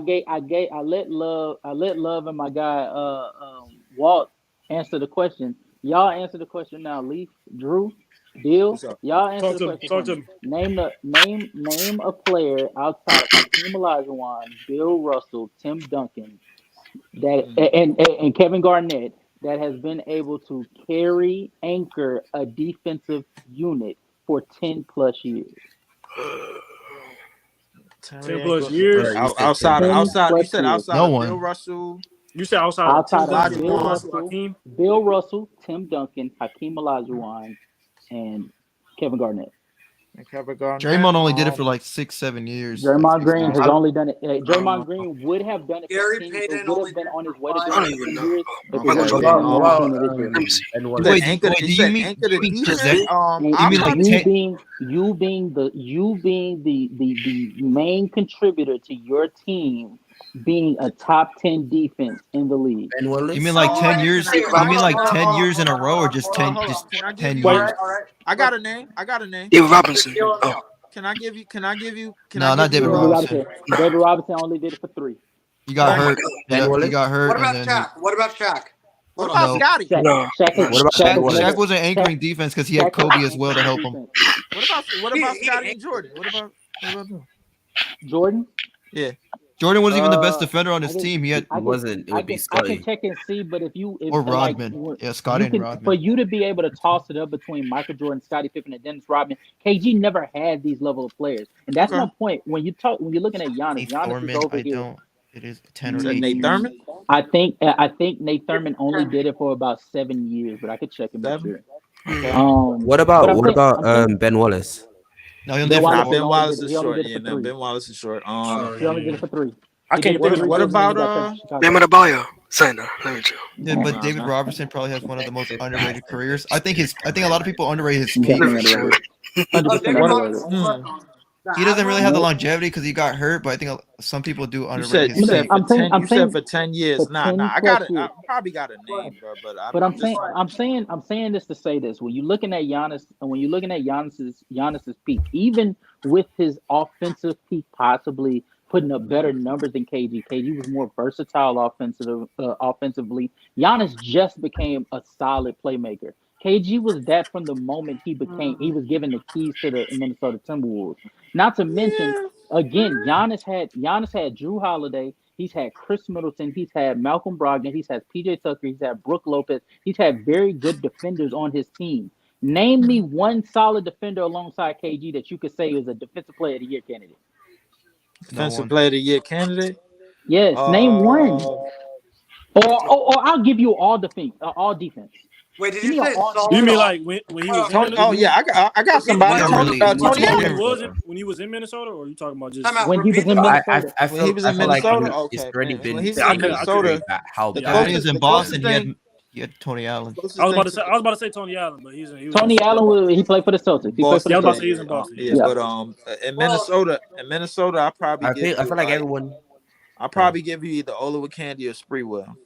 let love and my guy Walt answer the question. Y'all answer the question now. Leaf, Drew, Bill. What's up? Y'all answer Talk the to me. question for Talk to me. me. Name a player outside of Hakeem Olajuwon, Bill Russell, Tim Duncan, that Mhm. and Kevin Garnett that has been able to anchor a defensive unit for 10 plus years. 10 Terry plus Ankle. years. You said Outside of 10 you plus said years. outside No of Bill one. Russell, You said outside of Tim Outside of Duncan, Bill Bill Olajuwon, Russell, Russell, Hakeem. Bill Russell, Tim Duncan, Hakeem Olajuwon, and Kevin Garnett. and Kevin Garnett. Draymond only did it for like 6-7 years, like Draymond 6 Green years. has only done it. I don't know. Draymond Green would have done it for Gary 10. Payton Would only have been did on it his for way to 5 doing I it don't for years. even 10 know. years if it Okay, wasn't What for yeah. him missing 10 of this year. Let me see. You Wait, said anchor. wait, You do you said mean anchor the defense. possession? And You I mean like probably 10? you being the main contributor to your team being a top 10 defense in the league. Ben You mean Wallace? like Oh, 10 wait, years? hey, You mean like 10 hold years in a row or just 10 hold on. just Can I give 10 you? Wait, years? I got a name. I got a name. David Robinson. Oh, Can I give you? Can I give you? Can I No, not give you? David Robinson. David Robinson only did it for 3. He got oh my hurt. God. Ben He Wallace? got hurt What and about then Shaq? What about Shaq? What Hold about on. no. Scotty? Shaq, No. Shaq, What about Shaq Ben has Wallace? Shaq never wasn't Shaq, anchoring defense because he had Shaq has Kobe never as well to anchored help him. defense. What about Scotty and Jordan? What about them? Jordan, Yeah. Jordan wasn't even the best uh, defender on I his can, team. He had I It can, wasn't. It I would be can, I can Scotty. check and see. But if or like Rodman. Yeah, Scotty you and can, for Rodman. you to be able to toss it up between Michael Jordan, Scottie Pippen, and Dennis Rodman, KG never had these level of players, and that's Okay. my point. When you're looking at Giannis, Nate Giannis is Thorman, over I here. don't. It is 10 You or said 8 Nate years. Thurman? I think Nate Thurman only did it for about 7 years, but I could check and make 7? sure. Okay. What But about I'm saying Ben Wallace? No, he only Ben did it for Nah, Wallace 4. Ben Wallace is he only short. did it Yeah, for no, 3. Ben Wallace is short. Oh, He only did yeah. it for 3. I He did can't it for think of 3 What years and then he about got traded to Bam Chicago. Adebayo. Signer. Let me chill. Yeah, but Nah, David nah. Robertson probably has one of the most underrated careers. I think a lot of people underrate his Definitely peak. Let me chill. underrated. 100% Oh, David underrated. Robinson. The He doesn't really Admiral? have the Nope. longevity because he got hurt, but I think some people do You underrate said his peak. I'm saying you said for 10 years. for Nah, 10 I plus got it. I years. probably got a name, bro, but But I'm just I'm saying this to say this. When you're looking at Giannis, and when you're looking at Giannis's peak, even with his offensive peak possibly putting up better numbers than KG. KG was more versatile offensively. Giannis just became a solid playmaker. KG was that from the moment he was given the keys to the Minnesota Timberwolves. Not to mention, yeah. again, Giannis had Drew Holiday. He's had Chris Middleton. He's had Malcolm Brogdon. He's had PJ Tucker. He's had Brooke Lopez. He's had very good defenders on his team. Name me one solid defender alongside KG that you could say is a defensive player of the year candidate. No Defensive one. player of the year candidate. Yes, name one. Uh Or I'll give you all defense. Wait, did Give you me an say all You solid? mean defense. like when he was in Tony. Minnesota? Oh yeah, I got Repeat the somebody. We don't question. really. Tony When he Allen. was when he was in Minnesota, or are you talking about just Time out. When he was Repeat the in question. Minnesota. When he was in feel like Minnesota, it's okay. already When been he was Yeah, I in could Minnesota, demonstrated that how the Yeah, when bad. he was closest in the closest Boston, thing, he had Tony Allen. closest I was thing about to to say Tony Allen, but he was in Tony Minnesota. Allen he played for the Celtics. He played for Yeah, the I was about to Boston, say Celtics. he's in Boston. yeah, Yeah. Yeah. but in Minnesota, I probably give I you feel like everyone. I'll probably give you either Oliver Candy or Spreewell.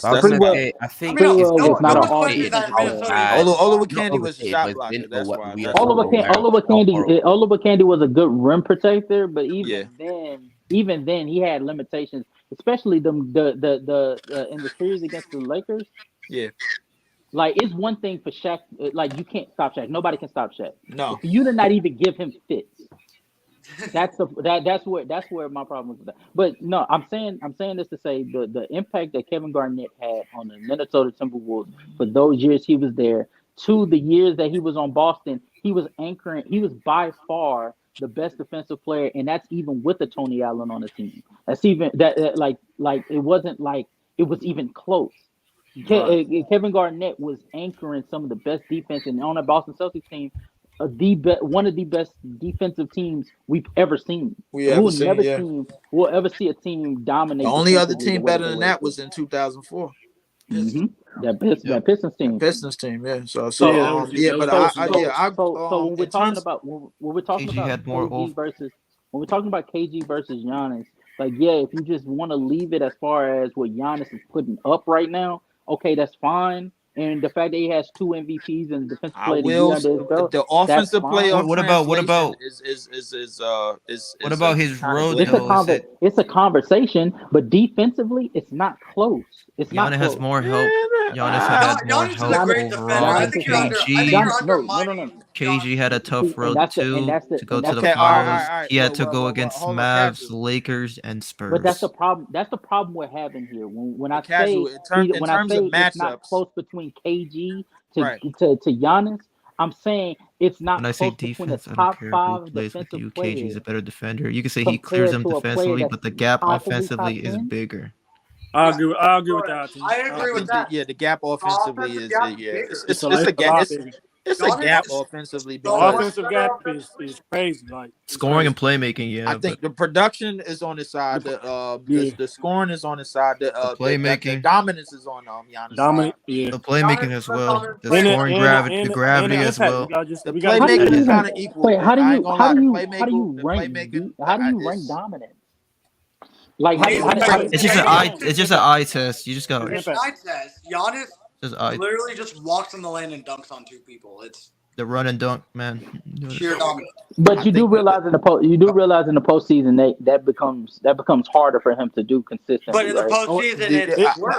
But I was That's gonna Sprewell say, I I think mean, it's Sprewell been was no not an one's all questioning overstated that in defensive how player. Minnesota. bad. Oliver Not Candy was a overstated, shot but it's been blocker. That's why. we are That's so Oliver, all. aware of how horrible. Oliver Candy was a good rim protector, but Yeah, even then he had limitations, especially the in the series against the Lakers. yeah. Like it's one thing for Shaq, like you can't stop Shaq. Nobody can stop Shaq. No. But for you to not even give him fits, that's where my problem was with that. But no, I'm saying this to say the impact that Kevin Garnett had on the Minnesota Timberwolves for those years he was there, to the years that he was on Boston, he was anchoring. He was by far the best defensive player, and that's even with the Tony Allen on the team. That's even like it wasn't like it was even close. Right. Kevin Garnett was anchoring some of the best defense, and on a Boston Celtics team, one of the best defensive teams we've ever seen. We And ever seen, yeah. we'll ever see a team The dominate only other defensively the team way that better they than were. that was in 2004. Mm-hmm. Yep. That Pistons The team. Pistons team, yeah. Yeah, that was Yeah, that was but close. So when we're in talking terms about when we're talking KG about had more KG versus when we're talking about KG versus Giannis, Like, yeah, if you just want to leave it as far as what Giannis is putting up right now, okay, that's fine. And the fact that he has 2 MVPs and Defensive I Player of the Year will. under his belt, The that's offensive player fine. of What about translation what about his kind of road It's a though? dwindling. Is it it's a conversation, but defensively, it's not close. It's not Giannis has close. more help? Giannis Ah, had more Giannis is a help Giannis, great defender. overall I than Giannis think is you're not. under. I think KG. you're Giannis, no. undermining KG had a tough See, road too that's to go to the okay, all finals. right. He had to Well, go against hold on, Mavs, casual. Lakers, and But that's the Spurs. problem. That's the problem we're having here. When I Casual. say In when I terms of say it's not matchups, close between KG right? to Giannis, I'm saying it's When not I say close between the defense, I don't top care who 5 plays with defensive you. KG is players a better defender. You can say he clears compared them to a player defensively, that's but the gap possibly top offensively is 10. bigger. I agree with that, team. I agree with that. The gap The offensively offensive is gap is yeah. bigger. It's It's a lot it's bigger. it's a Giannis gap is offensively The so much because offensive better gap offensively. is crazy. Like it's Scoring crazy. and playmaking, I yeah, but think the production is on his side. Yeah, The scoring is on his side. the The playmaking, dominance is on Giannis' side. dominant. Yeah, the Giannis playmaking is as the well. dominant The player. scoring and the the gravity as impact. well. The We gotta How do give you playmaking that is even kind impact. of equal. wait? How do I ain't you gonna how lie. do The you how do playmaker, you the rank playmaking how do you rank is dominance? Like His impact. It's His just an impact eye. alone. It's His just an impact. eye test. You just go. His It's impact. an eye test. Giannis Just eye. literally just walks in the lane and dunks on 2 people. It's The run and dunk, man. sheer dominance. But I you do think realize in the postseason that becomes harder for him to do But consistently, in the right? Oh, postseason, it's worse.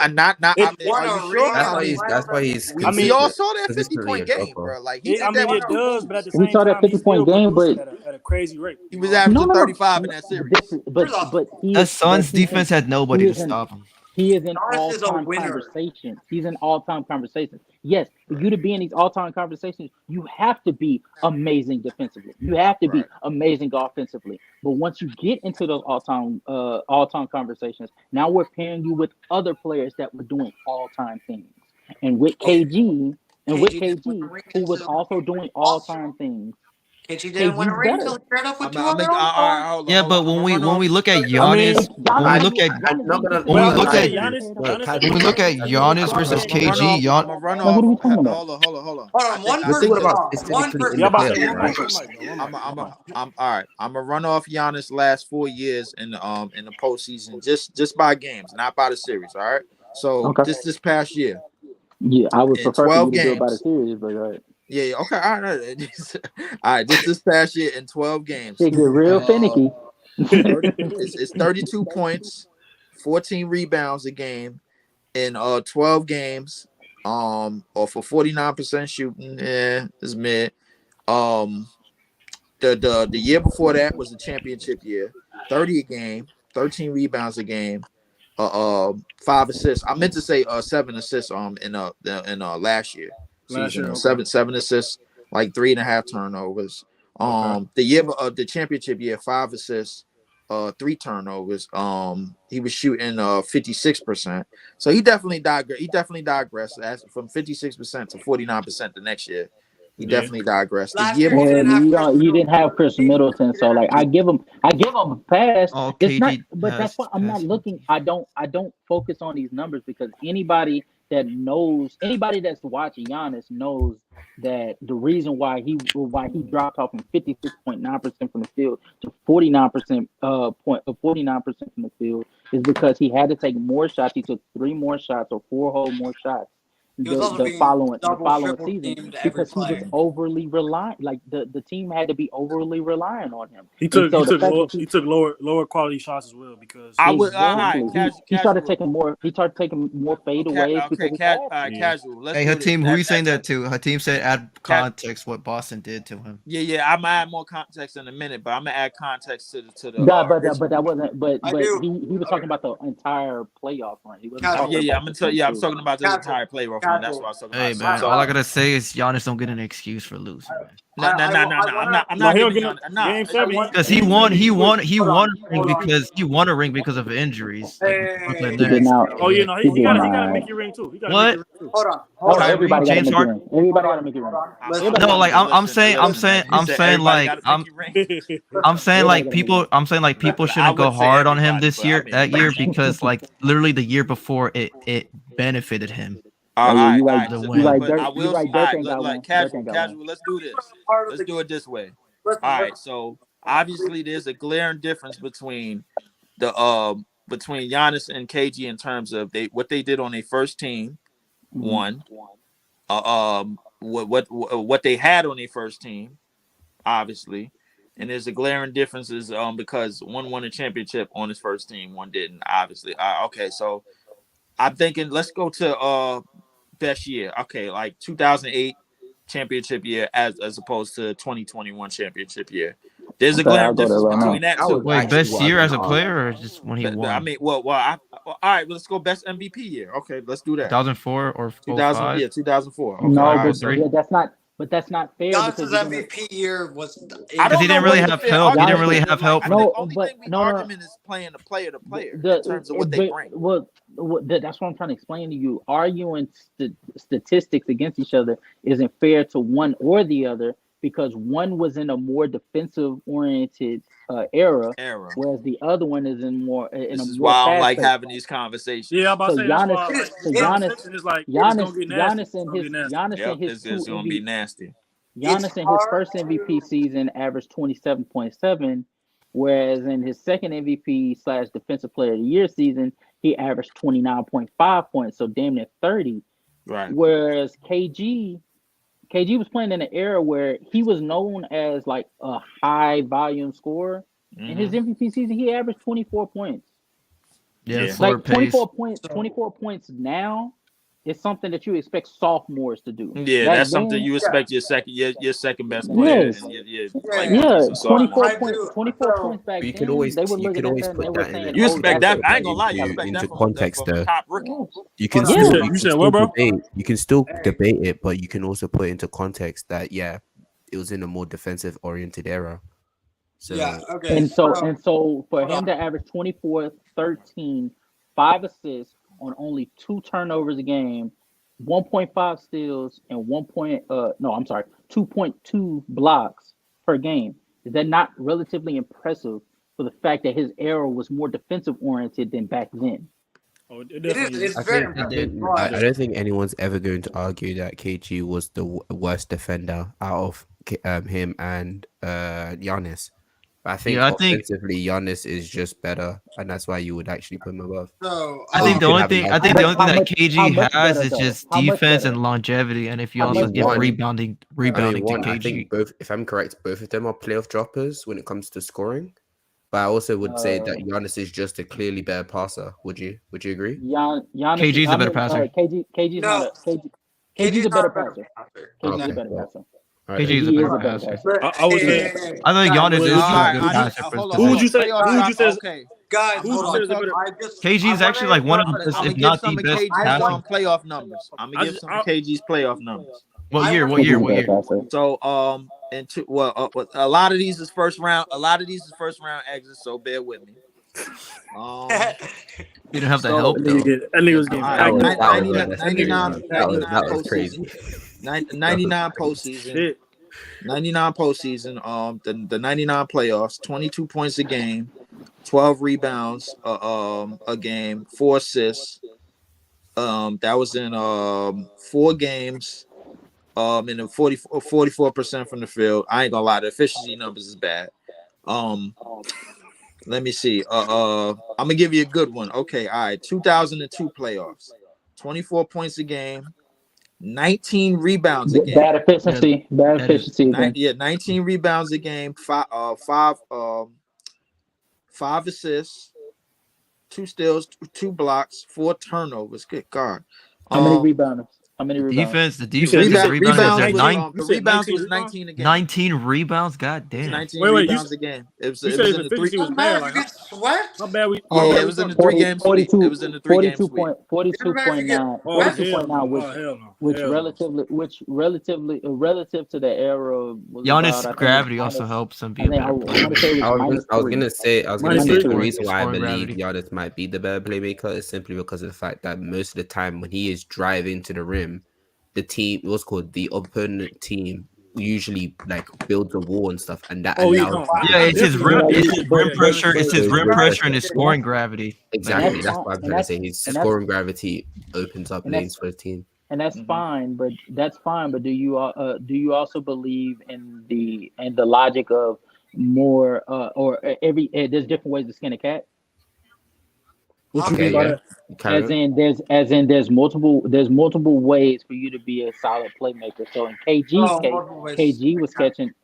it. Won are you a sure? ring That's and I why a mean, he's finals I we mean, all consistent, saw that consistently 50-point in game, Oklahoma. bro. Like he did I that mean, with it 2 does. But at moves. the We same saw that time, he's 50-point still game, producing but at a crazy rate. He was no, averaging no, no. 35 in that series. This is, First off, but That Suns defense had nobody he to is in stop him. he is in Giannis is a all-time winner. conversations. He's in all-time conversations. Yes, for you to be in these all-time conversations, you have to be amazing defensively. You have to be Right. amazing offensively. But once you get into those all-time conversations, now we're pairing you with other players that were doing all-time things. And with KG, KG didn't win a ring who was until also he doing lost to all-time him. things, KG didn't win a KG's ring until better. he paired up with 2 I'm other all right, All-Stars. Yeah, hold on. but I'm gonna run when off. we look at I mean, Giannis, when we Giannis, look at I'm not gonna. when we but I look will say at Giannis. No, Giannis Kat, can when we win look rings. at He can win Giannis finals versus I'm gonna run championships. off. KG, I'm gonna run Like, what off. are we talking about? Hold on. Hold on, one we're talking person about talk. One specifically in person Yeah, the about to talk. say playoffs, one right? mic, bro. One mic. I'm all right. I'm gonna run off Giannis' last 4 years in the postseason, just by games, not by the series. All right. So Okay. this past year Yeah, I would in prefer for you 12 to do it by the games. series, but all right. Yeah. Okay. All right. All right. This past year in 12 games. Shit get real Uh, finicky. 30, it's 32 points, 14 rebounds a game in 12 games. Or for 49% shooting, is mid. Um, the year before that was the championship year. 30 a game, 13 rebounds a game, 5 assists. I meant to say 7 assists in last year Last season. year, okay. Seven assists, like 3.5 turnovers. Okay. The championship year, 5 assists, 3 turnovers. He was shooting 56%. So he definitely digressed as from 56% to 49% the next year. He Yeah. definitely digressed. The Last year year he Well, didn't have Chris you didn't Middleton. have Chris He Middleton, so didn't have like Chris. I give him a pass. all It's not, KG but that's has why I'm not has looking. I don't focus on these numbers because anybody that's watching Giannis knows that the reason why he dropped off from 56.9% from the field to 49% from the field is because he had to take more shots. He took 3 more shots or 4 more shots He was also the being following the double, following triple season teamed every because he play. was overly reliant. Like the team had to be overly reliant on him. He And took so the fact that he took lower quality shots as well because I would all right, exactly he started casual. taking more Okay, fadeaways because he all had right, to. yeah. casual. Let's Hey, do this. Hateem, who are you saying that to? Hateem said add Cat, context what Boston did to him. yeah. I'm gonna add more context in a minute, but I'm gonna add context to the Yeah, but history. that wasn't. But I but do. he was talking Okay. about the entire playoff run. He wasn't Casual. talking Yeah. about I'm gonna just tell one you. I'm series. talking about this Casual. entire playoff run. That's what I was talking Hey about. man, So all I gotta say is Giannis don't get an excuse for losing, man. no. I'm No, not he don't giving get you. Nah. game 7. Because he Hold won on. a ring because he won a ring because of injuries, like with the Brooklyn He did Nets. not. Oh yeah, no, He he did got a not. Mickey ring too. He got a Mickey What? ring too. Hold on. Oh, Hold on. Kyrie, everybody got to James make it Harden? ring. Everybody got to make it ring. Everybody No, got to like make it ring. I'm saying He said everybody got to make you ring. I'm saying Everybody like got to make it ring. people I shouldn't go wouldn't say hard on him everybody, this but I year mean, that year because like literally the year before it benefited him. Oh yeah, you all right. right, the You win. right. But I Dirk. You will. right. All Dirk right, ain't got one. like Dirk ain't got one. casual. Let's do this. Part of Let's the do it this way. listen. All right. So obviously, there's a glaring difference between between Giannis and KG in terms of what they did on their first team. One, what they had on their first team, obviously, and there's a glaring differences because one won a championship on his first team, one didn't, obviously. Okay, so I'm thinking let's go to best year. Okay, like 2008 championship year as opposed to 2021 championship year. There's a glaring difference between that two. Wait, best year as a player or just when he won? I mean, all right. Let's go best MVP year. Okay, let's do that. 2004 or 2000? Yeah, 2004. Okay. No, right, but yeah, that's not. But that's not fair. Giannis's MVP year was. Because he didn't really have help. He didn't really have help. The only thing we argument is playing the player to player in terms of what they bring. Well, that's what I'm trying to explain to you. Arguing statistics against each other isn't fair to one or the other because one was in a more defensive-oriented era, whereas the other one is in more. This is why I don't like having these conversations. Yeah, I'm about to say Giannis is like Giannis and his it's gonna be nasty. Giannis in his first MVP season averaged 27.7, whereas in his second MVP / Defensive Player of the Year season, he averaged 29.5 points, so damn near 30. Right. Whereas KG was playing in an era where he was known as like a high volume scorer. In his MVP season, he averaged 24 points. Yeah, like 24 points now is something that you expect sophomores to do. Yeah, that's something you expect your second best player. Yes. 24 points back You then. can always they were you can always put that in. You expect that? I ain't gonna lie. You expect into that context from though. top rookie. You can still debate. You can still debate it, but you can also put into context that it was in a more defensive oriented era. So okay. And so for him to average 24, 13, 5 assists on only 2 turnovers a game, 1.5 steals, and 2.2 blocks per game. Is that not relatively impressive for the fact that his era was more defensive oriented than back then? Oh, I don't think anyone's ever going to argue that KG was the worst defender out of him and Giannis. But I think offensively, Giannis is just better, and that's why you would actually put him above. So I think the only thing that KG has is just defense and longevity, and if you also give rebounding to KG. I think both, if I'm correct, both of them are playoff droppers when it comes to scoring. But I also would say that Giannis is just a clearly better passer. Would you agree? Giannis, KG's a better passer. KG's a better passer. KG's a better passer. KG's a better passer. I would say. I think Giannis is a good passer. Who would you say? Okay. Guys, hold on. KG's actually like one of the, if not the best passer. Playoff numbers. I'm gonna give some of KG's playoff numbers. What year? So a lot of these is first round. A lot of these is first round exits. So bear with me. You don't have to help though. That nigga was getting 99 crazy. 99 postseason. 99 postseason. The 99 playoffs. 22 points a game, 12 rebounds a game, 4 assists. That was in 4 games. In the 44% from the field. I ain't gonna lie, the efficiency numbers is bad. Let me see. I'm gonna give you a good one. Okay, all right. 2002 playoffs. 24 points a game, 19 rebounds a game. Bad efficiency. 19 rebounds a game, 5 assists, 2 steals, 2 blocks, 4 turnovers. Good God. How many rebounds? The rebounds was 19 a game. 19 rebounds? God damn. 19 rebounds a game. It was in the 3 was bad. Like, how bad we? It was in the 3 games. It was in the 3 games. 42.9, which relative to the era was Giannis' gravity also helps him be a better player. I was gonna say the reason why I believe Giannis might be the better playmaker is simply because of the fact that most of the time when he is driving to the rim, the opponent team usually like builds a wall and stuff, and that allows. It's his rim pressure. It's his rim pressure and his scoring gravity. Exactly, that's what I'm trying to say. His scoring gravity opens up lanes for his team, and that's fine. But do you also believe in the logic of more or there's different ways to skin a cat? What you Okay, mean by yeah. that? Carry As on. in, there's multiple ways for you to be a solid playmaker. So in KG's Oh, case, multiple ways. KG was catching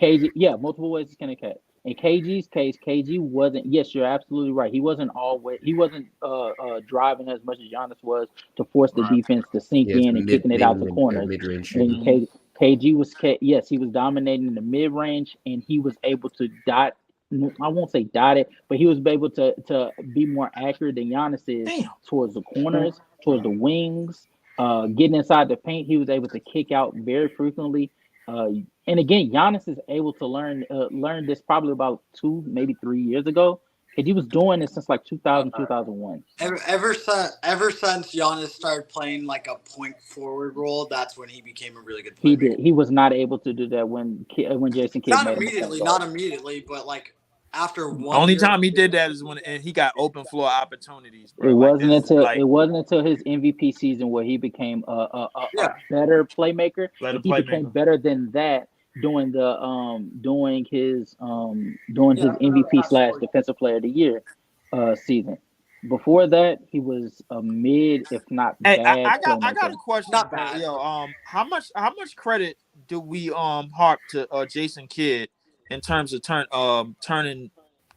KG, multiple ways to skin a cat. In KG's case, KG wasn't. Yes, you're absolutely right. He wasn't always. He wasn't driving as much as Giannis was to force the Right. defense to sink Yes, in and kicking it out to corners. mid-range And shooter. KG was yes, he was dominating in the mid range, and he was able to dot. I won't say dot it, but he was able to be more accurate than Giannis is Damn. towards the corners, towards the wings, getting inside the paint. He was able to kick out very frequently. And again, Giannis is able to learn this probably about 2, maybe 3 years ago, because he was doing this since like 2000, 2001. Ever since Giannis started playing like a point forward role, that's when he became a really good He playmaker. did. He was not able to do that when Jason Kidd Not made him a point immediately, guard. not immediately, but like after 1 Only year. time he did that is when and he got open floor opportunities, It bro. Like wasn't this, until like his MVP season where he became a Yeah. better playmaker, let a and he became playmaker. better than that during his Yeah, MVP past 4 slash years. Defensive Player of the Year season. Before that, he was a mid, if not Hey, bad, I got a playmaker. question, Not bro. bad. Yo, how much credit do we harp to Jason Kidd in terms of turning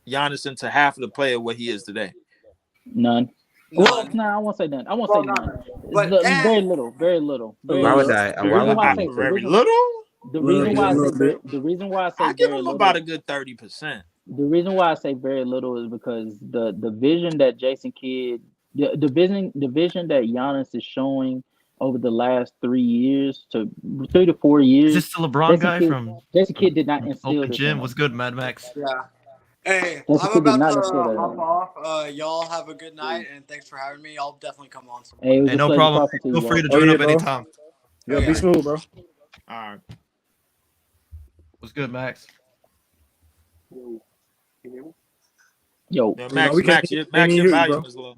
Giannis into half of the player what he is today? None. Well, None. no, I won't say none. I won't Well, say not none. really. But Very little, very little, A very Why would little, little. I? The Why reason would why I you? say Very little. little bit, little bit. the reason why I say I give very him little. about a good 30%. The reason why I say very little is because the vision that Jason Kidd, the vision that Giannis is showing over the last 3 years to 3 to 4 Is years, this the LeBron Jason guy Kidd from Jason Kidd did not instill Open this in Gym? him. What's good, Mad Max? Yeah. Hey, Jason I'm Kidd did about not to instill that in hop him. off. Y'all have a good night, and thanks for having me. I'll definitely come on some more. Hey, it was Hey, a no pleasure problem. talking to Feel you, free bro. to Oh join yeah, up bro. anytime. Yeah, Yeah. be smooth, bro. All right. What's good, Max? Yo, Yeah, No, we can't Your even hear you, volume bro. is low.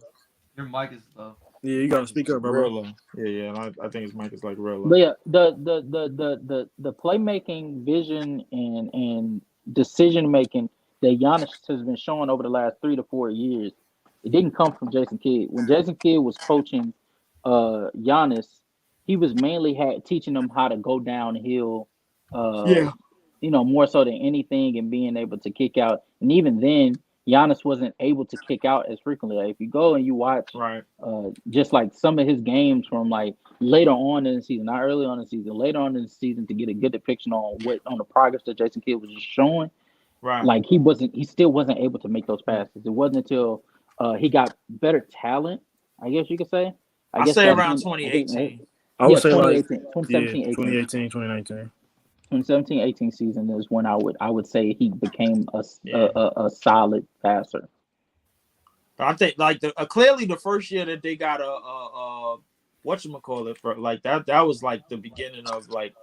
Your mic is low. Yeah, you gotta speak up, bro. Real low. Yeah. I think his mic is like real low. but yeah, the playmaking vision and decision making that Giannis has been showing over the last 3 to 4 years, it didn't come from Jason Kidd. When Jason Kidd was coaching Giannis, he was mainly teaching them how to go downhill, uh, Yeah. more so than anything, and being able to kick out. And even then, Giannis wasn't able to kick out as frequently. Like, if you go and you watch, Right. just like some of his games from like later on in the season, not early on in the season, later on in the season, to get a good depiction on the progress that Jason Kidd was just showing. Right. Like he still wasn't able to make those passes. It wasn't until he got better talent, I guess you could say. I I guess say that's around when I think 2018. I would say like 2018, yeah, 2017, 18. 2018, 2019. 2017-18 season is when I would say he became Yeah. a solid passer. I think like clearly the first year that they got a whatchamacallit for like that was like the beginning of like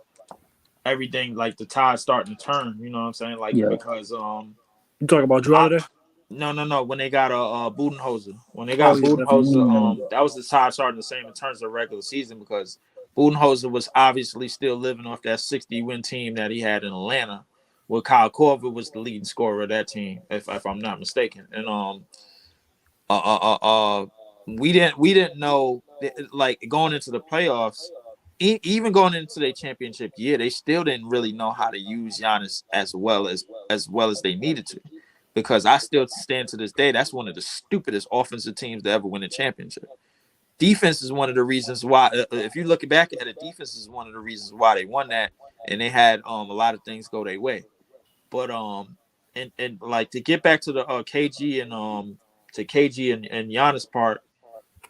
everything, like the tide starting to turn, you know what I'm saying? Like Yeah. because You talk about Drew Holiday? no when they got a Budenholzer. When they Oh got yeah, definitely. Budenholzer, that was the tide starting the same in terms of regular season because Budenholzer was obviously still living off that 60-win team that he had in Atlanta, where Kyle Korver was the leading scorer of that team, if I'm not mistaken. And we didn't know like going into the playoffs, even going into their championship year, they still didn't really know how to use Giannis as well as they needed to, because I still stand to this day that's one of the stupidest offensive teams to ever win a championship. Defense is one of the reasons why. If you look back at it, defense is one of the reasons why they won that, and they had a lot of things go their way. But and like to get back to the KG and Giannis part,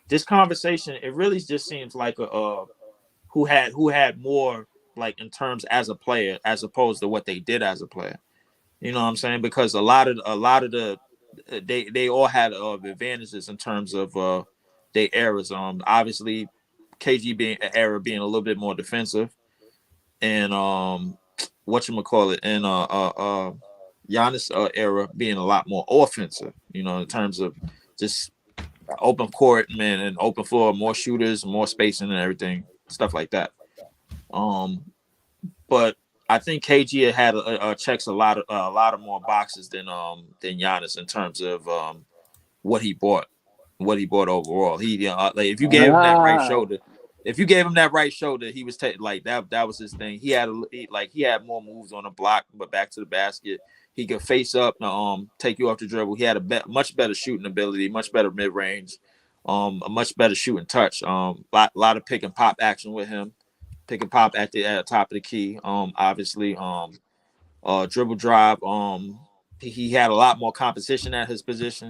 this conversation it really just seems like who had more like in terms as a player as opposed to what they did as a player. You know what I'm saying? Because a lot of the they all had advantages in terms of their eras. Obviously KG being an era being a little bit more defensive, and whatchamacallit, and Giannis era being a lot more offensive, you know, in terms of just open court, man, and open floor, more shooters, more spacing and everything, stuff like that. But I think KG had checks a lot of more boxes than Giannis in terms of what he bought. what he brought overall. He like if you gave him that right shoulder, he was like that. That was his thing. He had more moves on the block, but back to the basket. He could face up, take you off the dribble. He had a much better shooting ability, much better mid range, a much better shooting touch. Lot of pick and pop action with him, pick and pop at the top of the key. Obviously, dribble drive. He had a lot more competition at his position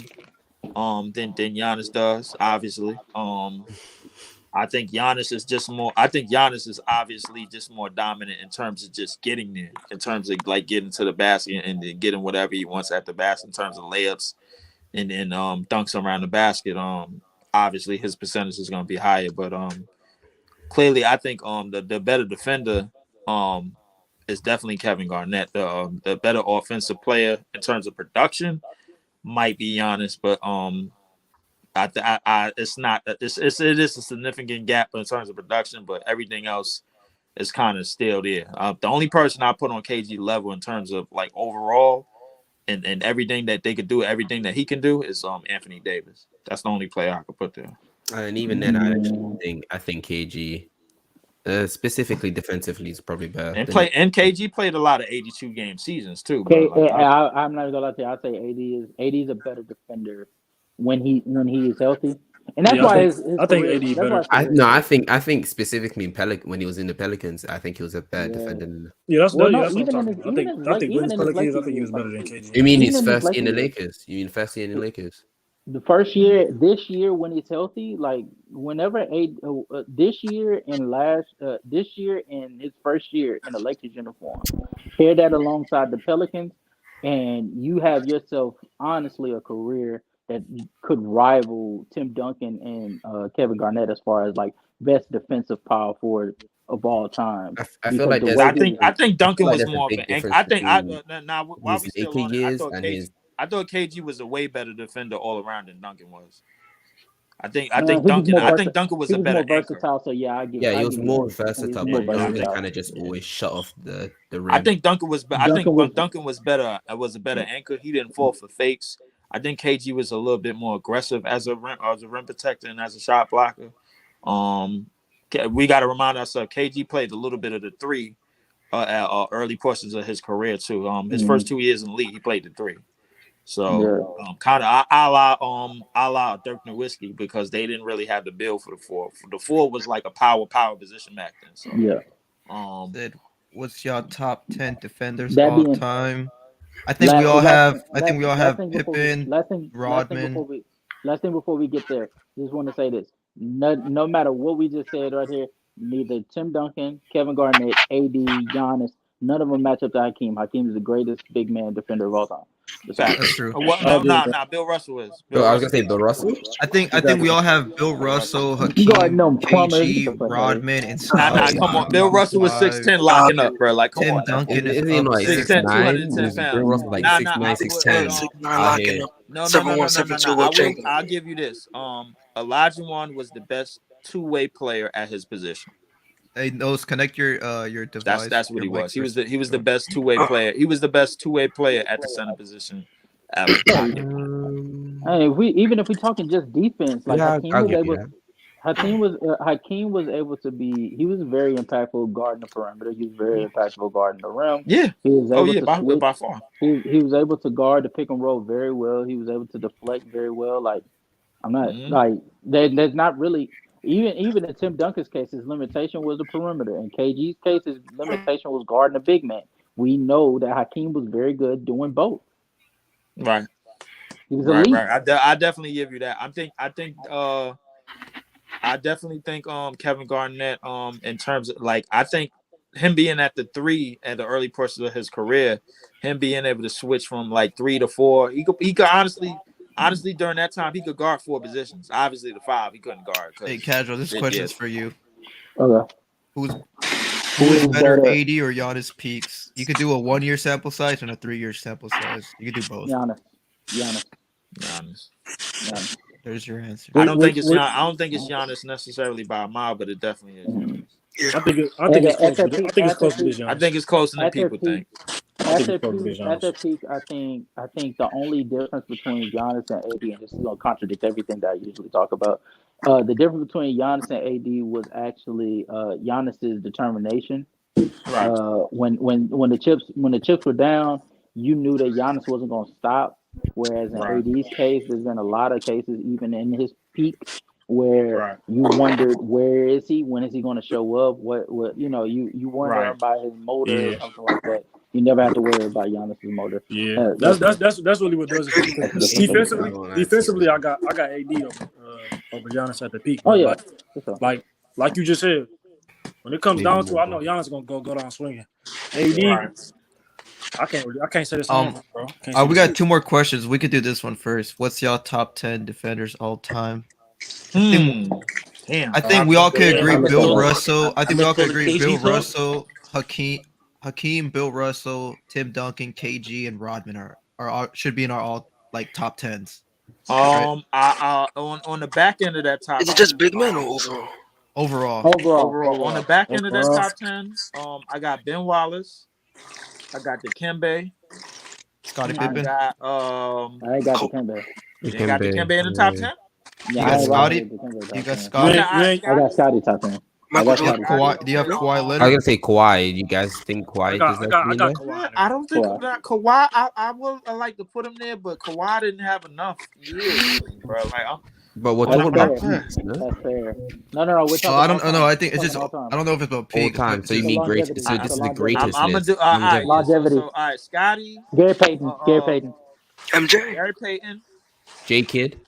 than Giannis does, obviously. I think Giannis is obviously just more dominant in terms of just getting there, in terms of like getting to the basket and then getting whatever he wants at the basket in terms of layups and then dunks around the basket. Obviously his percentage is going to be higher, but clearly I think the better defender is definitely Kevin Garnett. The better offensive player in terms of production might be Giannis, but it's not. It is a significant gap in terms of production, but everything else is kind of still there. The only person I put on KG level in terms of like overall and everything that they could do, everything that he can do is Anthony Davis. That's the only player I could put there. And even then, I think KG, specifically defensively, is probably better. And KG played a lot of 82 game seasons too. Okay, I'm not gonna lie to you. I say AD is a better defender when he is healthy, and that's why I think AD better. I think specifically when he was in the Pelicans, I think he was a better defender. That's what I'm even talking about. I think when Pelicans, I think he was better than KG. You mean his first year in the Lakers? The first year, this year when he's healthy, like whenever this year and his first year in a Lakers uniform, pair that alongside the Pelicans, and you have yourself honestly a career that could rival Tim Duncan and Kevin Garnett as far as like best defensive power forward of all time. I feel like I think Duncan was more of an anchor. While we still on it, I thought KG was a way better defender all around than Duncan was. I think Duncan was a better versatile. So yeah, I get. Yeah, he was more versatile, but Duncan kind of just always shut off the rim. I think Duncan was. Duncan was better. Was a better anchor. He didn't fall for fakes. I think KG was a little bit more aggressive as a rim protector and as a shot blocker. We got to remind ourselves KG played a little bit of the three early portions of his career too. His first 2 years in the league, he played the three. So kind of I allow Dirk Nowitzki because they didn't really have the build for the four. The four was like a power position back then. So what's your top 10 defenders all time? I think we all have Pippen, Rodman. Last thing before we get there, just want to say this: no matter what we just said right here, neither Tim Duncan, Kevin Garnett, AD, Giannis, none of them match up to Hakeem. Hakeem is the greatest big man defender of all time. That's true. Bill Russell is. I was gonna say Bill Russell. I think we all have Bill Russell, Hakeem, KG, Rodman, and Scott. Come on, Bill Russell was 6'10", locking up, bro. Like, come Tim on. Duncan is like 6'9", 210 Bill Russell like 6'9", 6'10". Locking up. No. 7'1", I'll give you this. Olajuwon was the best two-way player at his position. Hey, those connect your device. That's what he was. He was the best two-way player. He was the best two-way player at the center position. Hey, if we're talking just defense, like Hakeem was able to be. He was very impactful guarding the perimeter. He was very impactful guarding the rim. Yeah. He was able to by far. He was able to guard the pick and roll very well. He was able to deflect very well. Like I'm not like there's not really. Even in Tim Duncan's case, his limitation was the perimeter. In KG's case, his limitation was guarding a big man. We know that Hakeem was very good doing both. Right. He was elite. Right. I definitely give you that. I definitely think Kevin Garnett in terms of like I think him being at the three at the early portions of his career, him being able to switch from like 3 to 4, he could honestly, during that time, he could guard 4 positions. Obviously, the 5 he couldn't guard. Hey, Casual, this question is for you. Okay. Who is better, AD or Giannis peaks? You could do a 1-year sample size and a 3-year sample size. You could do both. Giannis. There's your answer. I don't think it's Giannis necessarily by a mile, but it definitely is. I think it's close to this. I think it's closer than people think. think their it's supposed to be peak, at Giannis. their peak, I think the only difference between Giannis and AD, and this is gonna contradict everything that I usually talk about. The difference between Giannis and AD was actually Giannis's determination. Right. When the chips were down, you knew that Giannis wasn't gonna stop. Whereas in Right. AD's case, there's been a lot of cases, even in his peak, where Right. you wondered where is he, when is he going to show up, what you wonder Right. about his motor or Yeah. something like that. You never have to worry about Giannis's motor. Yeah, that's really what does it for me. Defensively, That's defensively, I got AD over Giannis at the peak. Oh But yeah, for sure. like you just said, when it comes Maybe down to, more I know Giannis gonna go down swinging. AD, Right. I can't say the same, bro. Can't say We the got same. 2 more questions. We could do this one first. What's y'all top 10 defenders all time? Damn. I think we all could agree. I'm Bill gonna Russell. I think we all could gonna agree. KG Bill talk. Russell, Hakeem, Bill Russell, Tim Duncan, KG, and Rodman are should be in our all like top 10s. I on the back end of that top. Is it just big men or overall? Overall. On the back end of that top 10, I got Ben Wallace, I got Dikembe, Scottie I Pippen. got I ain't got the Dikembe. you ain't got Dikembe in the top 10. Yeah, You I got ain't Scotty? rocking with Dikembe top You got 10. Scotty. I got Scotty top 10. Michael Do you have Jordan. Kawhi? Do you have Kawhi I was Leonard? gonna say Kawhi. You guys think Kawhi I got there? Kawhi. I don't think Kawhi. that Kawhi. I would like to put him there, but Kawhi didn't have enough years, bro. Like, But we're That's talking about fair. peaks, no? That's fair. No. We're talking I don't all know. time. I think it's We're just. talking all I don't know if it's about All peak. time. So you It's mean a great? longevity. So It's this a is the longevity. greatest I'm gonna list. do. All right, Longevity. so all right, Scotty, Gary Payton. MJ. Gary Payton. J Kid.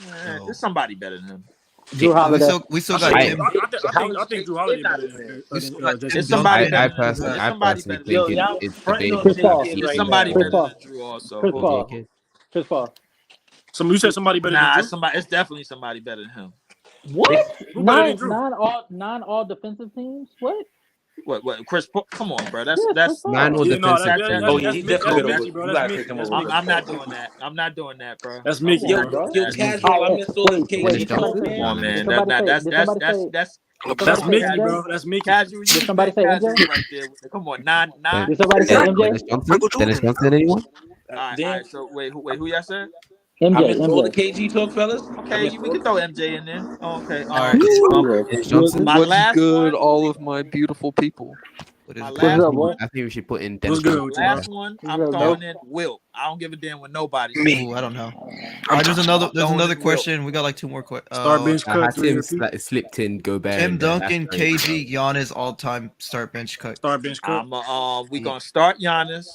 No. There's somebody better than him. Drew Holiday. We still got I him. think Drew Holiday better than We still got There's Tim somebody Duncan. I better than him. personally There's somebody think better than him. it's fronting on debatable. Chris Paul. There's somebody Chris better Paul. than Drew also. Chris Who? Paul. J Kid. Chris Paul. You said somebody better than Nah, Drew? it's somebody. It's definitely somebody better than him. What? Who better than Drew? Nine all defensive teams? What? What? Chris Paul? Come on, bro. That's Yeah, that's. Chris Paul. Nine or Yeah, no, defensive. that's Oh, yeah, he Mickey, definitely that's better. Mickey, bro. You That's gotta Mickey. pick him That's over. Mickey. I'm not doing that. I'm not doing that, bro. That's Mickey, Yo, bro. yo, That's casual. I missed all this Wait, KG did talk, somebody Come on, man. man. Did somebody That's That's Mickey, MJ? bro. That's Mickey. casual. Did somebody say casual MJ? right there. Come on, nine. Did somebody say MJ? Dennis Johnson? Michael Dennis Jordan. Johnson? Anyone? All right. So wait, who y'all said? I MJ. missed all the MJ. KG talk, fellas. Okay, we can throw MJ in there. Okay. All right. Dennis Johnson? My What's last good, one. all of my beautiful people? What is My it? last up, boy? one. I think we should put in What's Dennis good Johnson. with you, Last one. I'm Nope. throwing in Wilt. I don't give a damn what nobody says. Me. Ooh, I don't know. I'm There's touching. another. There's Throwing another in Wilt. question. We got like 2 more questions. Start bench I cut had 3 him or 2. slipped in Gobert. Tim in there. That's Duncan, great. KG, Giannis, all-time start bench cut. Start bench cut. We gonna start Giannis.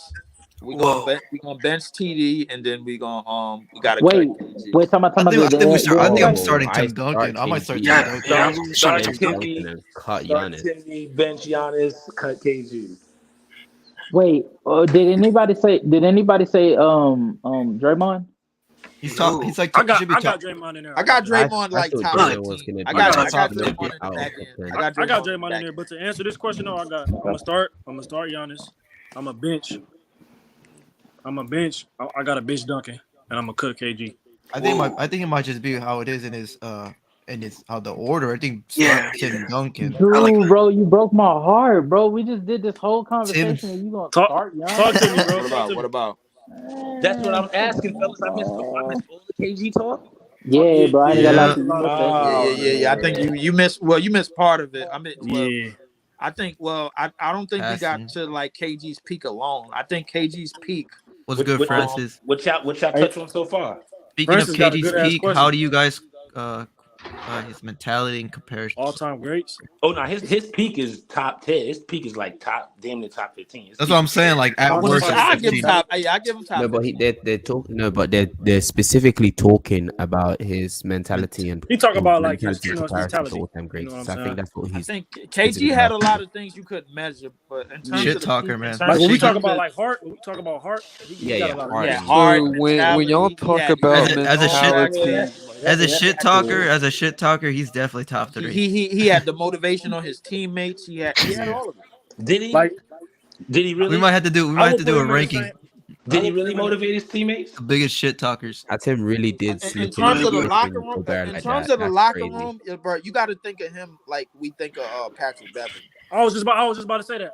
We Whoa. gonna bench TD, and then we gonna we gotta Wait, cut KG. wait, talking about I think we start. I think I'm Oh, starting I Tim Duncan. I might start Tim Yeah, Duncan. yeah, I'm gonna start James Tim Duncan Duncan. and cut Start Giannis. Timmy, bench Giannis, cut KG. Wait, did anybody say Draymond? He's No. top. He's like. I got should be top. Draymond in there. I got Draymond I like thought top Draymond was 15. gonna I be got top Draymond in 15. the back end. I got Draymond Draymond in back there, end. but to answer this question, no, I'm gonna start Giannis. I'm a bench. I got a bench Duncan, and I'm gonna cut KG. I think it might just be how it is in his how the order. I think Yeah, start Tim Duncan. Drew, like that. bro, you broke my heart, bro. We just did this whole conversation, and you gonna start Giannis? Talk to me, bro. What about? That's what I'm asking, fellas. I missed all the KG talk. Yeah, bro. I ain't gonna lie to you. Yeah. I think you missed. Well, you missed part of it. I mean, Yeah. I think. Well, I don't think we got Passing. to like KG's peak alone. I think KG's peak. What's good, Francis? What y'all touch on so far? Speaking Francis of got a KG's good-ass peak, question. how do you guys his mentality in comparison? All-time greats. Oh no, his peak is top 10. His peak is like damn near top 15. That's what I'm saying. Like at worst, I give 15. him top. I give him top. No, but they're talking. No, but they're specifically talking about his mentality and He talk about like his, mentality in his comparison to mentality. all-time greats. You know what So I'm I think saying? that's what I he's. think KG had a lot of things you couldn't measure, but in terms Shit of the talker, peak, man. in terms Like when we of talk the- about like heart, when we talk about heart, he got a lot of Hart. yeah, So hard. So when y'all talk about As a shit- mentality, As a shit talker, he's definitely top 3. He had the motivation on his teammates. He had all of it. Did he? Like, Did he really? We might have to do a ranking. Did he really motivate his teammates? The biggest shit talkers. Tim really did In slip terms of the in locker room, Gobert in like terms that. of the That's locker crazy. room, bro, you got to think of him like we think of Patrick Beverly. I was just about to say that.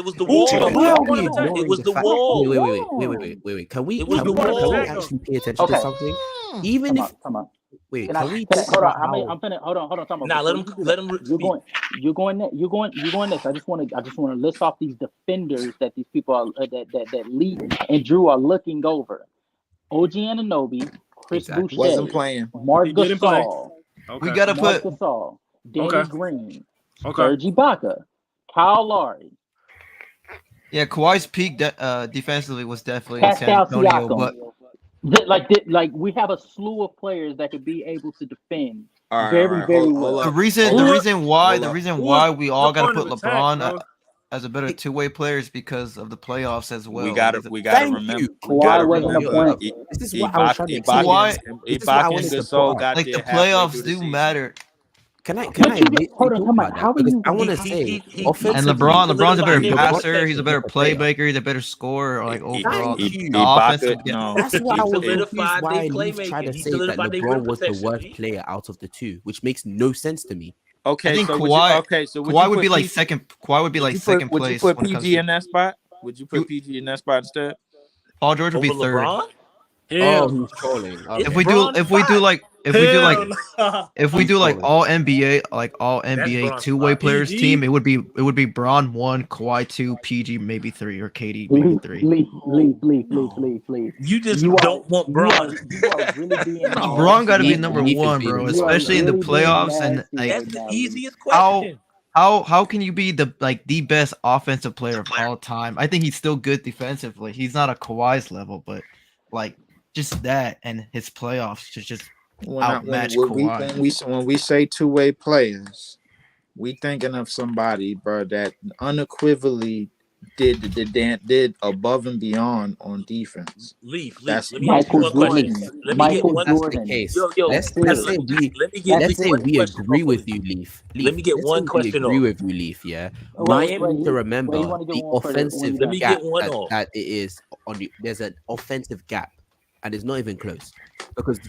It was the Who wall. the Why are fuck we want to attack? ignoring It was the the fact? wall. Wait. Can we It was can the we, can we wall. actually pay attention to Okay. something? Even if Come on. wait, Can can I? we Can I? talk Hold on. about how? I'm finna. Hold on. Time out. Nah, let Before him you do let that, him you're speak. going. You're going next. I just want to list off these defenders that these people are that Lee and Drew are looking over. OG Anunoby, Chris Exactly. Wasn't Boucher, playing. Mark He didn't play. Gasol, We Okay. gotta Mark put. Gasol, Danny Okay. Green, Okay. Serge Ibaka, Kyle Lowry, Yeah, Kawhi's peak defensively was definitely in San Pascal Antonio, Siakam. but Like we have a slew of players that could be able to defend All right, Very, very hold well. The up. reason Hold the up. reason why Hold the up. reason Who why was we the all got to point put of attack, LeBron bro? as a better two-way player is because of the playoffs as well. We Like, gotta Thank remember. you. We Kawhi gotta wasn't a Yo, remember. point. this is what I was trying to explain. Kawhi, This is what I Ibaka and wanted to put Gasol up. got like the there halfway through playoffs the do season. matter, Can I But you literally hold on, talk come on. about that? How are Because you? I want to He say he he and offensively, LeBron's a better LeBron passer. He's is a a better better player. playmaker. He's a better scorer. Like overall, Thank the you. offensive. Ibaka, no. That's why he I was confused solidified their why Leaf tried playmaking. to He say that solidified their rim LeBron was the protection. worst player out of the two, which makes no sense to me. I Okay, think so would you? Kawhi. Okay, so would Kawhi you would put be like PG? second. Kawhi would be like second Would you place put when it comes PG to. in that spot? Would you put You, PG in that spot instead? Paul George would be Over third. LeBron? Oh, Hell, he's trolling. It's If Okay. we do, Bron's spot. if we do like, hell, nah. if we He's do like trolling. all NBA, That's Bron's two-way spot. players team, PG. it would be Bron 1, Kawhi 2, PG maybe 3, or KD maybe Leave, 3. leave, leave, leave, leave, No. leave, leave. You just You are, don't want Bron. you are really being No, You Bron nasty got to be right number now. Leaf is 1, being bro. You are Especially in the really being playoffs and nasty like That's right the now, Lee. easiest how question. how can you be the best offensive player of all time? I think he's still good defensively. He's not a Kawhi's level, but like just that and his playoffs to just outmatch Kawhi. When we say two-way players, we thinking of somebody, bro, that unequivocally did above and beyond on defense. Leaf. That's Let me ask you Michael one question. Jordan. Let me get Michael one. That's the Jordan. case. Yo, That's Let's it. say we let me That's get say one it. we question agree before with you, Leaf. let me get Let's say one we question agree off. with you, Leaf. Yeah, Oh, we Miami. need to he remember want to get the one for the when you offensive Let done. me gap get one off. that it is on the. There's an offensive gap, and it's not even close because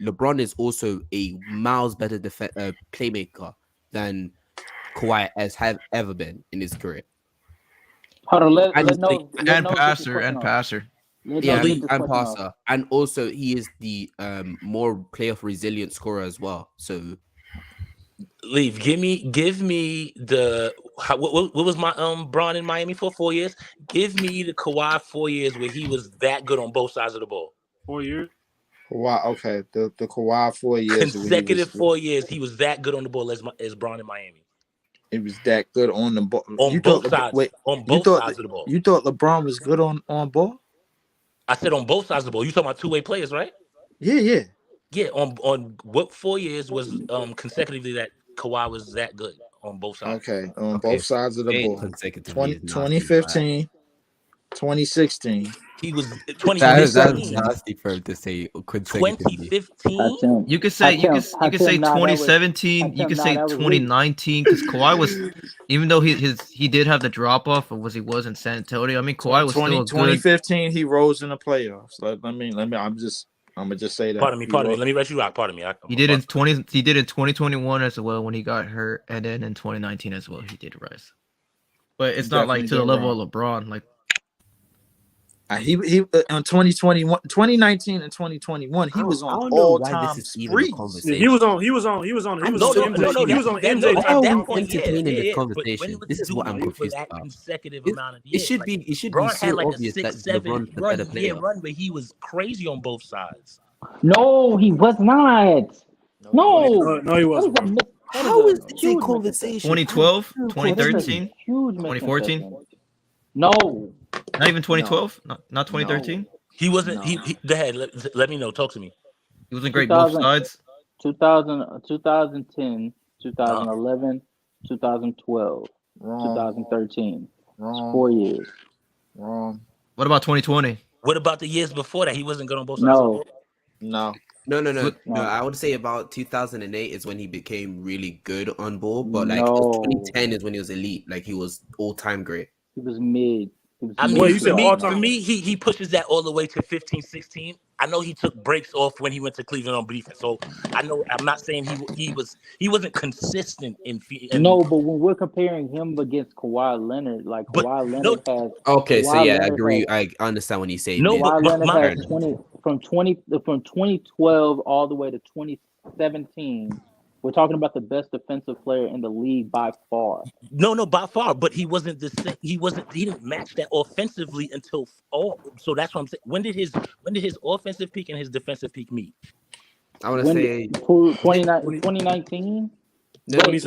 LeBron is also a miles better playmaker than Kawhi has ever been in his career. Hold on, And let no get this Passer question and off. passer. Let yeah, no get this and question off. passer, and also he is the more playoff resilient scorer as well. So Leave. Give me the what was my Bron in Miami for 4 years? Give me the Kawhi 4 years where he was that good on both sides of the ball. 4 years. Kawhi, okay, the Kawhi 4 years when Consecutive 4 years, he was that good on the ball as Bron in Miami. it was that good on the ball. On both sides. On both sides of the ball. You thought LeBron was good on ball? I said on both sides of the ball. You talking about two-way players, right? Yeah. Yeah, on what 4 years was consecutively that Kawhi was that good on both sides. Okay, on okay, both sides of the saying ball. consecutively is nasty. 2015, 2016. He was That's 2015. nasty for him to say consecutively. 2015. You could say 2017. You could say 2019 because Kawhi was, even though he did have the drop off of what he was in San Antonio. I mean, Kawhi was still a good. 2015. He rose in the playoffs. Let me. I'm gonna just say that. Pardon me. Let me let you rock. Pardon me. He did in 2021 as well when he got hurt, and then in 2019 as well he did rise. But it's not like to the level of LeBron. Like he on 2021, 2019 and 2021, he was on all-time spree. Yeah, he was on MJ. He was on MJ. At that point, entertaining the conversation. This is what I'm confused about. Consecutive amount of It years. should be so had like obvious a that 6-7 LeBron's the better player. run where he was crazy on both sides. No, he was not. No, he wasn't. How is it a conversation? 2012, 2013, huge 2014? No. Not even 2012? Not 2013? He wasn't. He go ahead. Let me know. Talk to me. He wasn't great both sides. 2010, 2011, 2012, 2013. Wrong. 4 years. Wrong. What about 2020? What about the years before that? He wasn't good on both sides. No. I would say about 2008 is when he became really good on ball, but like 2010 is when he was elite. Like he was all-time great. He was mid. I mean, for me, he pushes that all the way to 15, 16. I know he took breaks off when he went to Cleveland on defense. So I know I'm not saying he wasn't consistent in. No, but when we're comparing him against Kawhi Leonard, like Kawhi Leonard has. Okay, so yeah, I Leonard agree. I understand when you say Kawhi Leonard has from 2012 all the way to 2017. We're talking about the best defensive player in the league by far. No, by far. But he wasn't the same. He didn't match that offensively until So that's what I'm saying. When did his offensive peak and his defensive peak meet? I want to say 2019. His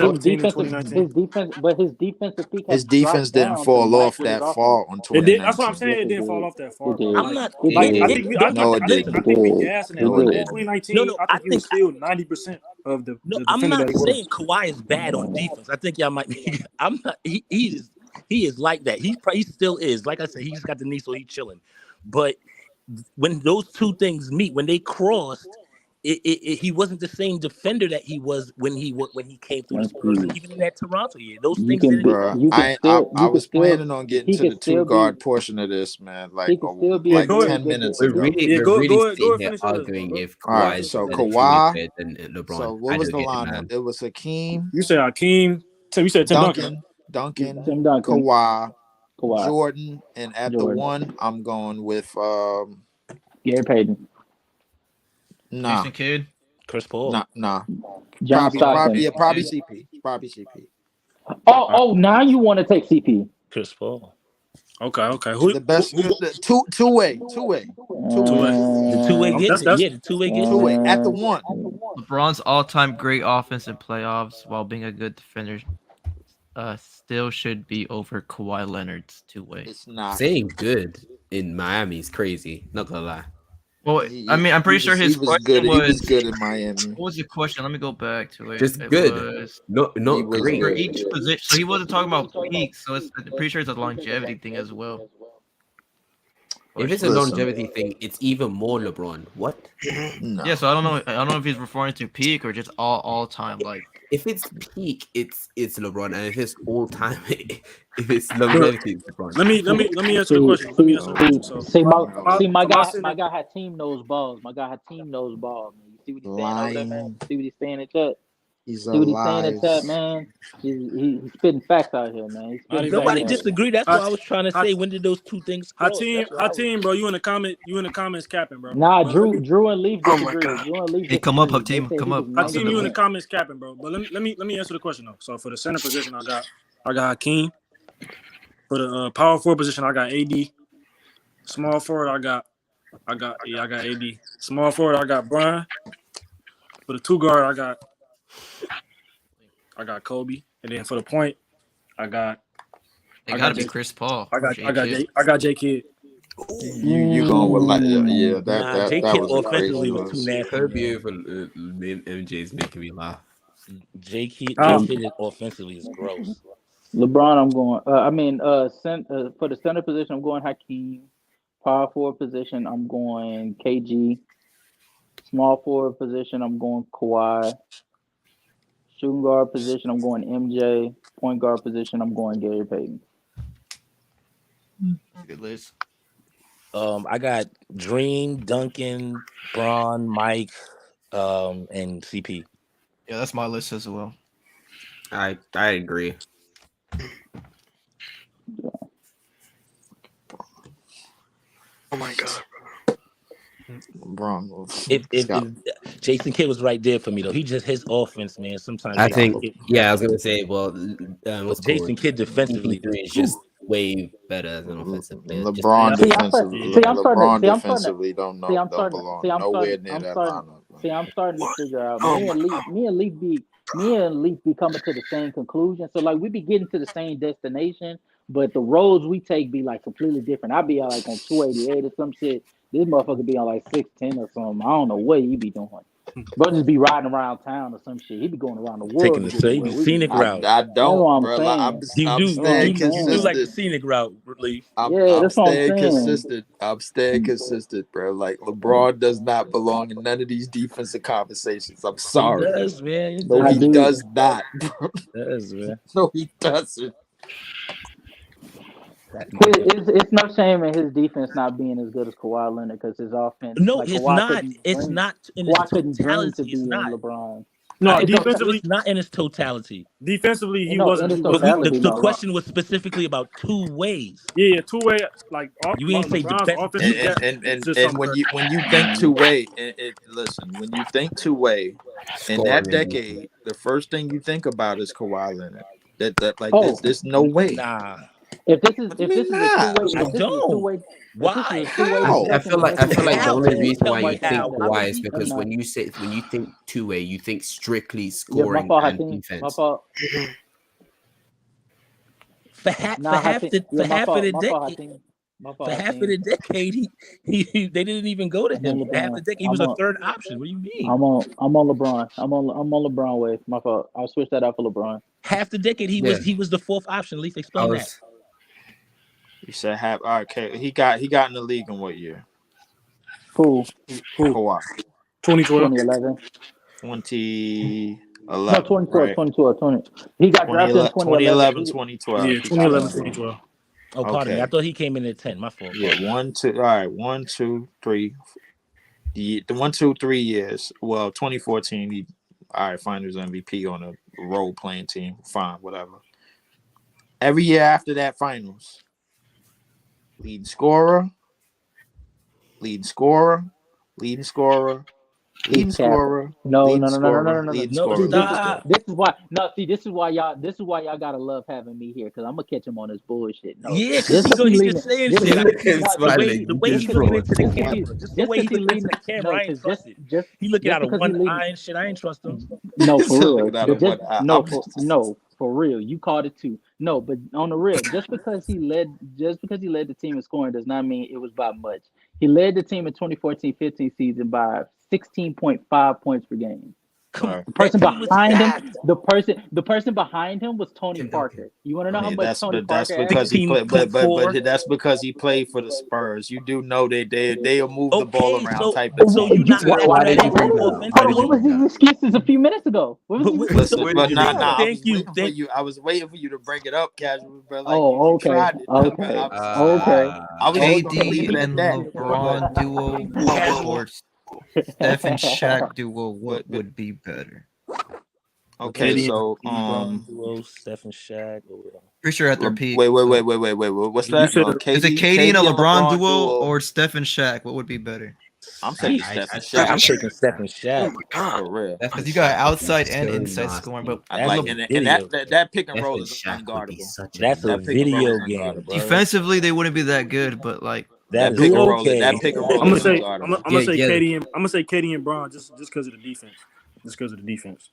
defensive peak. His defense didn't fall off that far on 2019. That's what I'm saying. It didn't fall off that far. I'm not. I think we gassing that. 2019. I think he was still 90%. of the No, the I'm defender not that he was. saying Kawhi is bad on defense. I think y'all might be. I'm not. He is like that. He still is. Like I said, he just got the knee, so he's chilling. But when those two things meet, when they crossed, he wasn't the same defender that he was when he came through the Thank Spurs, and you. even in that Toronto year, those You things can didn't be. cross. Bro, You can still. I You can was still. planning on getting He to can the two still be. guard portion of this, man. He Like can still be a Yeah, like go ahead. very 10 good. minutes We're ago. really, Yeah, we're go really ahead. Go sitting ahead. here Finish your list, bro. arguing if All right, Kawhi is so Finish your better, list. truly Kawhi. better than LeBron. So what I was don't the get it, lineup? man. It was Hakeem, You said Hakeem. You said Tim Duncan. Duncan, Tim Duncan, Kawhi, Kawhi, Jordan, and at the Jordan, one, I'm going with Gary Payton, nah, Jason Kidd. Chris Paul. nah. John Stockton. Probably CP. Probably CP. Oh, now you want to take CP? Chris Paul. Okay. The best two-way. Two-way. The two-way That's get the two-way get Two-way at the one. LeBron's all-time great offense in playoffs while being a good defender still should be over Kawhi Leonard's two-way. It's not. Saying good in Miami is crazy. Not gonna lie. Well, I mean, I'm pretty sure his question good. He was was good in Miami. what was the question? Let me go back to it. Just It good. was Not He was great. for good. each position. So he wasn't talking about peaks. So I'm pretty sure it's a longevity thing as well. If it's a Listen. longevity thing, it's even more LeBron. What? No. Yeah, so I don't know. I don't know if he's referring to peak or just all time. Like If it's peak, it's LeBron, and if it's all time, if it's longevity, it's LeBron. Let me answer the question. Let me answer the question. So, My center- guy had team knows balls. My guy had team knows balls. Man. You see what he's saying over there, man? See what he's saying in chat? He's See what he's saying in chat, man? He's spitting facts out here, man. He's spitting Nobody facts disagree. That's what I was trying to say. When did those two things cross? Hakeem, bro, you in the comments capping, bro. Nah, But Drew and Leaf Oh disagree. my God. Drew and Leaf Hey, come up, disagree. Hakeem, come up. Hakeem, you in the comments capping, bro. But let me answer the question though. So for the center position, I got Hakeem. For the power forward position, I got AD. Small forward, I got AD. Small forward, I got Brian. For the two guard, I got Kobe, and then for the point, I got gotta be Chris Paul. I got J Kidd. You going with that J that Kidd was a crazy offensively was too nasty. Kobe over MJ's making me laugh. J Kidd offensively is gross. LeBron, I'm going. For the center position, I'm going Hakeem. Power forward position, I'm going KG. Small forward position, I'm going Kawhi. Shooting guard position, I'm going MJ. Point guard position, I'm going Gary Payton. Good list. I got Dream, Duncan, Braun, Mike, and CP. Yeah, that's my list as well. I agree. Oh my god. Bro. If Jason Kidd was right there for me though, his offense, man. Sometimes I think. Yeah, I was gonna say. Well, what's Jason Kidd defensively is just way better as an offensive player. LeBron defensively don't belong nowhere near that lineup. See, I'm starting to figure out. Me and Leaf be coming to the same conclusion. So like we be getting to the same destination, but the roads we take be like completely different. I be like on 288 or some shit. This motherfucker be on like 610 or something. I don't know what he be doing. Bro just be riding around town or some shit. He be going around the world. Taking the scenic route. I don't, bro. I'm staying consistent. You like the scenic route, Leaf. I'm staying consistent. I'm staying consistent, bro. Like LeBron does not belong in none of these defensive conversations. I'm sorry. He does, man. No, he does not, bro. He does, man. No, he doesn't. It's no shame in his defense not being as good as Kawhi Leonard because his offense. No, like, it's Kawhi not. couldn't It's dream- not in Kawhi its couldn't dream totality. to be It's in not. LeBron. No, It's defensively, not in its totality. Defensively, he No, wasn't. in its But totality, the no. question was specifically about two ways. Yeah, two way. Like You ain't say LeBron's defensive. offensive And when you think two way, listen, when you think two way in that decade, the first thing you think about is Kawhi Leonard. There's no way. Nah. If this is a two-way, Why? I feel like the only reason why you think How? Why would Kawhi is he- because when you think two way, you think strictly scoring and defense. My fault. For half of the decade. My For fault, half of the decade, they didn't even go to I'm on him. Half the LeBron. decade, he was a third option. What do you mean? I'm on LeBron. I'm on LeBron wave. My fault. I'll switch that out for LeBron. Half the decade, he was the fourth option. Leaf, explain that. You said half. All right, okay. He got in the league in what year? Cool. Kawhi. 2012. 2011. 2011. No, 2012. Right? 2012. He got drafted in 2011. 2012. Yeah, 2011, 2012. Oh, pardon me. I thought he came in at 10. My fault. Yeah, 1, 2. All right, 1, 2, 3. The 1, 2, 3 years. Well, 2014. He Finals MVP on a role playing team. Fine, whatever. Every year after that, Finals. Leading scorer. Leading scorer. Leading scorer. Leading scorer. No. Leading scorer. Leading scorer. This is why. No, see, this is why y'all gotta love having me here because I'm gonna catch him on this bullshit. No, Yeah, because he's just saying shit. The way he looking into the camera, just the way he looking into the camera, I ain't trust it. He looking out of one eye and shit. I ain't trust him. No, for real. For real. You called it too. No, but on the real, just because he led the team in scoring does not mean it was by much. He led the team in 2014-15 season by 16.5 points per game. The person behind him, the person behind him was Tony Parker. You want to know how much Tony Parker? Because he played, but that's because he played for the Spurs. You do know they'll move the ball around type of. So you not what was his excuses a few minutes ago? Thank you. I was waiting for you to bring it up, casual, bro. Like, okay. I was KD and LeBron duo or Steph and Shaq duo, what would be better? Okay, so duo, Steph and Shaq. Pretty sure at their peak. Wait. What's that? Is it KD and a LeBron duo or Steph and Shaq? What would be better? I'm taking Steph and Shaq. I'm taking Steph and Shaq. For real. Because you got outside and inside scoring, but that pick and roll is unguardable. That's a video game. Defensively, they wouldn't be that good, but like that pick and roll, that pick and roll. I'm gonna say KD and Bron just because of the defense. Just because of the defense.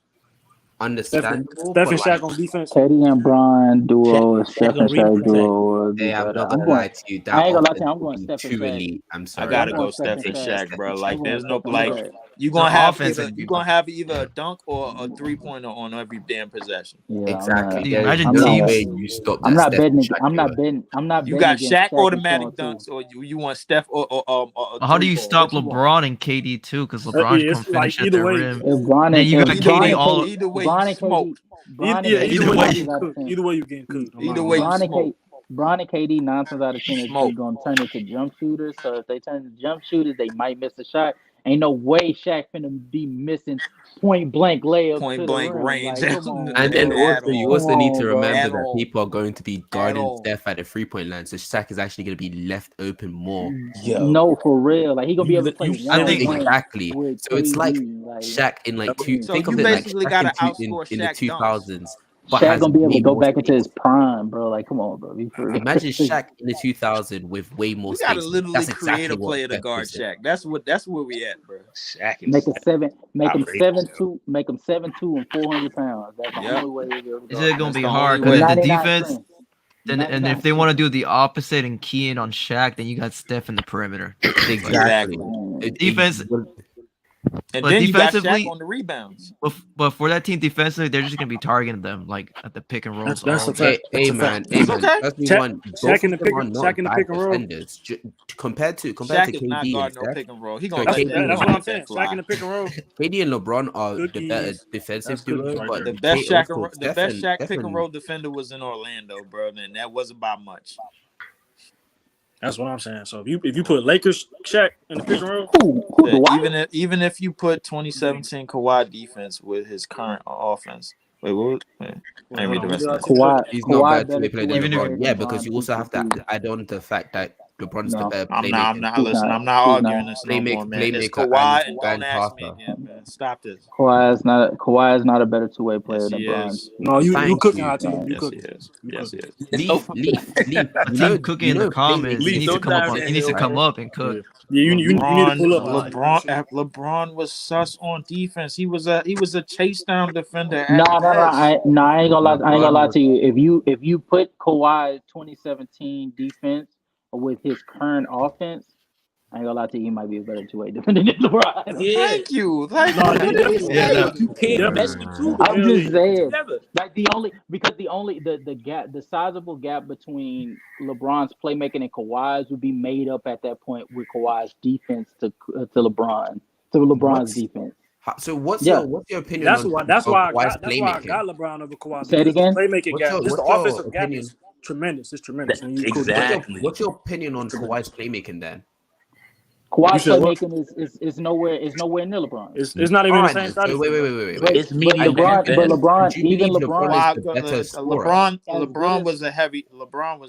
Understandable. Steph and Shaq on defense. KD and Bron duo, Steph and Shaq duo. Hey, I'm not gonna lie to you. I ain't gonna lie to you. I'm going Steph and Shaq. I'm sorry. I gotta go Steph and Shaq, bro. Like there's no like you're gonna have either a dunk or a 3-pointer on every damn possession. Yeah, exactly. Imagine you stop. I'm not betting. I'm not betting. You got Shaq automatic dunks, or you want Steph or how do you stop LeBron and KD too? Because LeBron can finish at the rim. Then you got KD all. Either way, you smoked. Either way you getting cooked. Either way, you smoked. Bron and KD 9 times out of 10 is going to turn into jump shooters. So if they turn into jump shooters, they might miss a shot. Ain't no way Shaq finna be missing point blank layups. Point blank range. Like, and then also you also need to remember that people are going to be guarding Steph at the 3-point line, so Shaq is actually going to be left open more. No, for real. Like he gonna be able to play. I think exactly. So it's like Shaq in like think of it like Shaq in the 2000s. Shaq gonna be able to go back into his prime, bro. Like, come on, bro. Imagine Shaq in the 2000 with way more space. You gotta literally create a player to guard Shaq. That's where we at, bro. Shaq make him 7'2", make him 7'2" and 400 pounds. That's the only way he'll go. Is it gonna be hard? Because the defense. And if they want to do the opposite and key in on Shaq, then you got Steph in the perimeter. Exactly. Defense. And then you got Shaq on the rebounds. But for that team defensively, they're just gonna be targeting them like at the pick and roll. That's a fact. Man. Shaq in the pick and roll. Compared to Shaq KD, is not guarding no pick and roll. He gonna that's what I'm saying. Shaq in the pick and roll. KD and LeBron are the better defensive duo, but the best Shaq pick and roll defender was in Orlando, bro, and that wasn't by much. That's what I'm saying. So if you put Lakers Shaq in the pick and roll, even if you put 2017 Kawhi defense with his current offense, wait, what? I read the rest of Kawhi, he's not bad to play LeBron. Yeah, because you also have to add on the fact that LeBron's the better playmaker. I'm not arguing this no more, man. It's Kawhi and don't ask me again, man. Stop this. Kawhi is not a better two-way player than Bron. No, you cooking out team. Yes, he is. Leaf cooking in the comments. He needs to come up. He needs to come up and cook. Yeah, you need to pull up. LeBron was sus on defense. He was a chase down defender. No, I ain't gonna lie to you. If you put Kawhi 2017 defense with his current offense, I ain't gonna lie to you, he might be a better two-way defender than LeBron. Thank you. Like, No, what he did you definitely Yeah, say? that, You can't mesh the two, but I'm you just can saying, together. like the gap, the sizable gap between LeBron's playmaking and Kawhi's would be made up at that point with Kawhi's defense to LeBron's defense. So what's Yeah, your opinion on That's why I Kawhi's got playmaking? LeBron over Kawhi say it because the again. playmaking What's gap, your just the what's your offensive gap opinion? is tremendous. It's tremendous, and you include Exactly. What's your opinion on Kawhi's playmaking then? You Kawhi's said what? playmaking is nowhere near LeBron. It's not even All the right, same then. status. So wait. It's But mediocre at best. LeBron, Do you even believe LeBron, LeBron is the Kawhi, better scorer? LeBron as good LeBron as was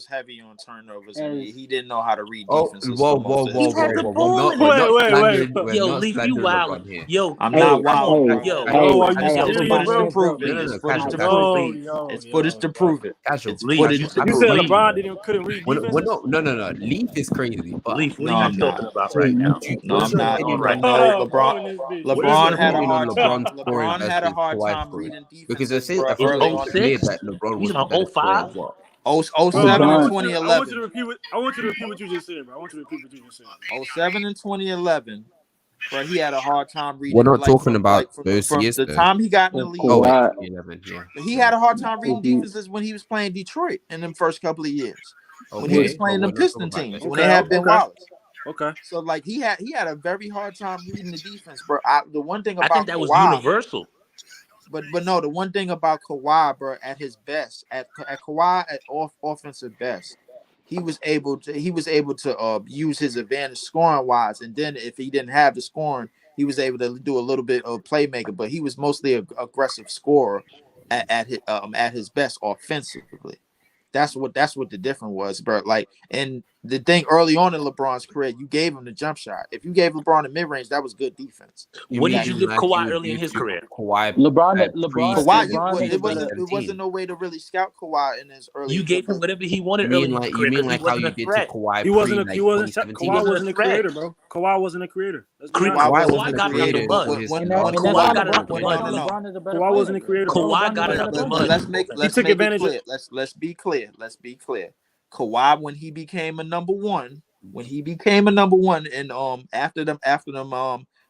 heavy on turnovers, and as he didn't know how to read Oh, defenses whoa, for whoa, most of whoa, his He had career. the ball in We're his not Wait. slandering, Yo, Leaf, you LeBron wildin'. here. Yo, I'm hey, not We're wild. hey, yo, Yo, are you hey, It's I'm serious, being footage to bro? honest, bro. prove it. No, It's footage casual, to casual. prove Yo, it. yo, It's yo, footage to yo. prove it. Casual. It's Leaf, footage to you You prove said it. Leaf, LeBron couldn't read We're defenses? no. Leaf is crazy, but Leaf, what No, are you I'm talking not. about right now? No, what's I'm your not. All opinion right. on No, Oh, bro, in this bitch. What what's is your LeBron your had a opinion opinion? on hard time. LeBron scoring LeBron had a versus hard Kawhi time scoring? reading Because I defenses, say bro, I think In early most on in played his 06? that LeBron You was the talking better about scorer 05? as well. Bro, 07 and LeBron, I want you 2011. to repeat what you just said, bro. I want you to repeat what you just said. 07 and 2011. Bro, he had a hard time We're reading, not talking about from those years the though. time he got in the if league. Oh wait, Kawhi, 11, yeah. He had a hard time if reading you defenses when he was playing Detroit in them first couple of years. When he with was Okay, but playing we're them not talking Piston about that. teams, when they had Ben Okay. Wallace. Okay. So like he had a very hard time reading the defense, bro. The one thing I think about that was Kawhi, universal. but no, the one thing about Kawhi, bro, at his best, at Kawhi at offensive best, he was able to use his advantage scoring wise, and then if he didn't have the scoring, he was able to do a little bit of playmaker, but he was mostly an aggressive scorer at his best offensively. That's what the difference was, bro. Like, and the thing early on in LeBron's career, you gave him the jump shot. If you gave LeBron the mid range, that was good defense. What did you mean give like Kawhi you would early in do his to career? Kawhi Kawhi, is a better. it wasn't no way to really scout Kawhi in his early. You gave him whatever he wanted You early mean in his like career because he how wasn't you a did to threat. Kawhi He pre wasn't. like He wasn't. 2017? Kawhi wasn't a wasn't a threat. creator, bro. Kawhi wasn't a creator. Let's be Kawhi honest. wasn't Kawhi a got it out the creator, mud. but And when that's why Kawhi got it LeBron. out the And that's why mud. LeBron is a better Kawhi wasn't a player. creator, That's why bro. Kawhi LeBron is got a it better out the player. mud. let's took make it advantage of. clear. Let's be clear. Let's be clear. Kawhi, when he became a number one, and after them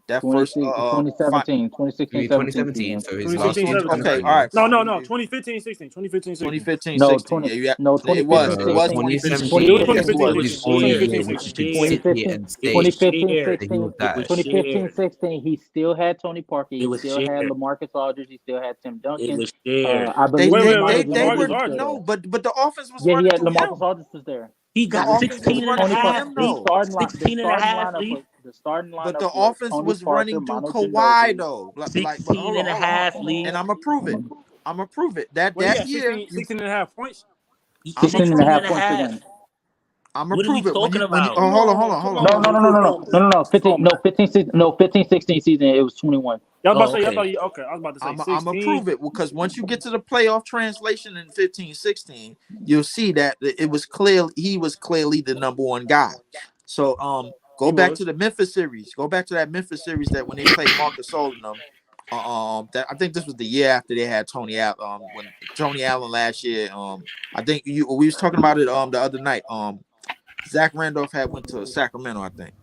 that first 2017, 2016, 17 2017, season. so his last 2016, two 17. okay, all right, appearances. No, fine. 2015, 16. 2015, 16. 2015, No, 16. Yeah, it 2015, was 16. 2015. It was 2017 Yes, it 2015, was. was 16. his only 2015, year, 16. which you can sit here 2015, and It was say 2015, shared. that he 16, was that. It was 2015, shared. 16, he still had Tony Parker, It he was still had shared. LaMarcus Aldridge, he still had Tim It Duncan. was shared. I They believe Wait. they James were LaMarcus was Aldridge. there. no, but the offense was Yeah, he running had through LaMarcus him. Aldridge was there. He The got offense was 16 and a running through half, him Leaf. though. 16 and a half, Leaf. The starting But lineup the was offense Tony was Parker, running through Manu Kawhi Ginobili. though. But 16 and a half, Leaf. And I'm gonna prove it. That Well, he had year. 16 and a half points. I'm gonna 16 and a prove half it. points to win. I'm gonna What are we prove it talking when he. about? Oh, hold No, on. 15, 16 season, it was 21. Yeah, I was about to Oh, say. okay. I was about to say I'm gonna 16. prove it because once you get to the playoff translation in 15-16, you'll see that it was clear he was clearly the number one guy. So go back to the Memphis series. Go back to that Memphis series that when they played Marcus Gasol and them. That I think this was the year after they had Tony Allen. When Tony Allen last year. I think we was talking about it the other night. Zach Randolph had went to Sacramento, I think,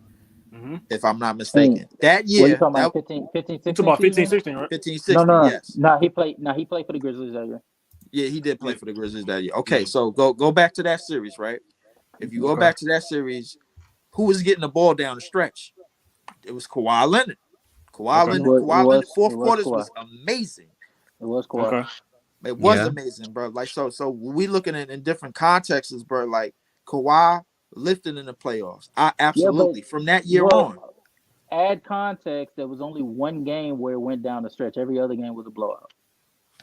if I'm not mistaken. That What are you year, talking that about? 15, 16 about 15, season? 16, right? 15-16, yes. No, he played for the Grizzlies that year. Yeah, he did play for the Grizzlies that year. Okay, so go back to that series, right? If you go back to that series, who was getting the ball down the stretch? It was Kawhi Leonard. Kawhi Leonard. Fourth quarters was amazing. It was Kawhi. Okay. It was amazing, bro. Like so we looking at in different contexts, bro. Like Kawhi lifting in the playoffs. Absolutely from that year on. Add context. There was only one game where it went down the stretch. Every other game was a blowout.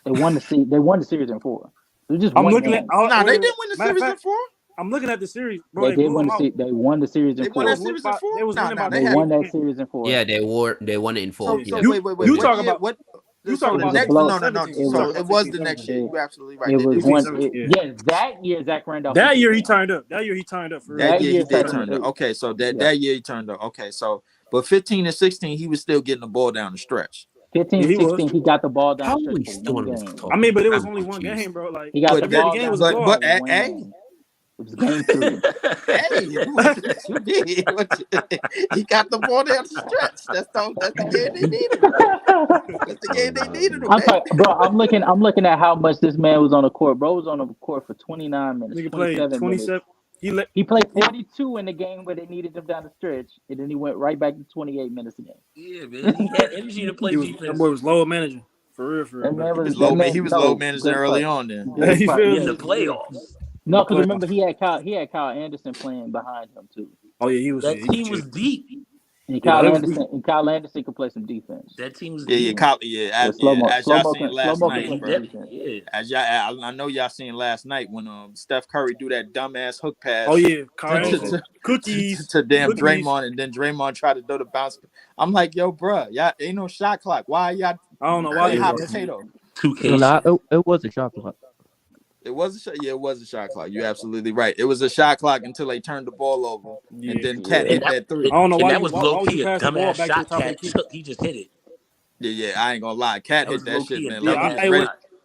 They won the series in 4. It was just I'm one looking game. at. They didn't win the series in 4. I'm looking at the series, bro. They did win they won the series in 4. They won that series in 4. They was winning by They won that series in 4. Yeah, they won it in 4. So yeah. wait. You What talk year, about what? You So talking the about next no. 17, So it was the 17. next year. You're absolutely right. It was one. 17, Yes, that year Zach Randolph. That year he turned up. That year he turned up for real. That year he Zach did turn up. Okay, so that year he turned up. Okay, so but 15 and 16 he was still getting the ball down the stretch. 15, Yeah, he 16 was. he got the ball down How the are we stretch for still one on this game. topic? I mean, but it was I'm only one confused. game, bro. Like He got the every other ball game down was the a stretch blowout. for one game. It was game 3. Hey, what you did? He got the ball down the stretch. That's the game they needed him. That's the game they needed him. I'm talking, bro. I'm looking at how much this man was on the court. Bro was on the court for 29 minutes, Nigga played 27 minutes. 27. He played 42 in the game where they needed him down the stretch, and then he went right back to 28 minutes again. Yeah, man. He had energy to play defense. That boy was low managing. For real. He was low managing early on then. In the playoffs. No, because remember he had Kyle Anderson playing behind him too. Oh yeah, that team was deep. And Kyle Anderson could play some defense. That team was deep. As y'all seen last night, bro. As y'all, I know y'all seen last night when Steph Curry do that dumbass hook pass. Oh yeah, cookies to damn Draymond, and then Draymond tried to do the bounce. I'm like, yo, bro, y'all ain't no shot clock. Why y'all? I don't know why hot potato. 2K. It was a shot clock. It was a shot. Yeah, it was a shot clock. You're absolutely right. It was a shot clock until they turned the ball over, and then Cat hit that 3. I don't know why that was low key a dumbass shot. Cat took. He just hit it. Yeah. I ain't gonna lie. Cat hit that shit, man.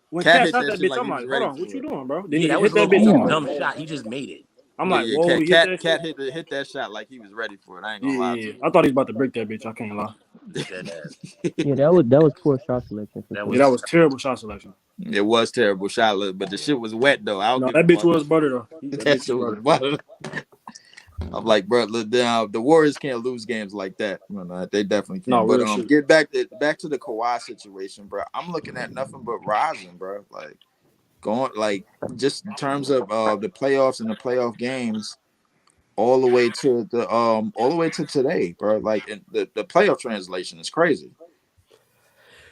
When Cat shot that bitch, I'm like, hold on, what you doing, bro? Yeah, that was a dumb shot. He just made it. I'm like, whoa, Cat hit that shot like he was ready for it. I ain't gonna lie. Yeah, I thought he was about to break that bitch. I can't lie. Yeah, that was poor shot selection. That was terrible shot selection. It was terrible shot, but the shit was wet though. That bitch was butter though. That shit was butter. I'm like, bro, the Warriors can't lose games like that. They definitely can't. No, but get back to the Kawhi situation, bro. I'm looking at nothing but rising, bro. Like going, like just in terms of the playoffs and the playoff games, all the way to today, bro. Like the playoff translation is crazy.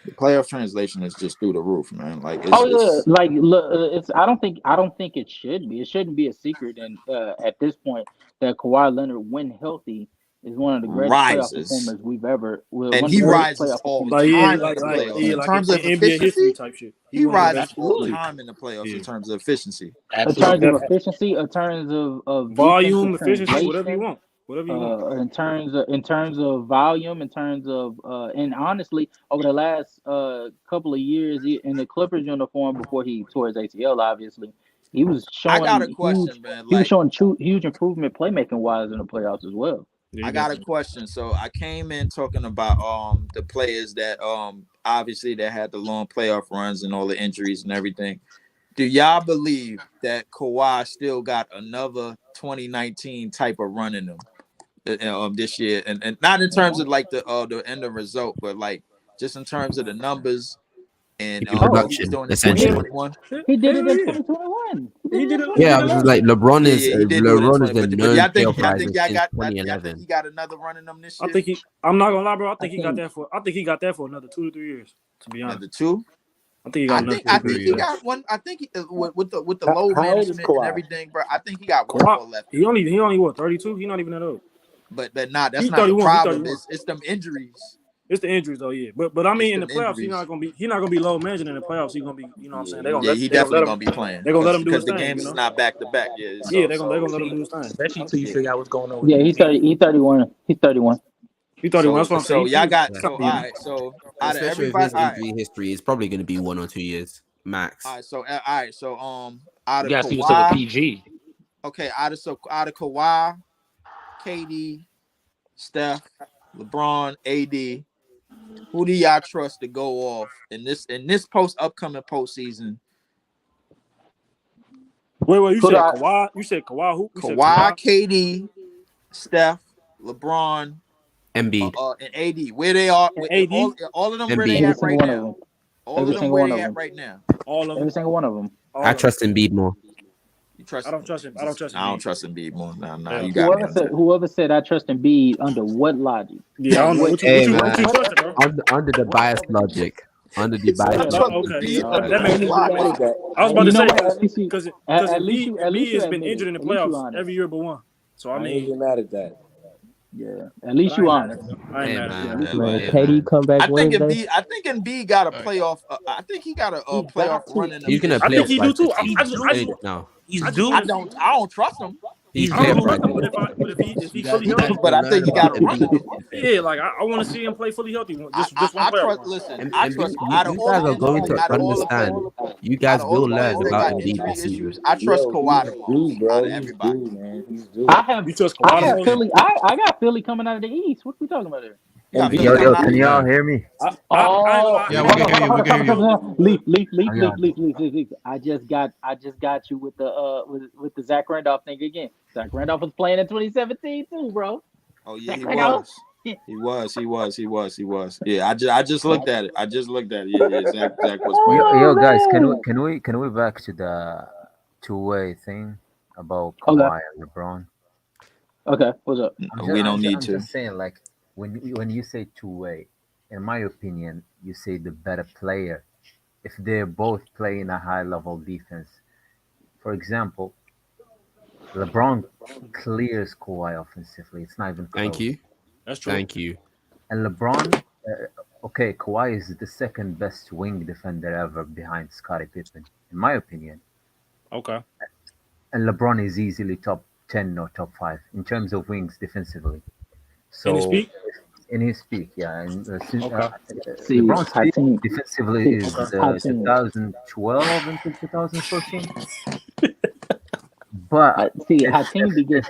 The playoff translation is just through the roof, man. Like, look, I don't think it should be. It shouldn't be a secret, and at this point, that Kawhi Leonard, when healthy, is one of the greatest playoff performers we've ever. And he rises all the time in terms of efficiency type shit. He rises all the time in the playoffs in terms of efficiency. In terms of efficiency, in terms of volume, efficiency, whatever you want. In terms of volume, in terms of and honestly, over the last couple of years in the Clippers uniform before he tore his ACL, obviously, he was showing. I got a question, man. He was showing huge improvement playmaking wise in the playoffs as well. I got a question. So I came in talking about the players that obviously that had the long playoff runs and all the injuries and everything. Do y'all believe that Kawhi still got another 2019 type of run in him this year? And not in terms of like the end of result, but like just in terms of the numbers and production, essentially. He did it in 2021. Yeah, I was like LeBron is the known playoff riser since 2011. He got another run in them this year. I'm not gonna lie, bro. I think he got that for another 2 to 3 years. To be honest, another 2. I think he got another 2 to 3 years. He got one. I think with the load management and everything, bro. I think he got one more left. He only what 32? He's not even that old. But that's not the problem. It's them injuries. It's the injuries though, yeah. But I mean, in the playoffs, he's not gonna be low managing in the playoffs. He's gonna be, you know what I'm saying? He definitely gonna be playing. They're gonna let him do his thing because the game is not back to back. They're gonna let him do his thing. Especially until you figure out what's going on. Yeah, he's 31. He's 31. He's 31. That's what I'm saying. So y'all got all right. So out of everybody, injury history, it's probably gonna be 1 or 2 years max. All right. So out of you gotta see what's up with PG. Okay, out of Kawhi, KD, Steph, LeBron, AD. Who do y'all trust to go off in this upcoming postseason? Wait, you said Kawhi? You said Kawhi who? Kawhi, KD, Steph, LeBron, Embiid, and AD. Where they are? All of them. Where they at right now? All of them. Where they at right now? All of them. Every single one of them. I trust Embiid more. I don't trust him. I don't trust Embiid more. No, you got whoever said I trust Embiid under what logic? Yeah, I don't know. What you trust, bro? Under the biased logic. Under the biased logic. That makes me I was about to say because Embiid has been injured in the playoffs every year but one. So I mean, you're mad at that. Yeah, at least you honest. I ain't mad at that. KD come back Wednesday. I think Embiid got a playoff. I think he got a playoff run in him. He's gonna I think he do too. He's due. I don't trust him. He's I clear don't know practice. but if he You guys, fully you guys healthy, But will I learn think you about got to run Embiid it. defense. yeah, like I want to see him play fully healthy. Just one I player. trust. Listen, And I and trust you, out of you all guys the are going injury, to out of all the players, understand. You out guys of all will the players learn that about got Embiid injury this season. issues, I trust Yo, Kawhi he's the due, most out bro. of He's everybody. due, man. He's due. I have You trust I Kawhi the have most? Philly. I got Philly coming out of the East. What we talking about here? You got Embiid. Philly Yo, coming out of can the y'all East. hear me? I ain't gonna Oh, lie. Yeah, I we ain't can gonna hear you. lie. We can hear you. How y'all doing? Leaf. I just got you with the with the Zach Randolph thing again. Zach Randolph was playing in 2017 too, bro. Oh yeah, Zach he Randolph. was. He was. Yeah, I just looked at it. Yeah. Zach was playing. Yo, guys, Oh man. can we back to the two-way thing about Okay. Kawhi and LeBron? Okay. What's up? We don't need I'm to. just saying, like, when you say two-way, in my opinion, you say the better player if they're both playing a high-level defense. For example, LeBron clears Kawhi offensively. It's not even Thank close. you. That's true. Thank you. And LeBron, okay, Kawhi is the second best wing defender ever behind Scottie Pippen, in my opinion. Okay. And LeBron is easily top 10 or top 5 in terms of wings defensively. In his So, peak? in his peak, yeah. And Okay. See, LeBron's peak Hakeem. defensively See, is Hakeem. 2012 until 2014. But Hakeem be if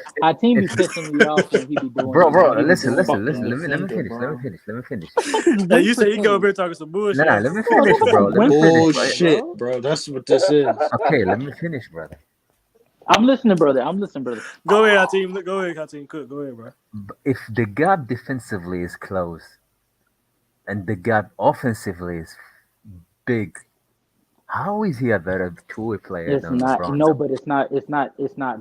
pissing me off when he be doing bro, when he be listen, doing Let me defender, finish. bro. What the fuck is Hey, wing you say you go over percentage? here talking some No, bullshit. let me Bro, finish, talk bro. about Let me wing finish, percentage, right? Bullshit, bro. bro. That's what this is. Okay, let me finish, brother. I'm listening, brother. Go ahead, team. Go ahead, team. Cook. Go ahead, bro. If the gap defensively is close and the gap offensively is big, how is he a better two-way player It's than not LeBron? no, but it's not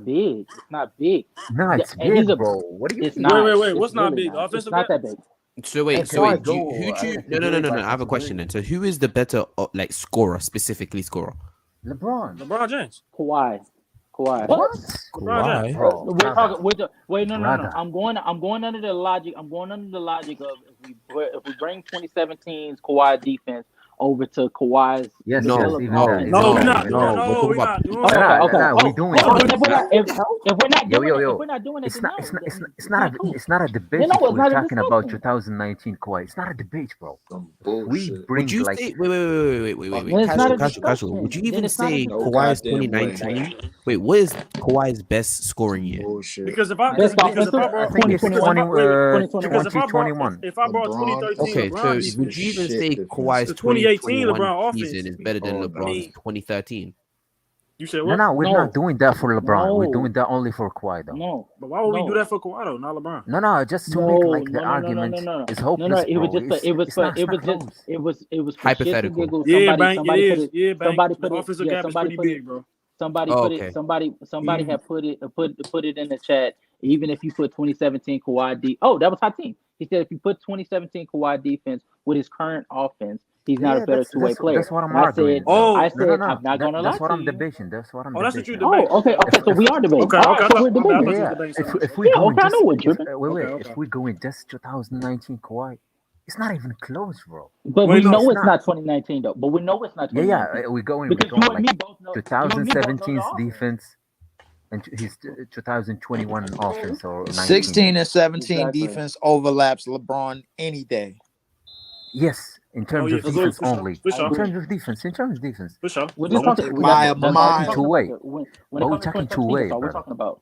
big. It's not big. No, it's And he's big, a bro. What do you it's mean? not. Wait. It's What's not really big? not. It's Offensive not gap? that big. So And wait, Kawhi do you, who do you? if No, you no, do no, it no, by no. I have a question category, then. So who is the better like scorer, specifically scorer? LeBron. LeBron James. Kawhi. What? LeBron James. Kawhi. Bro, We're brother, talking. Wait, no. brother. I'm going under the logic. I'm going under the logic of if we bring 2017's Kawhi defense over to Kawhi's Yes, No, developed even that, offense. no, No, even we're that, no, not even doing. that. no. We're No, talking we're about not doing No, that. Okay. no, we doing Oh, that. if we're not Yo, doing yo, it, if yo. we're not doing it, It's then not, no. it's not, it's not, Then it's it's not not a, cool. it's not a debate No, if it's we're not a talking about discussion. 2019 Kawhi. It's not a debate, bro. Some If we bullshit. bring Would you like, say wait. Then it's not Casual, a casual, casual. discussion. Would you Then even it's not a say No discussion. Kawhi's goddamn way. 2019? Wait, what is Kawhi's best scoring year? Bullshit. Because I Best think because if offensive, I I brought think it's 2021. wait. 2021. Because2021. if I brought LeBron 2013 Okay, so LeBron piece of would you defense, even shit say Kawhi's the defensive. 2018 2021 LeBron season offense, is better than Hold on. LeBron's 2013? you said No, what? no, we're not No, doing that for LeBron. We're no, doing that only for Kawhi, though. no, But why would we do no. that for Kawhi though, not LeBron? No, just to make No, like the no, no, no, no, no, argument no, is no, no. hopeless, It was bro. just for It's not just close. it was for shits and Hypothetical. giggles. Yeah, Bank, it Somebody put is. it. Yeah, Bank. Somebody The put it. offensive Yeah, gap is pretty big, bro. Oh, okay. Somebody had put it in the chat. Even if you put 2017 Kawhi that was Hakeem. He said if you put 2017 Kawhi defense with his current offense, he's not a Yeah, better two-way player. that's what I'm And I said, arguing, bro. Oh, No. I'm not gonna lie That's what to I'm you. debating. That's what I'm that's what you debating. debate. Oh, okay. So we are debating. Okay, All okay. right, so we're My bad. I debating. thought you was Yeah, debating something else. if we Yeah, going okay. I know just we're if tripping. wait, Okay. if we going just 2019 Kawhi, it's not even close, bro. But Wait, we no. know It's it's not. not 2019 though. But we know it's not Yeah, 2019 we're going because you and like me both know. You and me both know the 2017's offense. defense and his 2021 offense or 19. 16 and 17 Exactly. defense overlaps LeBron any day. Yes, in Oh terms yeah, of for sure, defense for sure, only. for I In sure, agree. terms of defense. for sure. We're just No, talking. by a That's what we're mile. talking Two-way. about. When But it we're comes to talking 2017, two-way, that's all we're brother. talking about.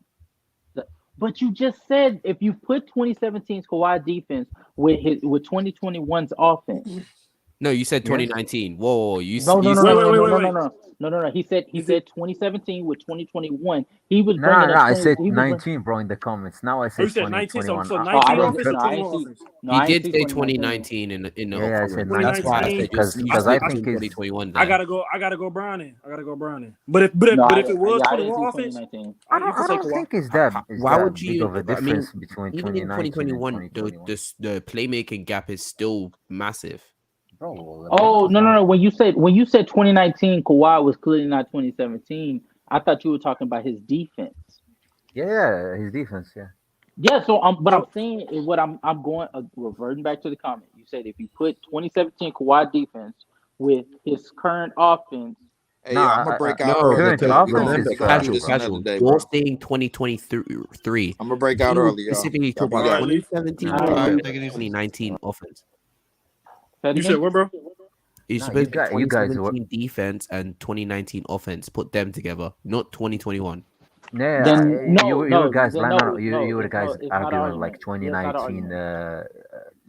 But you just said if you put 2017's Kawhi defense with 2021's offense. No, you said Yeah. 2019. Whoa, you No. you No. He said Is it? 2017 with 2021. He was No, bringing a I 20. said He was bring, 19, bro, in the comments. Now I Oh, you said said 19. So 2021. 19 I didn't. offense or No, I 21 didn't see. offense? No, he I ain't did see say 2019. 2019 in the Yeah, I said comments. That's why I 2019. said you're because switching I between think it's 2021 I there. gotta go Brown in. I gotta go Brown in. But No, if it was I didn't 21 see offense, 2019. you can I say don't Kawhi. think it's Why would big you? of a I mean, difference between even in 2019 and 2021, 2021. the playmaking gap is still massive. Bro, Oh LeBron's no. When you said 2019, Kawhi was clearly not 2017. I thought you were talking about his defense. yeah, his defense, yeah. Yeah. So what I'm So saying is what I'm going reverting back to the comment. You said if you put 2017 Kawhi defense with his current offense, Hey, No, yo, I'm gonna break out No, early, current because man. offense We is remember, gonna do better, casual, this bro. another casual. day, You're bro. saying 2023. I'm gonna break out You early, y'all. specifically Y'all talk be about All right, good. Leaf. 2017 All right, All right, defense Leaf. take and it easy. 2019 offense. Say it You said again. what, bro? You're No, supposed to be you guys were. 2017 defense and 2019 offense. Put them together, not 2021. Yeah, Then no, you were no, guys. then No, no, you were it's guys no, it's not an arguing like argument. Yeah, it's not an 2019 argument.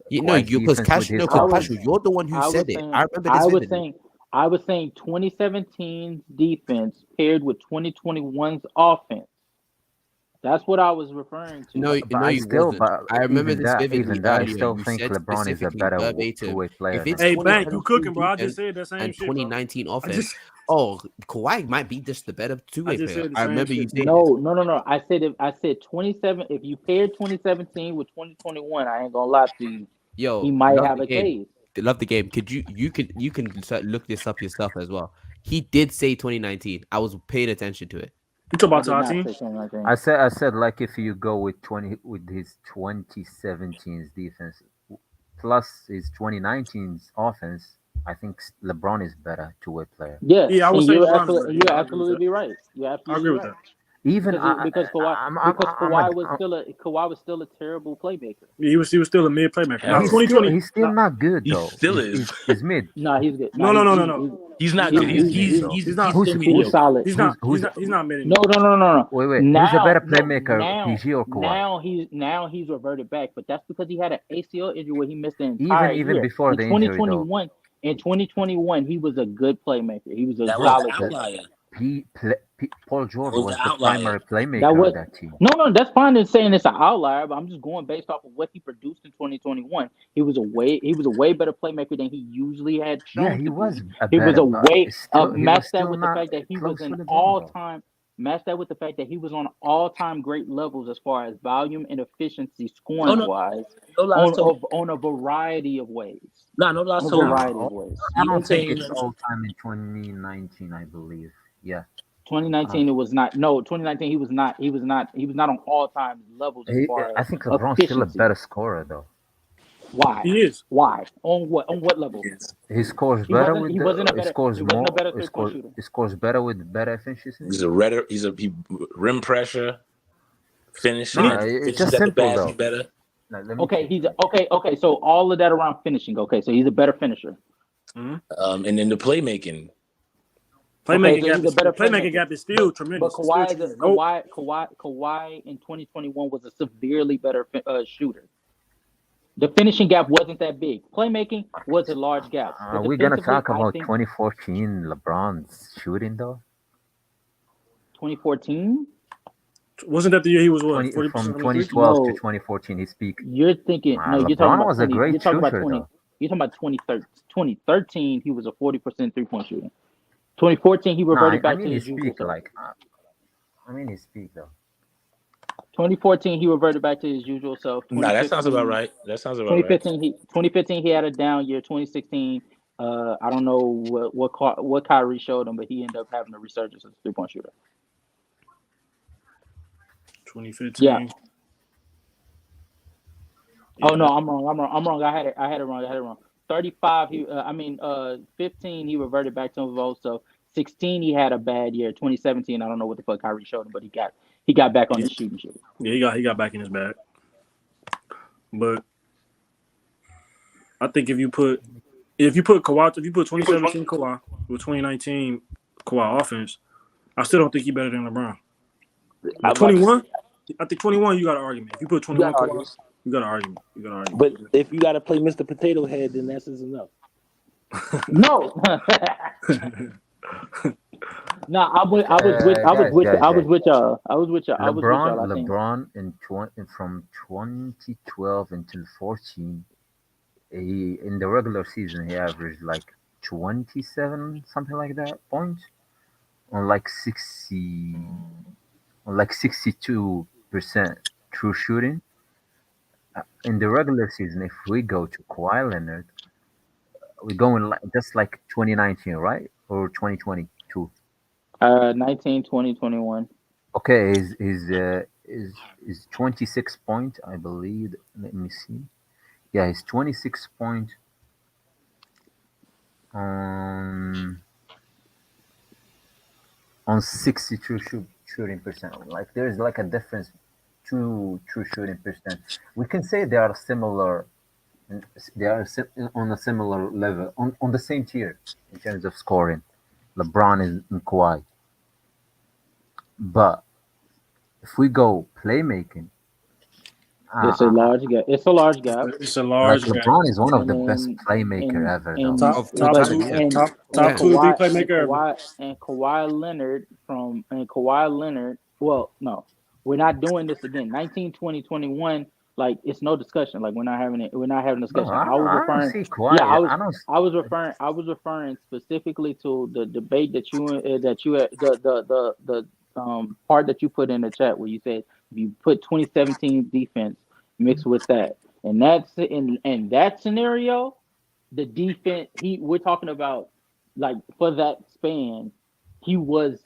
You know, Kawhi's you because defense with casual, no, his I because was, offense. casual, you're the one who I was said it. saying, I remember I this was vividly. saying, I was saying 2017's defense paired with 2021's offense. That's what I was referring to. No, But no, I you still, wasn't. but I remember this vividly even that, I earlier. still You think said LeBron is a specifically better verbatim, two-way player if than it's Hey, Bank, Kawhi. you 2017 cooking, bro? I just defense said that same and shit, bro. 2019 I offense, just, oh, Kawhi might be just the better I two-way just player. said the I same remember you shit, saying bro. this. No. I said 27. If you paired 2017 with 2021, I ain't gonna lie to you. He Yo, might love have the a game. case. Love the game. Could you can look this up yourself as well. He did say 2019. I was paying attention to it. You talk I about did not Tati? say 2019. I said like if you go with his 2017's defense plus his 2019's offense, I think LeBron is better two-way player. Yeah, Yeah, I would and say LeBron is better. you're Yeah, I agree with absolutely that. be right. You're I absolutely agree with right. that. Even Because Kawhi was still a terrible playmaker. Yeah, he was still a mid playmaker. Now, Hell, 2020. he's still Now, not good he though. still is. He's mid. No, he's good. no, No, no, no, no, no. He's not He's good. not. He's mid though. He's not. He's still he's mediocre. solid. He's not. He's not mid No, anymore. no. Wait. Who's a better No, playmaker, PG or Kawhi? now he's reverted back, but that's because he had an ACL injury where he missed the entire Even year. before the injury though. In 2021, he was a good playmaker. He was a That was Bro, the solid outlier. playmaker. Paul George That was was the the outlier. primary playmaker That on was that team. no, that's fine in saying it's an outlier, but I'm just going based off of what he produced in 2021. He was a way better playmaker than he usually had Yeah, shown he to was be. a He was better, a but way he was match that still with the not fact that he was close an to LeBron all though. time match that with the fact that he was on all time great levels as far as volume and efficiency No, scoring no, wise no lies told. on a variety of ways. No lies On a told. variety of ways. I Even don't think saying it's all time in 2019. I believe. Yeah. 2019 it was not 2019 he was not on all time levels as far I as think LeBron's still a efficiency. better scorer though. Why? He is. Why? On what level? He scores He better wasn't with he wasn't a he better scores he wasn't a more. better 3-point shooter. He scores better with better efficiency. he's a rim pressure finishing Let me. It's finishes just at the simple basket though. better. Now, let me Okay, check. he's okay. So all of that around finishing. Okay, so he's a better finisher. And then the playmaking. Playmaking So gap he's is a better playmaking playmaker. gap is still But tremendous. It's still tremendous. Nope. Kawhi in 2021 was a severely better shooter. The finishing gap wasn't that big. Playmaking was a large gap. Are But we gonna defensively, talk I about think 2014 LeBron's shooting though? 2014. Wasn't that the year he was what 20 40% from from the three? 2012 to No, 2014, his peak. you're thinking. No, you're talking LeBron about was a 20. You're great talking about shooter 20. though. You're talking about 2013. 2013, he was a 40% 3-point shooter. 2014, he No, reverted I back to mean his his usual peak. self. I mean his peak though. 2014, he reverted back to his usual self. Nah, that sounds about 2015, right. 2015, he had a down year. 2016, I don't know what Kyrie showed him, but he ended up having a resurgence as a 3-point shooter. 2015. Yeah. Yeah, Oh no, I'm wrong. I had it wrong. 35. 15. He reverted back to his old self. 16. He had a bad year. 2017. I don't know what the fuck Kyrie showed him, but he got back on the shooting shit. Yeah, he got back in his bag. But I think if you put 2017 Kawhi with 2019 Kawhi offense, I still don't think he's better than LeBron. But 21, I think 21 you got an argument. If you put 21 Kawhi, you got an argument. But if you got to play Mr. Potato Head, then that's enough. No. No, I was with y'all. I think. LeBron from 2012 until 14, he in the regular season he averaged like 27 something like that points on like 62% true shooting. In the regular season, if we go to Kawhi Leonard, we're going just like 2019, right? Or 2022. 19, 20, 21. Okay, is 26 point, I believe. Let me see. Yeah, he's 26 point. on 62 shooting percent. Like there's like a difference, two true shooting percent. We can say they are similar. They are on a similar level, on the same tier in terms of scoring. LeBron and Kawhi. But if we go playmaking, It's a large gap. It's a large gap. It's a like large gap. LeBron is one of And the best then playmaker ever, though. and Top Top but top two, yeah. and top and top 2 or 3 and playmaker ever. Kawhi Leonard Kawhi Leonard. Well, no, we're not doing this again. 19, 20, 21. Like it's no discussion. Like we're not having it. We're not having a No, discussion. I was I don't referring. see Yeah, Kawhi. I don't. I was referring specifically to the debate that the part that you put in the chat where you said if you put 2017 defense mixed with that, and that's in that scenario, the defense we're talking about like for that span, he was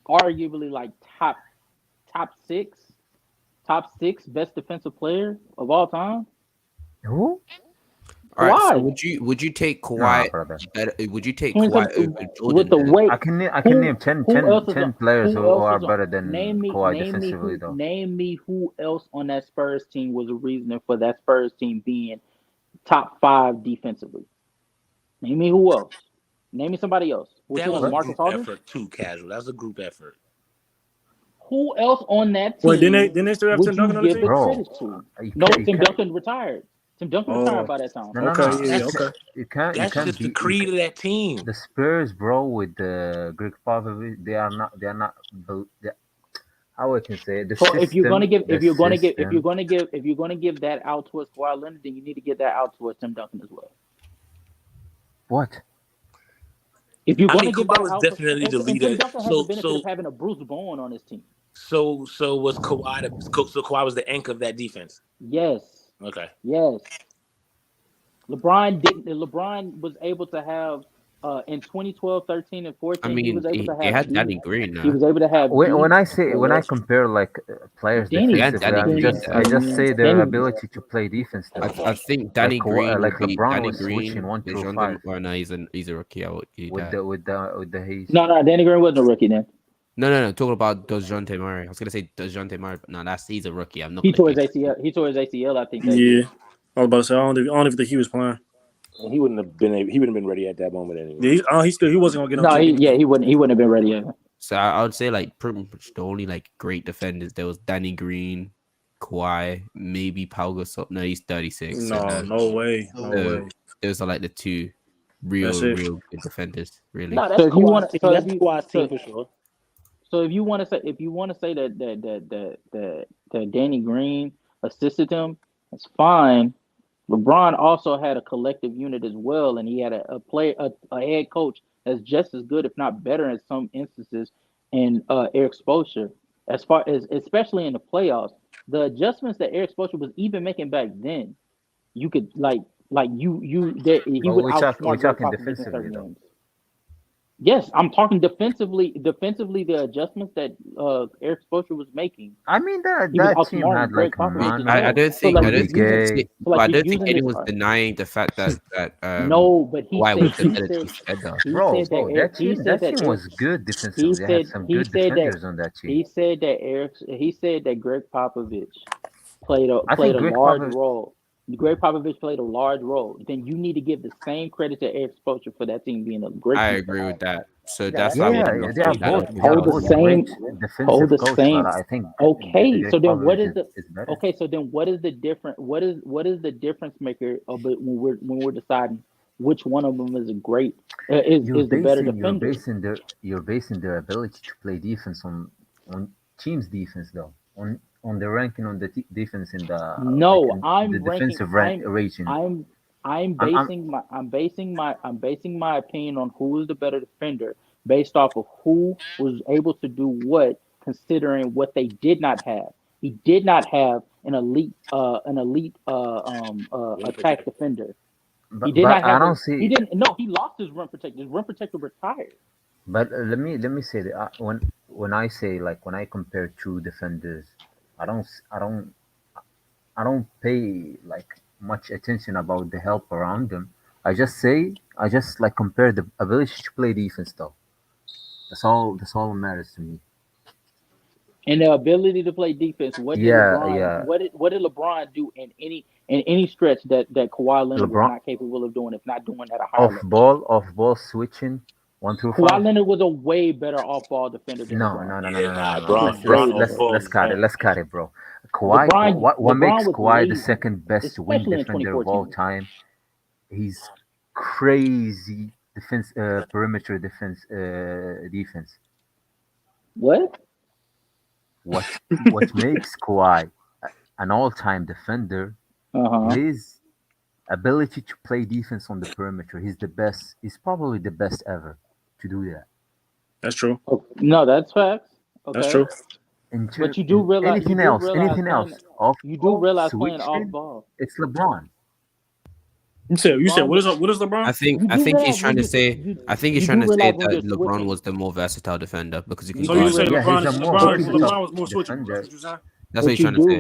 arguably like top six, top six best defensive player of all time. Who? All right. So Kawhi. would you take Nah, Kawhi brother. better? Would you take Kawhi 27 over with Jordan the then? weight. I can name Who else is 10 on? players Who who else are is on? better than Kawhi defensively, though. Name me who else on that Spurs team was a reason for that Spurs team being top 5 defensively. Name me who else. Name me somebody else. Which That was one? a Marcus group Aldridge? effort too, Casual. That was a group effort. Who else on that Wait, team didn't they still have would Tim you Duncan on the give the team? Bro, credit to? you No, can't, you Tim can't, Duncan retired. Tim Duncan retired Oh, by that time. no, okay, you yeah, okay. can't, That's just the be, creed of that team. the Spurs, bro, with the Greg Popovich, they are not, how I can say it, the So if you're gonna system, give the system. if you're gonna give that out towards Kawhi Leonard, then you need to give that out towards Tim Duncan as well. What? If you're I gonna mean, give Kawhi that was out, definitely the and Tim leader. Duncan has the benefit of having a Bruce Bowen on his team. So was Kawhi so Kawhi was the anchor of that defense. Yes. Okay. Yes. LeBron was able to have in 2012, 13, and I 14, he mean, was able to he have had D. Danny Green He now. was able to have D. When I Yes. compare like players Danny, He had defensively, Danny Green I there. just say their Danny, ability to play defense, though. I think Danny Green Like would be LeBron Danny was switching Green. 1 through DeJounte, 5 well, no, he's a rookie. I would do with that. the Hayes. No, Danny Green wasn't a rookie then. No. Talking about DeJounte Murray. I was gonna say DeJounte Murray, but no, he's a rookie. I'm not He gonna tore his give. ACL. He tore his ACL, I think, that Yeah, year. I was about to say I don't even think he was playing. He wouldn't have been ready at that moment anyway. Yeah, he wasn't gonna get No, up. he wouldn't have been ready yet. So I would say like pretty much the only like great defenders there was Danny Green, Kawhi, maybe Pau Gasol. No, he's 36. No way. Those are like the two That's it. real good defenders, really. No, that's Kawhi. That's Kawhi's team for sure. So if you want to say that Danny Green assisted him, that's fine. LeBron also had a collective unit as well, and he had a head coach that's just as good, if not better, in some instances, in Eric Spoelstra. As far as especially in the playoffs, the adjustments that Eric Spoelstra was even making back then, you could he would outsmart we're Greg talking Popovich in defensively, certain though. games. Yes, I'm talking defensively. Defensively, the adjustments that Eric Spoelstra was making. I mean that He was team had outsmarting Greg like Popovich as Manu, well. I don't So think like I don't he's think using, Gay. so like I he's don't think using anyone this. was denying the fact that No, but he Kawhi said was the he better said defender. he Bro, said that Eric, he said that that team Eric, was good he defensively. They had said some he good said that defenders on that team. he said that Greg Popovich played a I think Greg large Popovich, role. Greg Popovich played a large role. Then you need to give the same credit to Eric Spoelstra for that team being a great I team. agree with that. So yeah, that's why I would they are roughly had both a Hold the great same. Hold defensive the coach, same. but I think Okay, Greg so then what Popovich is the is better. okay? So then what is the different? What is the difference maker of it when we're deciding which one of them is a great is the better defender? You're basing their ability to play defense on team's defense, though, on the ranking on the defense in the No, the I'm ranking. defensive rating. I'm I'm basing my opinion on who is the better defender based off of who was able to do what, considering what they did not have. He did not have an elite attack defender. He did not but I have don't a. see. He didn't. No, he lost his rim protector. His rim protector retired. But let me say that when I say like when I compare two defenders, I don't s- I don't pay like much attention about the help around them. I just like compare the ability to play defense, though. That's all that matters to me. And the ability to play defense. What did Yeah, LeBron? yeah. What did LeBron do in any stretch that Kawhi Leonard was LeBron not capable of doing, if not doing at a higher off level? ball switching 1 through 5. Kawhi Leonard was a way better off ball defender than No, LeBron. no, no, no, Yeah, no, nah, no, no. He was Bron, way Bron Let's off let's better. ball let's is cut it. bad. Let's cut it, bro. Kawhi, LeBron what LeBron makes was Kawhi the lazy, second best wing especially in defender of all 2014. time? He's crazy defense, perimeter defense. What? What makes Kawhi an all-time defender? Uh-huh. His ability to play defense on the perimeter. He's the best. He's probably the best ever to do that. That's true. Oh, no, that's facts. That's Okay. true. But you do realize Anything else off you do ball realize playing off switching, ball. it's LeBron. You said LeBron what is LeBron? I think he's trying to say you do realize when you're that LeBron switching. was the more versatile defender because he can You So do you guard say realize, Yeah, he's a more LeBron versatile was more switchable. That's defender. what you saying? That's what but he's trying to say.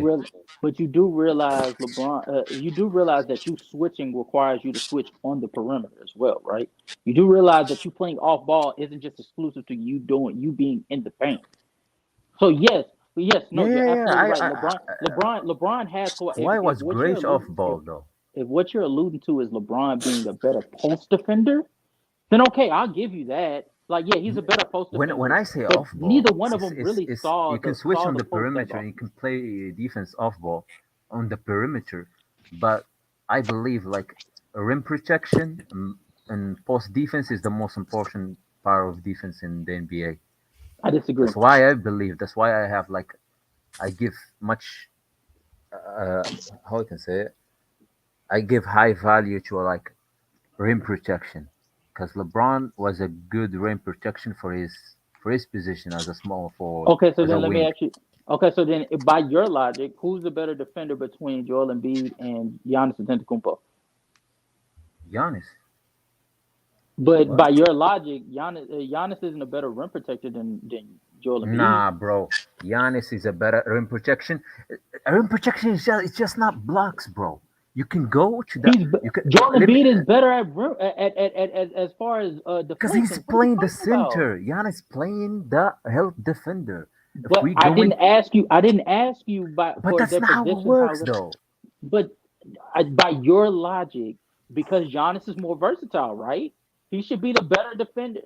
but you do realize LeBron. You do realize that you switching requires you to switch on the perimeter as well, right? You do realize that you playing off ball isn't just exclusive to you being in the paint. So no, Yeah, you're yeah, yeah. absolutely right. LeBron has Kawhi was great off ball though. if what you're alluding to is LeBron being a better post defender, then okay, I'll give you that. Like, yeah, he's a better post defender. When I say but off ball, neither one of them really saw you can the switch on the post game perimeter and you can play defense off ball on the perimeter, but I believe like rim protection and post defense is the most important part of defense in the NBA. I disagree. That's why I believe. That's why I have like I give much how I can say it. I give high value to like rim protection because LeBron was a good rim protection for his position as a small forward, Okay, so as a then let me wing. ask you. Okay, so then by your logic, who's the better defender between Joel Embiid and Giannis Antetokounmpo? Giannis. But What? by your logic, Giannis isn't a better rim protector than Joel Embiid. Nah, bro. Giannis is a better rim protection. Rim protection is it's just not blocks, bro. You can go to that. You can Joel Embiid is better at as far as because defense. he's playing the center. Giannis playing the help defender. But I didn't ask you. I didn't ask you But for that's their not how it positions. works, though. But by your logic, because Giannis is more versatile, right? He should be the better defender.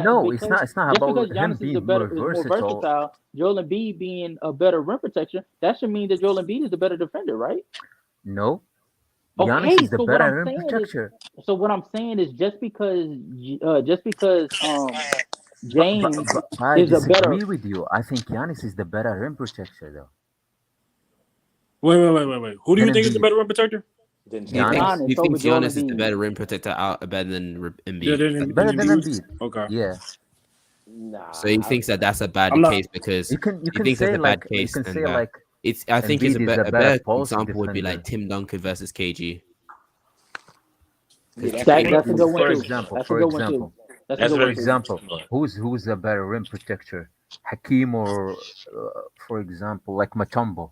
No, it's not. It's not just about because him Giannis being more more versatile, Joel Embiid being a better rim protector, that should mean that Joel Embiid is a better defender, right? No. Okay, Giannis is the so what better I'm rim saying protector. so what I'm saying is just because James But I is a better. disagree with you. I think Giannis is the better rim protector, though. Wait. Who do you Than think is the Embiid. better rim protector? Then You think Giannis you think over Joel Giannis is the Embiid. better rim protector better than Yeah, Embiid? Better than Embiid. Embiid. Okay. Yeah. nah. So he thinks that that's a bad I'm not. case because You he can thinks that's say a bad like you case, can and say like it's. I think Embiid is a a better better post example would be like defender. Tim Duncan versus KG. Yeah, That's a good one For too. example, That's a for good one too. example, That's a That's good for one very too. example, similar. who's a better rim protector, Hakim or, for example, like Matumbo?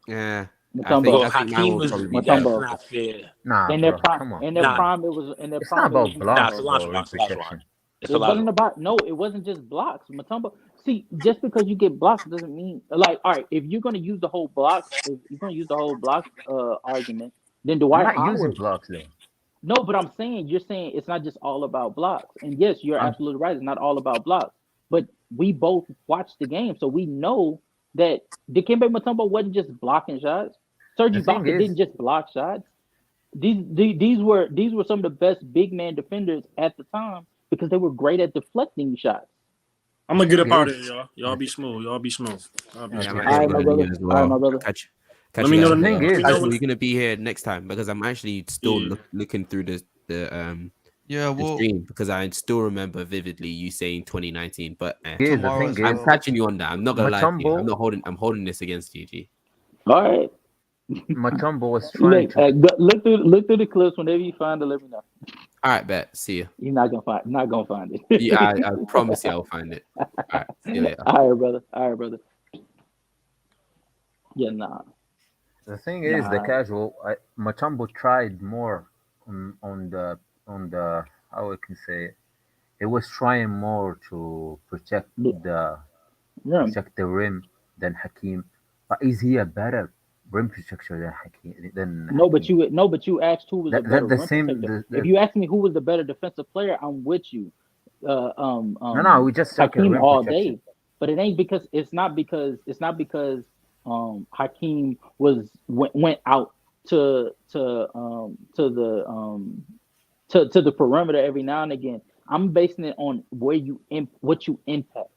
Yeah, Mutombo. Well, I think mine Hakeem will was probably be that's better. Mutombo. not fair. Nah, In their bro, prime, come on. in their Nah, prime, it was in their It's prime. not It was about nah, blocks, Solange, bro. Rim Solange, protection. It's It wasn't about it wasn't just blocks. Mutombo. See, just because you get blocks doesn't mean like all right. If you're gonna use the whole blocks, if you're gonna use the whole blocks argument, then I'm Dwight not using Howard. blocks though. No, but I'm saying you're saying it's not just all about blocks. And yes, you're I'm absolutely right. It's not all about blocks. But we both watched the game, so we know that Dikembe Mutombo wasn't just blocking shots. Serge the thing Ibaka is, didn't just block shots. These were some of the best big man defenders at the time because they were great at deflecting shots. I'm gonna get up thing out of is, here, y'all. Y'all be smooth. Y'all be smooth. Y'all be Yeah, I'm smooth. okay, All actually right, my gonna brother. leave as All right, my well. brother. Catch Let you me know. guys the Let thing later. me is, know. Actually, you're gonna be here next time because I'm actually still Yeah. looking through Yeah, the well, stream because I still remember vividly you saying 2019. But the tomorrow thing as I'm is, well. catching you on that. I'm not gonna lie to you. Matumbo, I'm holding this against you, G. All right. Matumbo was trying Look, to. look through the clips whenever you find it. Let me know. All right, bet. See you. You're not gonna find it. Yeah, I promise you I'll find it. All right, see you later. All right, brother. All right, brother. Yeah, nah. The thing is, the Nah. casual Matumbo tried more on the how I can say it. He was trying more to Yeah. protect the rim than Hakim. But is he a better rim protector than No, but Hakim? you asked who was a better That the rim same. protector. If you ask me who was the better defensive player, I'm with you. No, we just talking Hakeem rim all protection. day. But it ain't because it's not because Hakeem went out to the perimeter every now and again. I'm basing it on what you impact.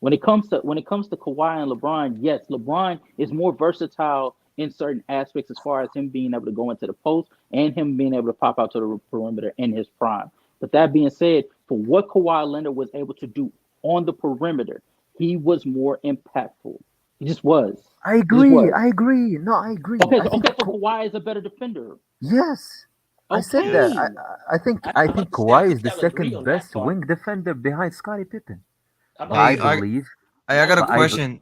When it comes to Kawhi and LeBron, yes, LeBron is more versatile in certain aspects as far as him being able to go into the post and him being able to pop out to the perimeter in his prime. But that being said, for what Kawhi Leonard was able to do on the perimeter, he was more impactful. He just was. I He just agree. was. I agree. No, I agree. Okay, I so think Kawhi is a better defender. yes. I said that. Okay. I I'm think about to say, I Kawhi is think the y'all agree second on that best part. wing defender behind Scottie Pippen. I'm But about I Hey, to say, believe, I got a but I, be- question.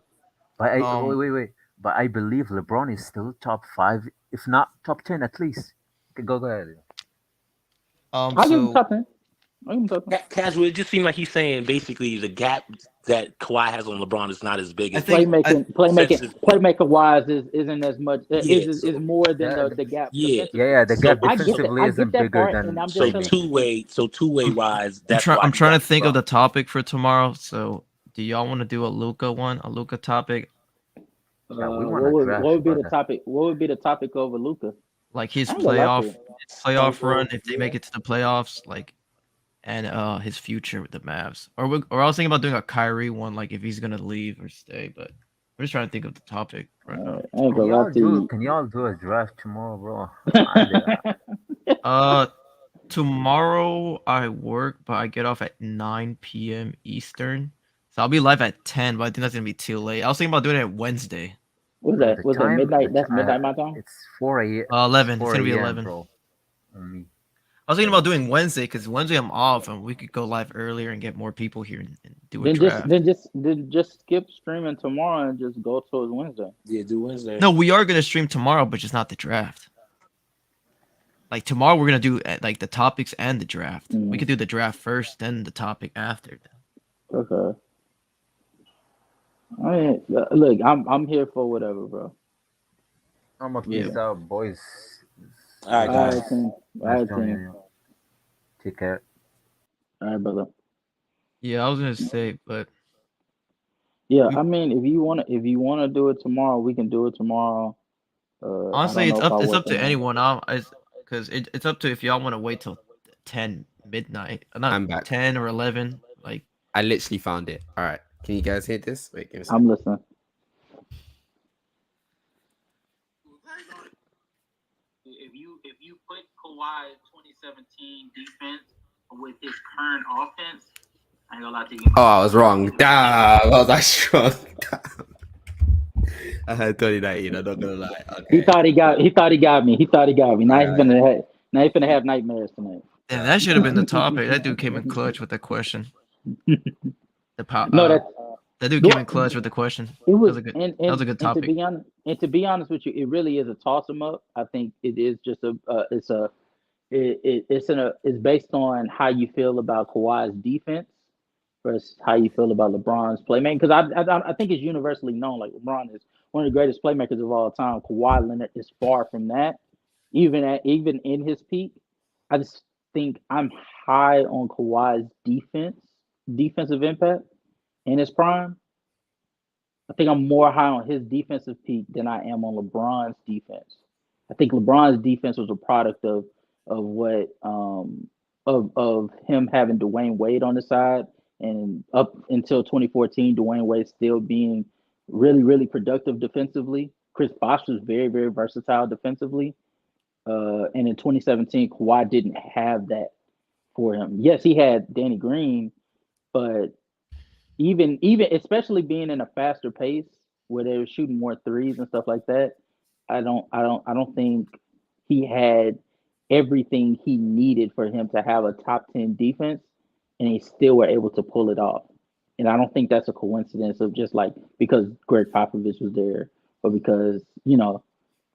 wait, Um, wait, wait. But I believe LeBron is still top five, if not top 10 at least. Okay, go ahead. I'll give him so top 10. I'll give him top 10. casual. It just seemed like he's saying basically the gap that Kawhi has on LeBron is not as big I as think I defensive. Playmaker wise isn't as much Yeah. is more than Yeah, the gap Yeah. defensively. the So gap I get that. defensively I get isn't that bigger part, and than I'm just so telling. playmaking. two-way I'm wise, I'm that's trying why I'm he trying got to think of LeBron. the topic for tomorrow. So, do y'all want to do a Luca topic, Yeah, we want What to would draft, be the brother. topic? What would be the topic over Luca? like his I ain't gonna lie to you. playoff run if they make it to the playoffs, like, and his future with the Mavs, or I was thinking about doing a Kyrie one, like if he's gonna leave or stay. But I'm just trying to think of the topic right now. I ain't gonna lie to Can y'all do a draft tomorrow, bro? you. Uh, Tomorrow I work, but I get off at 9 p.m. Eastern. So I'll be live at 10, but I think that's gonna be too late. I was thinking about doing it Wednesday. What's Bro, that? What's that? Midnight? That's midnight my time. it's 4 a.m. It's 11. It's 4 gonna be a.m., 11. bro. On me. I was thinking So about doing Wednesday because Wednesday I'm off and we could go live earlier and get more people here and do a Then just draft. then just then just skip streaming tomorrow and just go towards Wednesday. Yeah, do Wednesday. No, we are gonna stream tomorrow, but just not the draft. Like tomorrow we're gonna do like the topics and the draft. We could do the draft first, then the topic after. Okay. I mean, look, I'm here for whatever, bro. I'm a Yeah. peace out, boys. All right, All guys. right, team. All Nice right, joining team. you. Take care. All right, brother. Yeah, I was gonna say, but Yeah, we, I mean, if you wanna do it tomorrow, we can do it tomorrow. I honestly, don't know if I it's work up to tomorrow. anyone. Because it's up to if y'all want to wait till 10 midnight, not I'm back. 10 or 11. Like I literally found it. All right. Can you guys hear this? Wait, give me a I'm second. listening. If you put Kawhi 2017 defense with his current offense, I ain't gonna lie to you. Oh, I was wrong. Damn, I was actually wrong. I had 2019. I'm not gonna lie. He Okay. thought he got me. He thought he got me. All Now right, he's all right. gonna have nightmares tonight. and that should have been the topic. That dude came in clutch with the question. No, that's That dude came in clutch with the question. it That was was a good. and, That was and a good and to topic. be honest with you, it really is a toss 'em up. I think it is just it's based on how you feel about Kawhi's defense versus how you feel about LeBron's playmaking. Because I think it's universally known like LeBron is one of the greatest playmakers of all time. Kawhi Leonard is far from that. Even in his peak, I just think I'm high on Kawhi's defensive impact in his prime. I think I'm more high on his defensive peak than I am on LeBron's defense. I think LeBron's defense was a product of what of him having Dwayne Wade on the side, and up until 2014, Dwayne Wade still being really productive defensively. Chris Bosh was very versatile defensively, and in 2017, Kawhi didn't have that for him. Yes, he had Danny Green, but even especially being in a faster pace where they were shooting more threes and stuff like that, I don't think he had everything he needed for him to have a top 10 defense, and he still were able to pull it off. And I don't think that's a coincidence of just like because Greg Popovich was there or because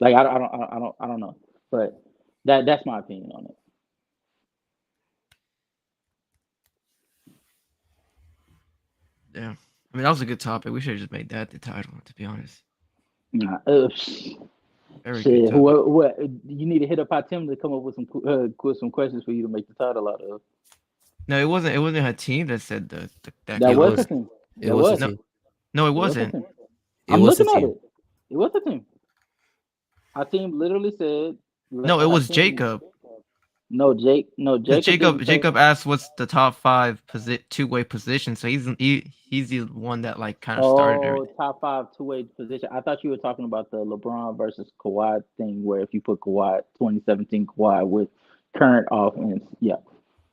like I don't know, but that's my opinion on it. Yeah. I mean, that was a good topic. We should have just made that the title, to be honest. Nah, Very good shit. topic. What you need to hit up Tim to come up with some questions for you to make the title out of. No, it wasn't. It wasn't her team that said that That It was comment. the was. team. It That was a was. No, team. no, it It was the wasn't. team. It I'm was a looking at team. it. It was the team. Our team literally said, No, "Let it was Hatim." Jacob. No, Because Jacob didn't say. Jacob asked what's the top 5 two-way position. So he's the one that like kind of started Oh, everything. top 5 two-way position. I thought you were talking about the LeBron versus Kawhi thing, where if you put Kawhi 2017 Kawhi with current offense, yeah,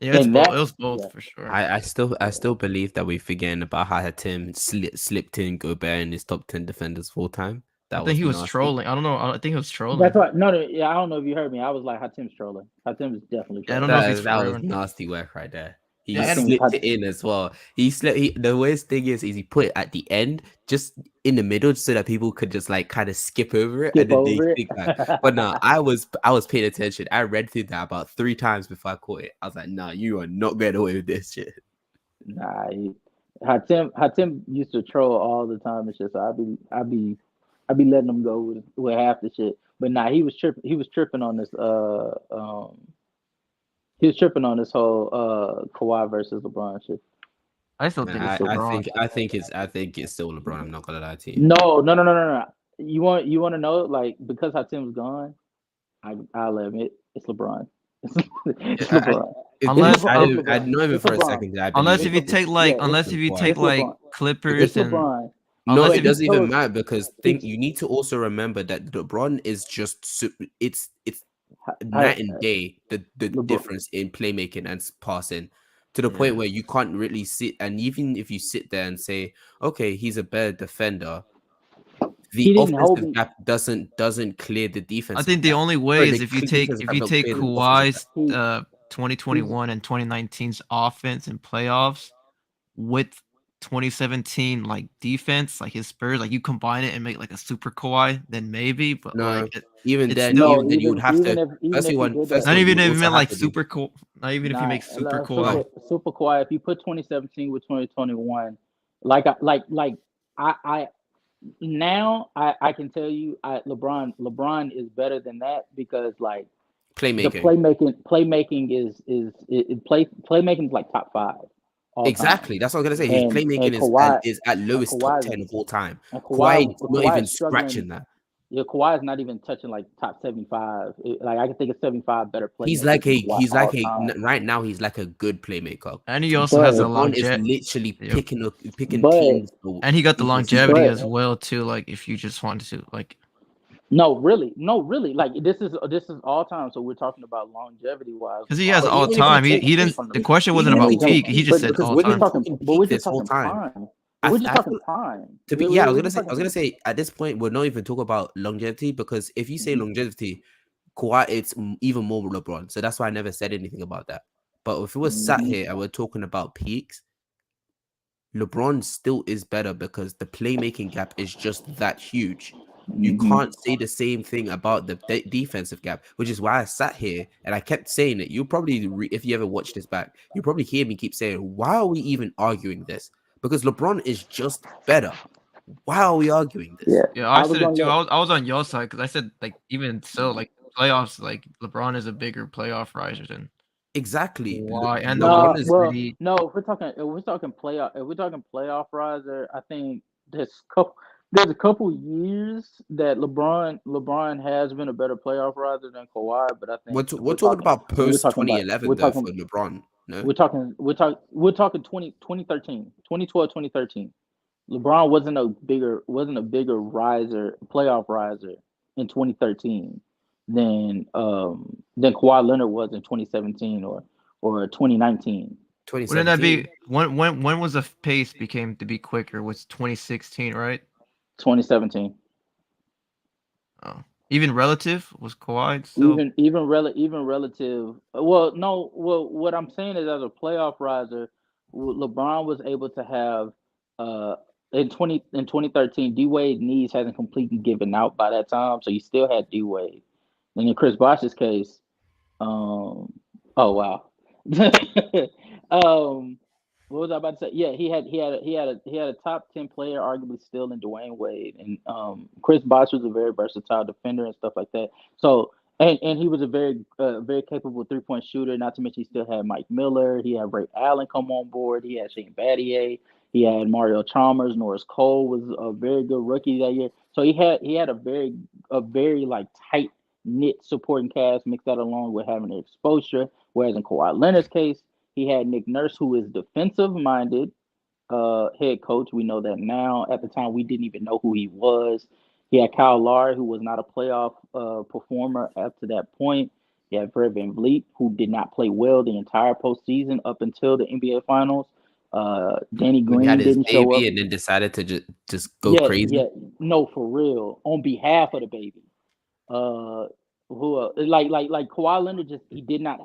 Yeah, it's and both. that, It was both yeah, for sure. I still believe that we're forgetting about how Tim slipped in Gobert in his top 10 defenders full time. I That think was he was nasty. trolling. I don't know. I think he was that's trolling. why. No, no, yeah, I don't know if you heard me. I was like, Hatim's trolling. Hatim is definitely Yeah, I don't trolling. know if he's That for was real. nasty work right there. He Yeah, and Hatim, slipped it in as well. The worst thing is he put it at the end, just in the middle, so that people could just like kind of skip over it and skip then they over it. think back. But no, I was paying attention. I read through that about 3 times before I caught it. I was like, nah, you are not getting away with this shit. Nah, Hatim used to troll all the time and shit. So I be letting him go with half the shit. But nah, he was tripping. He was tripping on this. He was tripping on this whole Kawhi versus LeBron shit. I still Man, think it's I LeBron. think I think it's still LeBron. I'm not gonna lie to you. No, no, no, no, no, no. You want to know like because Hatim's gone, I'll admit it's LeBron. Yeah, It's LeBron. it, It's Unless LeBron. I It's didn't. I LeBron. know even It's for a LeBron. second that I unless believe if It's you LeBron. take Yeah, unless if you Kawhi. take it's like LeBron. Because Clippers It's and LeBron. no, unless it if you doesn't even Because matter because it's you need to also remember that LeBron is just it's I, night and day the LeBron. difference in playmaking and passing to the point yeah. where you can't really sit, and even if you sit there and say okay he's a better defender, the He didn't hold offensive me. gap doesn't clear the I defensive think the gap. only way Sorry, is the defensive if gap you don't take clear the offensive gap. Kawhi's He he's 2021 and 2019's offense and playoffs with 2017 like defense, like his Spurs, like you combine it and make like a super Kawhi, then maybe. But No, like even it's then still no you would have to even if he did first that. of not all you even would if you also meant have like to do super cool. Not even if you Nah, make super super Kawhi. super quiet. If you put 2017 with 2021, like I now I can tell you LeBron is better than that because like the playmaking. playmaking is playmaking is like top 5 all time. Exactly. That's what I'm gonna say. His And playmaking Kawhi is at and lowest top Kawhi 10 of all time. and Kawhi is not Kawhi even is struggling. scratching that. Yeah, Kawhi is not even touching like top 75. Like I can think of 75 better playmakers than Kawhi all time. Right now he's like a good playmaker. And he also has But the LeBron is longevity. literally Yep. picking but teams. And he got the You can see longevity but as well too. Like if you just wanted to like no, really. Like this is all time. So we're talking about longevity wise. because he has LeBron But is all even if we time. definitely He take he didn't. from The the question wasn't even if no, about we no. take peak. He peak, just said because all we've We're been time. talking, talking but we're peak just this whole talking time. prime. But I, we're just I talking feel prime. to be We're, yeah, we're, we're I was talking. gonna say at this point we're not even talking about longevity because if you say Mhm. longevity, Kawhi it's even more LeBron. So that's why I never said anything about that. But if it was sat Mhm. here and we're talking about peaks, LeBron still is better because the playmaking gap is just that huge. You Mhm. can't say the same thing about the defensive gap, which is why I sat here and I kept saying it. You probably, if you ever watch this back, you probably hear me keep saying, "Why are we even arguing this?" Because LeBron is just better. Why are we arguing this? Yeah, Yeah, I I was said it on too. your. I was on your side because I said like even so like playoffs like LeBron is a bigger playoff riser than Exactly. Kawhi, and the LeBron is Well, longevity. no. If we're talking playoff riser, I think there's a couple years that LeBron has been a better playoff riser than Kawhi. But I think if we're talking about we're post talking about 2011 though for LeBron. No, we're talking 2013, 2012, 2013. LeBron wasn't a bigger riser, playoff riser in 2013 than Kawhi Leonard was in 2017 or 2019. Wouldn't that 2017. be when was the pace became to be quicker? Was 2016, right? 2017. Oh, even relative was Kawhi still. Even relative. Well, no. Well, what I'm saying is, as a playoff riser, LeBron was able to have uh in 2013. D Wade knees hasn't completely given out by that time, so you still had D Wade. And in Chris Bosh's case, oh wow, um, What was I about to say? Yeah, he had a top 10 player, arguably still in Dwayne Wade, and Chris Bosh was a very versatile defender and stuff like that. So and he was a very capable 3-point shooter. Not to mention he still had Mike Miller. He had Ray Allen come on board. He had Shane Battier. He had Mario Chalmers. Norris Cole was a very good rookie that year. So he had a very like tight knit supporting cast, mixed that along with having the exposure. Whereas in Kawhi Leonard's case, he had Nick Nurse, who is defensive minded head coach. We know that now. At the time, we didn't even know who he was. He had Kyle Lowry, who was not a playoff performer up to that point. He had Fred VanVleet, who did not play well the entire postseason up until the NBA Finals. Danny When he had Green his didn't show up. baby and then decided to just go Yeah, crazy. yeah, no, for real. On behalf of the baby, uh, like Kawhi Leonard just he did not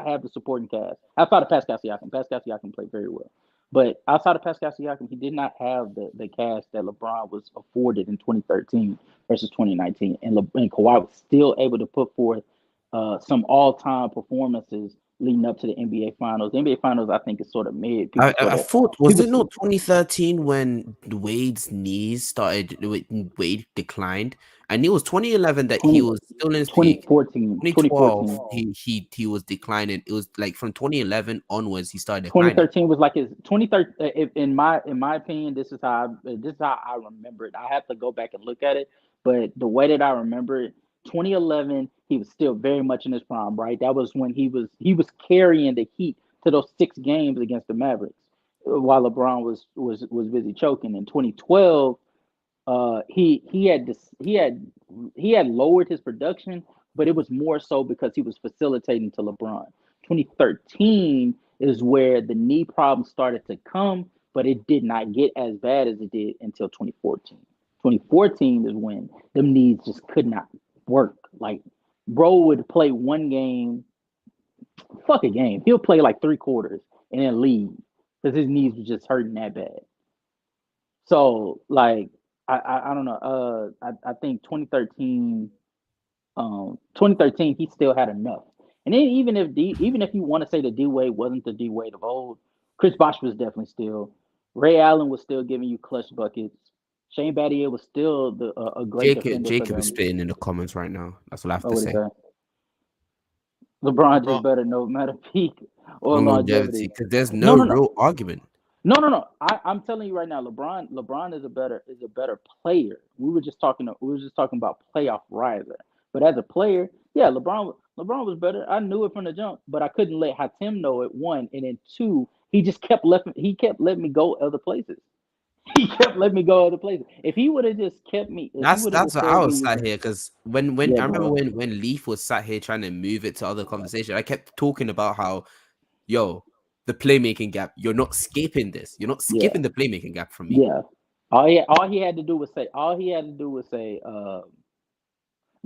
have the supporting cast outside of Pascal Siakam. Pascal Siakam played very well, but outside of Pascal Siakam, he did not have the cast that LeBron was afforded in 2013 versus 2019, and Kawhi was still able to put forth some all-time performances leading up to the NBA Finals. The NBA Finals, I think, is sort of mid. I thought, was it not 2013 when Wade's knees started, Wade declined, and it was 2011 that he was still in his peak. 2012 he was declining. It was like from 2011 onwards he started declining. 2013 was like his 2013. In my opinion, this is how I remember it. I have to go back and look at it, but the way that I remember it, 2011 he was still very much in his prime. Right, that was when he was carrying the Heat to those 6 games against the Mavericks, while LeBron was busy choking. In 2012, he had lowered his production, but it was more so because he was facilitating to LeBron. 2013 is where the knee problems started to come, but it did not get as bad as it did until 2014. 2014 is when the knees just could not work. Like, bro would play one game, fuck a game. He'll play like 3 quarters and then leave because his knees were just hurting that bad. So, like, I don't know. I think 2013 he still had enough. And then even if you want to say that D Wade wasn't the D Wade of old, Chris Bosh was definitely still. Ray Allen was still giving you clutch buckets. Shane Battier was still a great defender. Jacob is spitting in the comments right now. That's what I have to say. LeBron just better no matter peak or longevity, because there's no real argument. No. I'm telling you right now, LeBron is a better player. We were just talking about playoff riser. But as a player, yeah, LeBron was better. I knew it from the jump, but I couldn't let Hatem know it, 1, and then 2, he just kept letting me go other places. He kept letting me go other places. If he would have just kept me, that's what I was sat here, because when I remember when Leaf was sat here trying to move it to other conversation, I kept talking about how, the playmaking gap, you're not skipping this. You're not skipping the playmaking gap from me. Yeah. All he had to do was say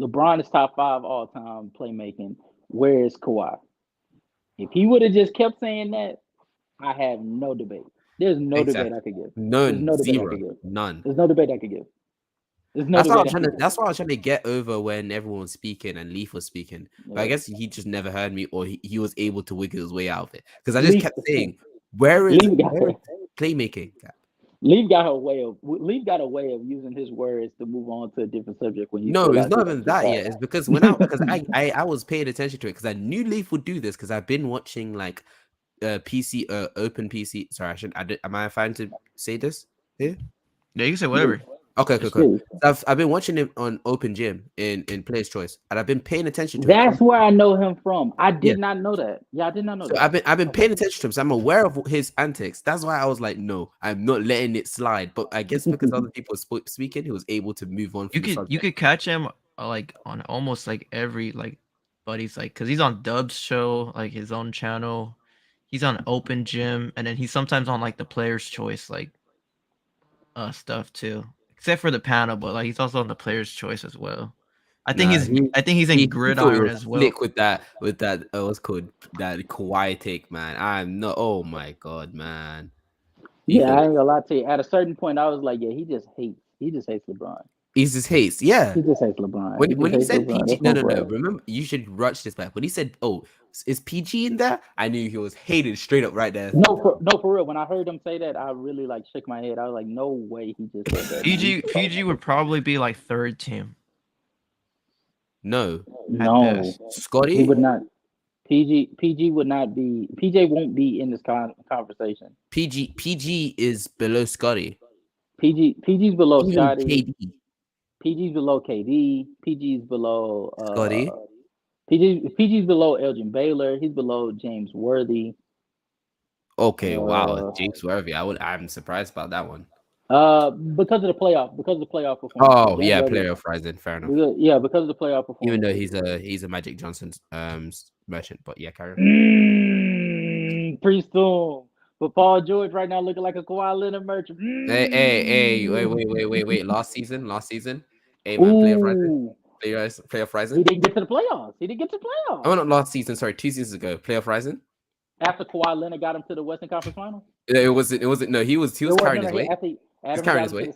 LeBron is top 5 all time playmaking. Where is Kawhi? If he would have just kept saying that, I have no debate. There's no debate I could give. None. There's no Zero. debate I could give. None. There's no debate I could give. That's why I was trying to get over when everyone was speaking and Leaf was speaking. But I guess he just never heard me, or he was able to wiggle his way out of it. Because I just kept saying, where is playmaking gap? Leaf got a way of using his words to move on to a different subject. When you it's not even that yet. It's because I was paying attention to it because I knew Leaf would do this, because I've been watching like PC open PC. Sorry, am I fine to say this here? Yeah, you can say whatever. Okay, cool. I've been watching him on Open Gym in Player's Choice, and I've been paying attention to him. That's where I know him from. I did not know that. Yeah, I did not know that. I've been paying attention to him, so I'm aware of his antics. That's why I was like, no, I'm not letting it slide. But I guess because other people speaking, he was able to move on. You could catch him like on almost like every like buddy's like, because he's on Dub's show, like his own channel. He's on Open Gym, and then he's sometimes on like the Player's Choice like stuff too. Except for the panel, but like he's also on the Player's Choice as well. I think he's in Gridiron as well. With that what's called that Kawhi take, man. I'm not. Oh my god, man. I ain't gonna lie to you. At a certain point, I was like, yeah, he just hates LeBron. He just hates, yeah. He just hates LeBron. When he said PG, no. Remember, you should rush this back. When he said, "Oh, is PG in there? I knew he was hated straight up right there. No, for real. When I heard him say that, I really like shook my head. I was like, no way he just said that. PG would probably be like third team. No. No, Scotty? he would not. PG would not be. PJ won't be in this conversation. PG is below Scotty. PG's below Even Scotty. KD. PG's below KD. PG's below Scotty. PG's below Elgin Baylor. He's below James Worthy. Okay, wow, James Worthy. I'm surprised about that one. Because of the playoff performance. Oh yeah, playoff rising. Fair enough. Because of the playoff performance. Even though he's a Magic Johnson merchant, but yeah, carry on. Pretty soon. But Paul George right now looking like a Kawhi Leonard merchant. Hey, wait. Last season. Hey man, playoff rising. He didn't get to the playoffs. Oh, not last season. Sorry, 2 seasons ago. Playoff rising. After Kawhi Leonard got him to the Western Conference Finals. It wasn't. No, he was carrying his weight. He's carrying his weight.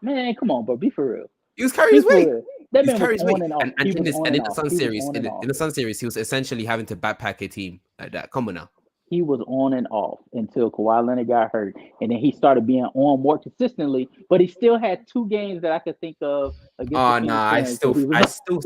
Man, come on, bro. Be for real. He was carrying his weight. That man was on and off. And in the Sun series, in the Sun series, he was essentially having to backpack a team like that. Come on now. He was on and off until Kawhi Leonard got hurt, and then he started being on more consistently. But he still had 2 games that I could think of. Oh no, I still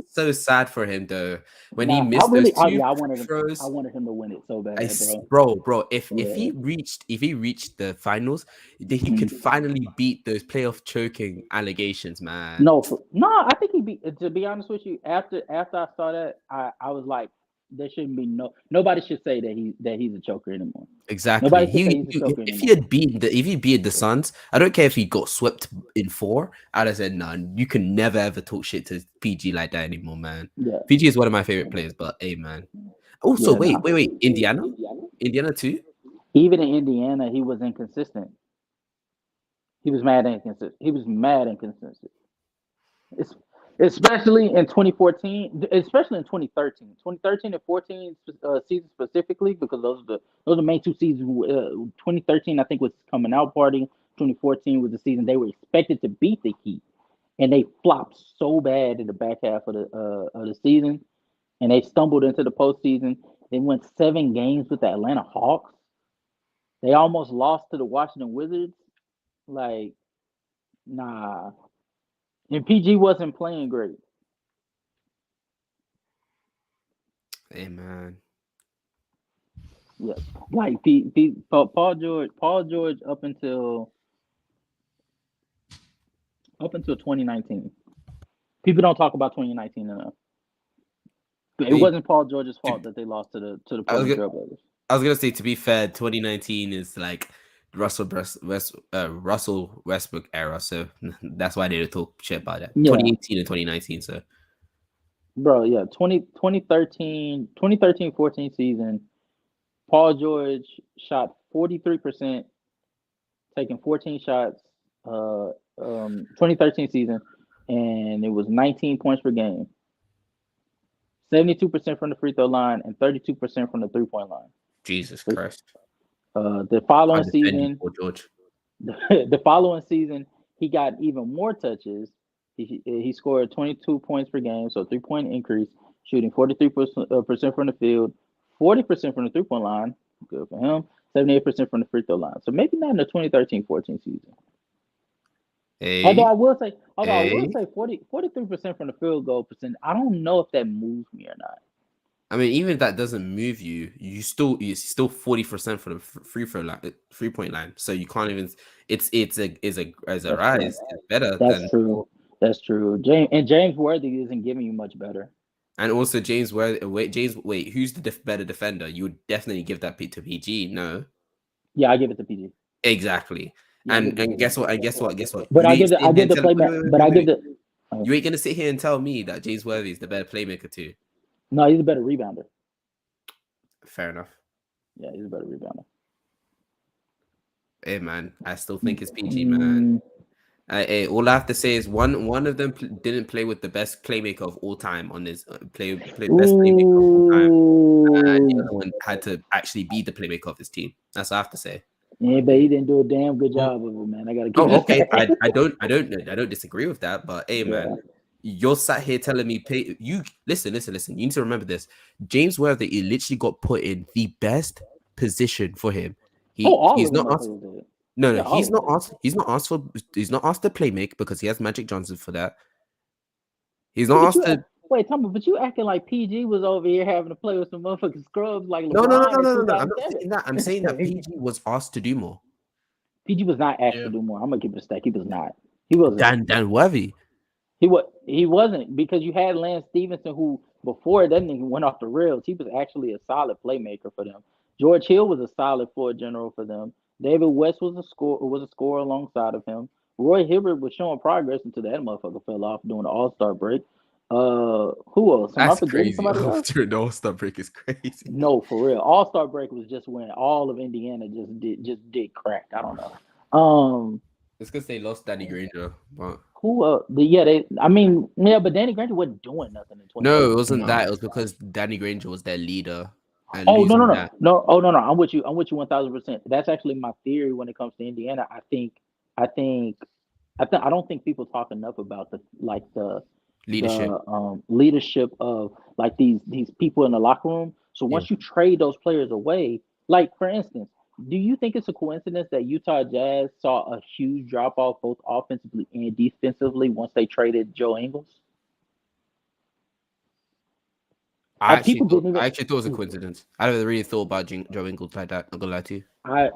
so sad for him though when he missed those 2 throws. I wanted him to win it so bad, bro. If he reached the finals, then he could finally beat those playoff choking allegations, man. No, I think he beat. To be honest with you, after I saw that, I was like, there shouldn't be nobody should say that he's a choker anymore. Exactly. If he beat the Suns, I don't care if he got swept in 4. I'd have said, no, you can never ever talk shit to PG like that anymore, man. Yeah. PG is one of my favorite players, but hey, man. Also, wait. Indiana too. Even in Indiana, he was inconsistent. He was mad inconsistent. Especially in 2014, especially in 2013. 2013 and 14 seasons specifically, because those are the main 2 seasons. 2013, I think, was coming out party. 2014 was the season they were expected to beat the Heat, and they flopped so bad in the back half of the season, and they stumbled into the postseason. They went 7 games with the Atlanta Hawks. They almost lost to the Washington Wizards. Like, nah. And PG wasn't playing great. Hey man. Yeah, like Paul George up until 2019. People don't talk about 2019 enough. It wasn't Paul George's fault that they lost to the Portland Trailblazers. I was gonna say, to be fair, 2019 is like Russell Westbrook era, so that's why they talk shit about that. 2018 and 2019, so bro, 2013-14 season, Paul George shot 43%, taking 14 shots. 2013 season, and it was 19 points per game, 72% from the free throw line, and 32% from the 3-point line. Jesus Christ. The following season, he got even more touches. He scored 22 points per game, so 3-point increase, shooting 43% from the field, 40% from the 3-point line. Good for him. 78% from the free throw line. So maybe not in the 2013-14 season. Although I will say 43% from the field goal percent. I don't know if that moves me or not. I mean, even if that doesn't move you, you're still 40% for the free point line. So you can't even. It's a rise. It's better. That's true. James Worthy isn't giving you much better. And also James Worthy. Wait, who's the better defender? You would definitely give that pick to PG. No. Yeah, I give it to PG. Exactly. Yeah, and guess what? But I give the playmaker. But I give the. You ain't gonna sit here and tell me that James Worthy is the better playmaker too. No, he's a better rebounder. Fair enough. Yeah, he's a better rebounder. Hey man, I still think it's PG, man. Hey, all I have to say is one of them didn't play with the best playmaker of all time on his play best playmaker of all time. The other one had to actually be the playmaker of his team. That's what I have to say. Yeah, but he didn't do a damn good job of it, man. I gotta. Okay. I don't disagree with that, but hey, man, You're sat here telling me you listen. You need to remember this. James Worthy, he literally got put in the best position for him. All He's of them not asked. motherfuckers did. No, Yeah, all he's of not them. asked. He's not asked to play make because he has Magic Johnson for that. He's not asked to. Wait, Tommy, but you acting like PG was over here having to play with some motherfucking scrubs like No. LeBron in I'm not saying that. I'm saying that 2007. PG was asked to do more. PG was not asked to do more. I'm gonna keep it a stack. He was not. He wasn't. Dan Worthy. He wasn't because you had Lance Stevenson who before that nigga went off the rails. He was actually a solid playmaker for them. George Hill was a solid floor general for them. David West was a scorer alongside of him. Roy Hibbert was showing progress until that motherfucker fell off during the All-Star break. Who else? Am I That's forgetting crazy. somebody else? During the All-Star break is crazy. No, for real. All-Star break was just when all of Indiana just did crack. I don't know. It's because they lost Danny Granger, but Who but Danny Granger wasn't doing nothing in 20. no, it wasn't that. It was because Danny Granger was their leader, and Oh losing no. that. No. Oh no. I'm with you 1000%. That's actually my theory when it comes to Indiana. I don't think people talk enough about the Leadership. leadership of like these people in the locker room. So once you trade those players away, like for instance, do you think it's a coincidence that Utah Jazz saw a huge drop off both offensively and defensively once they traded Joe Ingles? I actually thought it was a coincidence. I never really thought about Joe Ingles like that. I'm gonna lie to you. I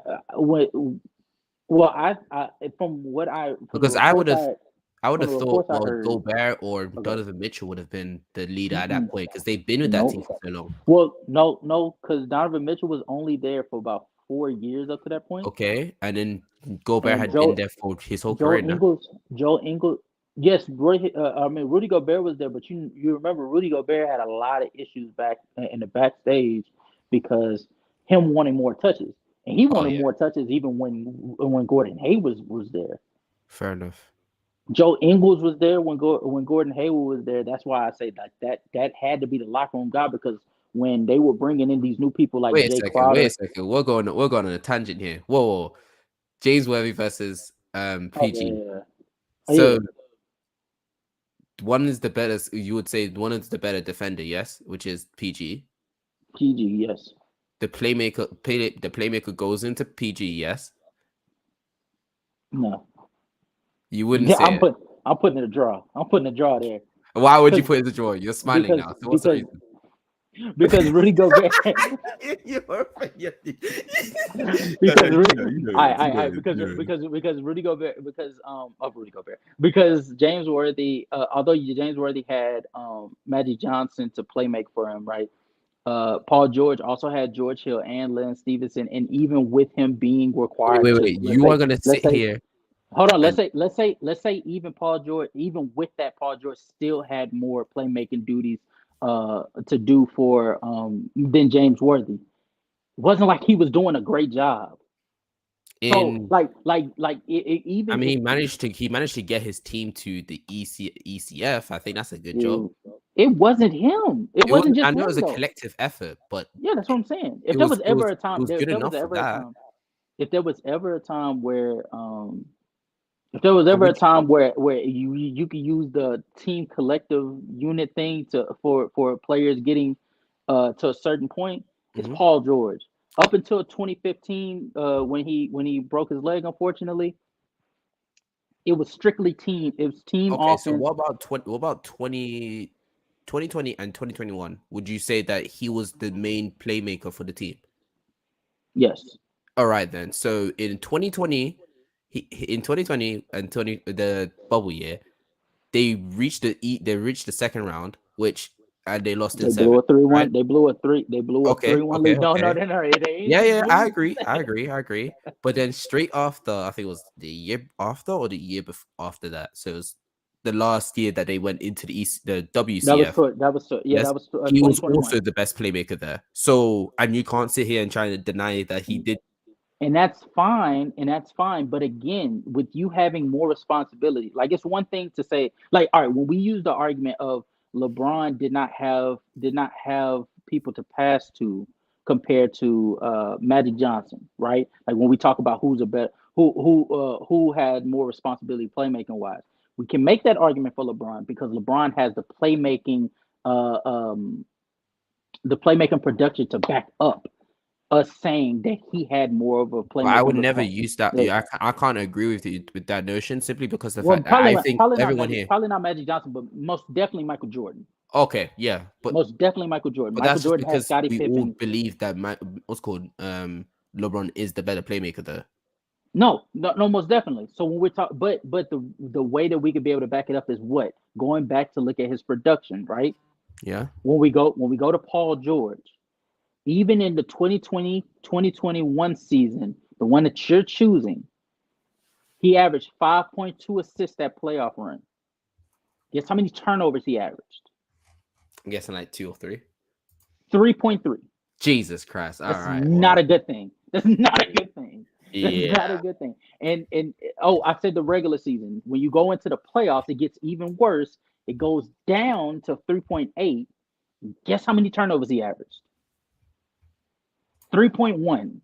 from what I because I would have thought heard, Gobert or Donovan Mitchell would have been the leader at that point because they've been with that team for so long. Well, no, because Donovan Mitchell was only there for about 4 years up to that point. Okay, and then Gobert had been there for his whole career. Joe Ingles. Yes, Rudy Gobert was there, but you remember Rudy Gobert had a lot of issues back in the backstage because him wanting more touches, and he wanted more touches even when Gordon Hayward was there. Fair enough. Joe Ingles was there when Gordon Hayward was there. That's why I say like that had to be the locker room guy because when they were bringing in these new people like Jay Crowder. Wait a second. We're going on a tangent here. Whoa. James Worthy versus PG. So one is the better. You would say one is the better defender, yes, which is PG. PG, yes. The playmaker goes into PG, yes. No. You wouldn't say I'm putting a draw. I'm putting a draw there. Why would you put it in the draw? You're smiling now. So what's the reason? Because Rudy Gobert. Because Rudy Gobert because James Worthy, although James Worthy had Magic Johnson to play make for him, right? Paul George also had George Hill and Lance Stevenson, and even with him being required, wait. You are gonna sit here. Hold on. Let's say even Paul George, even with that, Paul George still had more playmaking duties to do for than James Worthy. It wasn't like he was doing a great job. Even I mean, he managed to get his team to the ECF. I think that's a good job. It wasn't him. It wasn't just. I know him, it was a though. collective effort, but yeah, that's what I'm saying. If there was ever a time where you could use the team collective unit thing for players getting to a certain point, it's Paul George. Up until 2015, when he broke his leg, unfortunately, it was strictly team. It was team offense. So what about 2020 and 2021? Would you say that he was the main playmaker for the team? Yes. All right then. So in 2020, the bubble year, they reached the second round, and they lost in 7. They blew a 3-1 lead. No. Yeah, I agree. But then straight after, I think it was the year after or the year after that. So it was the last year that they went into the WCF. That was he was also the best playmaker there. So, and you can't sit here and try to deny that he did. And that's fine. But again, with you having more responsibility, like it's one thing to say, like, all right, when we use the argument of LeBron did not have people to pass to compared to Magic Johnson, right? Like when we talk about who had more responsibility playmaking wise, We can make that argument for LeBron because LeBron has the playmaking production to back up us saying that he had more of a But I would playmaking. never use that. Yeah, I can't agree with you with that notion simply because the Well, fact that I think probably everyone here. not Magic Johnson, but most definitely Michael Jordan. Okay, yeah, but Most definitely Michael Jordan. But Michael that's just Jordan has because Scottie we all Pippen. believe that LeBron is the better playmaker though. No, most definitely. So when we're talking, but the way that we could be able to back it up is what? Going back to look at his production, right? Yeah. When we go to Paul George, even in the 2020-2021 season, the one that you're choosing, he averaged 5.2 assists that playoff run. Guess how many turnovers he averaged? I'm guessing like 2 or 3. 3.3. Jesus Christ! That's not a good thing. That's not a good thing. That's not a good thing. And I said the regular season. When you go into the playoffs, it gets even worse. It goes down to 3.8. Guess how many turnovers he averaged? 3.1.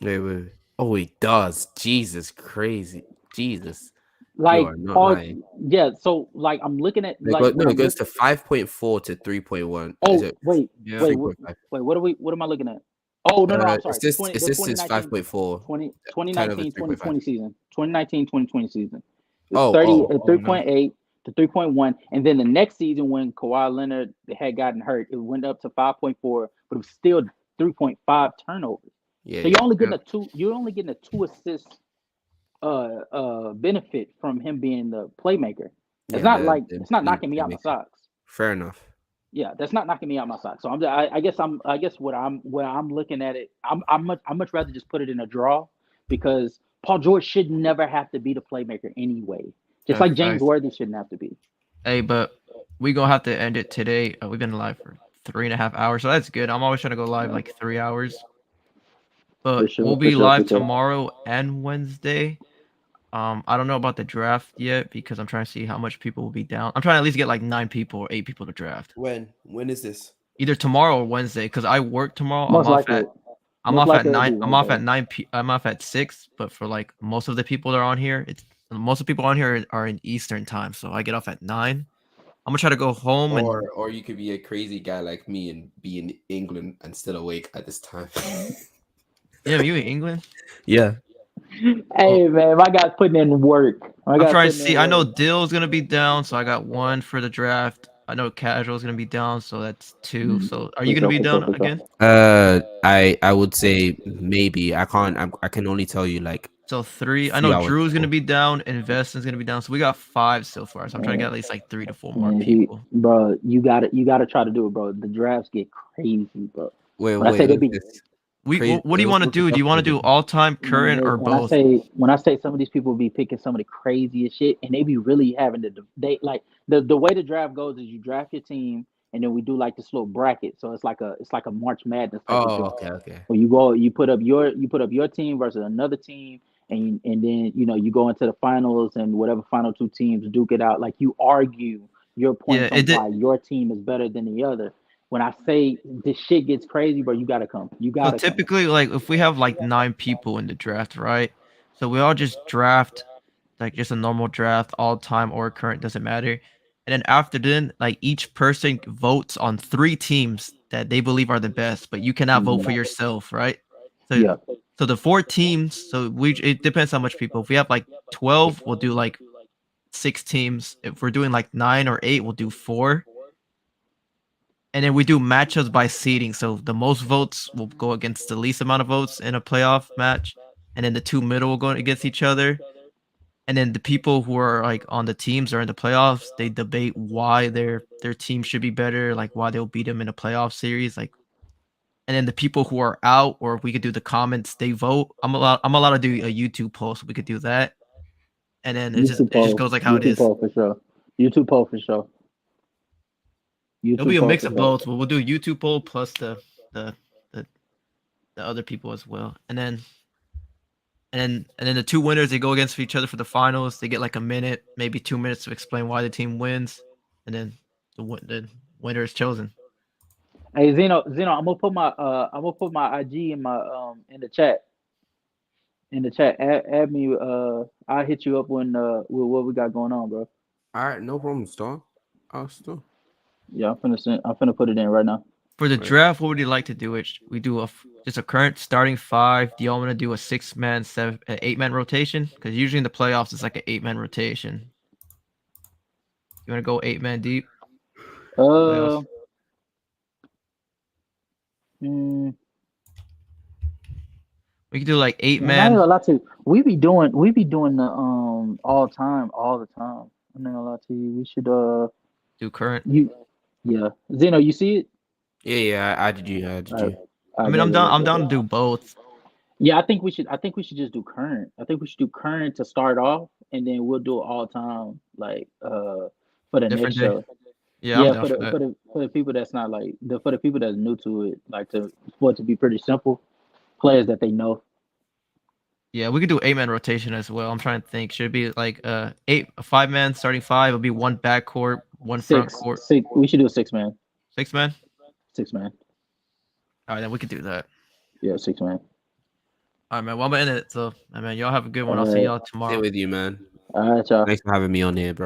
Wait. Oh, he does. Jesus, crazy. Jesus. Like you are not lying. Yeah. So like I'm looking at it goes to 5.4 to 3.1. Oh wait. 3.5. Wait. What am I looking at? Oh no, I'm sorry. Assist is 5.4. 2019, 2020 season. 2019, 2020 season. Oh, 3.8 to 3.1. And then the next season when Kawhi Leonard had gotten hurt, it went up to 5.4, but it was still 3.5 turnovers. Yeah. So you're only getting a 2 assist benefit from him being the playmaker. It's not knocking me out my socks. Fair enough. Yeah, that's not knocking me out my socks. So I guess what I'm looking at it, I'm much rather just put it in a draw because Paul George should never have to be the playmaker anyway. Just like James Worthy shouldn't have to be. Hey, but we gonna have to end it today. We've been live for 3.5 hours, so that's good. I'm always trying to go live like 3 hours. But we'll be live tomorrow and Wednesday. I don't know about the draft yet because I'm trying to see how much people will be down. I'm trying to at least get like 9 people or 8 people to draft. When is this? Either tomorrow or Wednesday because I work tomorrow. I'm off at 9. I'm off at 6. But for like most of the people that are on here, most of the people on here are in Eastern time, so I get off at 9. I'm gonna try to go home or you could be a crazy guy like me and be in England and still awake at this time. Yeah, you in England? Yeah. Hey man, my guy's putting in work. I'm trying to see. I know Dill's gonna be down, so I got 1 for the draft. I know Casual's gonna be down, so that's 2. So are you gonna be down again? I would say maybe. I can only tell you like. So 3. I know Drew's gonna be down, and Investon's gonna be down. So we got 5 so far. So I'm trying to get at least like 3 to 4 more people. Bro, you gotta try to do it, bro. The drafts get crazy, bro. Wait. What do you want to do? Do you want to do all time, current, or both? When I say some of these people be picking some of the craziest shit, and they be really having the way the draft goes is you draft your team, and then we do like this little bracket. So it's like a March Madness type of thing. Okay. Where you put up your team versus another team, and then you go into the finals, and whatever final 2 teams duke it out. Like you argue your points on why your team is better than the other. When I say this shit gets crazy, bro, you gotta come. So typically, like if we have like 9 people in the draft, right? So we all just draft like just a normal draft, all time or current, doesn't matter. And then after then, like each person votes on 3 teams that they believe are the best, but you cannot vote for yourself, right? So so the 4 teams, it depends how much people. If we have like 12, we'll do like 6 teams. If we're doing like 9 or 8, we'll do 4. And then we do matchups by seeding. So the most votes will go against the least amount of votes in a playoff match. And then the 2 middle will go against each other. And then the people who are like on the teams or in the playoffs, they debate why their team should be better, like why they'll beat them in a playoff series. Like, and then the people who are out, or we could do the comments, they vote. I'm allowed to do a YouTube poll, so we could do that. And then it just goes like how it is. YouTube poll for sure. It'll be a mix of both. We'll do YouTube poll plus the other people as well, and then the 2 winners, they go against each other for the finals. They get like a minute, maybe 2 minutes to explain why the team wins, and then the winner is chosen. Hey Zeno, I'm gonna put my IG in my in the chat. in the chat. Add me. I'll hit you up when with what we got going on, bro. All right, no problem, Star. Still. Yeah, I'm finna put it in right now. For the draft, what would you like to do? We do just a current starting 5. Do y'all want to do a 6-man, 8-man rotation? Because usually in the playoffs it's like an 8-man rotation. You want to go 8-man deep? Mm, we could do like 8-man. I'm not gonna lie to you. We be doing the all the time. I'm not gonna lie to you. We should do current. Yeah. Zeno, you see it? Yeah, I did you. I mean, I'm down to do both. Yeah, I think we should just do current. I think we should do current to start off, and then we'll do it all time, like for the Different next day. show. Yeah, I'm down for the people that's not like for the people that's new to it, like for it to be pretty simple, players that they know. Yeah, we could do 8-man rotation as well. I'm trying to think. Should it be like a 5-man starting 5? It'll be 1 backcourt, 1 front court. We should do a 6-man. 6-man. 6-man. All right, then we could do that. Yeah, 6-man. All right, man. Well, I'm gonna end it. So, man, y'all have a good one. I'll see y'all tomorrow. Stay with you, man. All right, y'all. Thanks for having me on here, bro.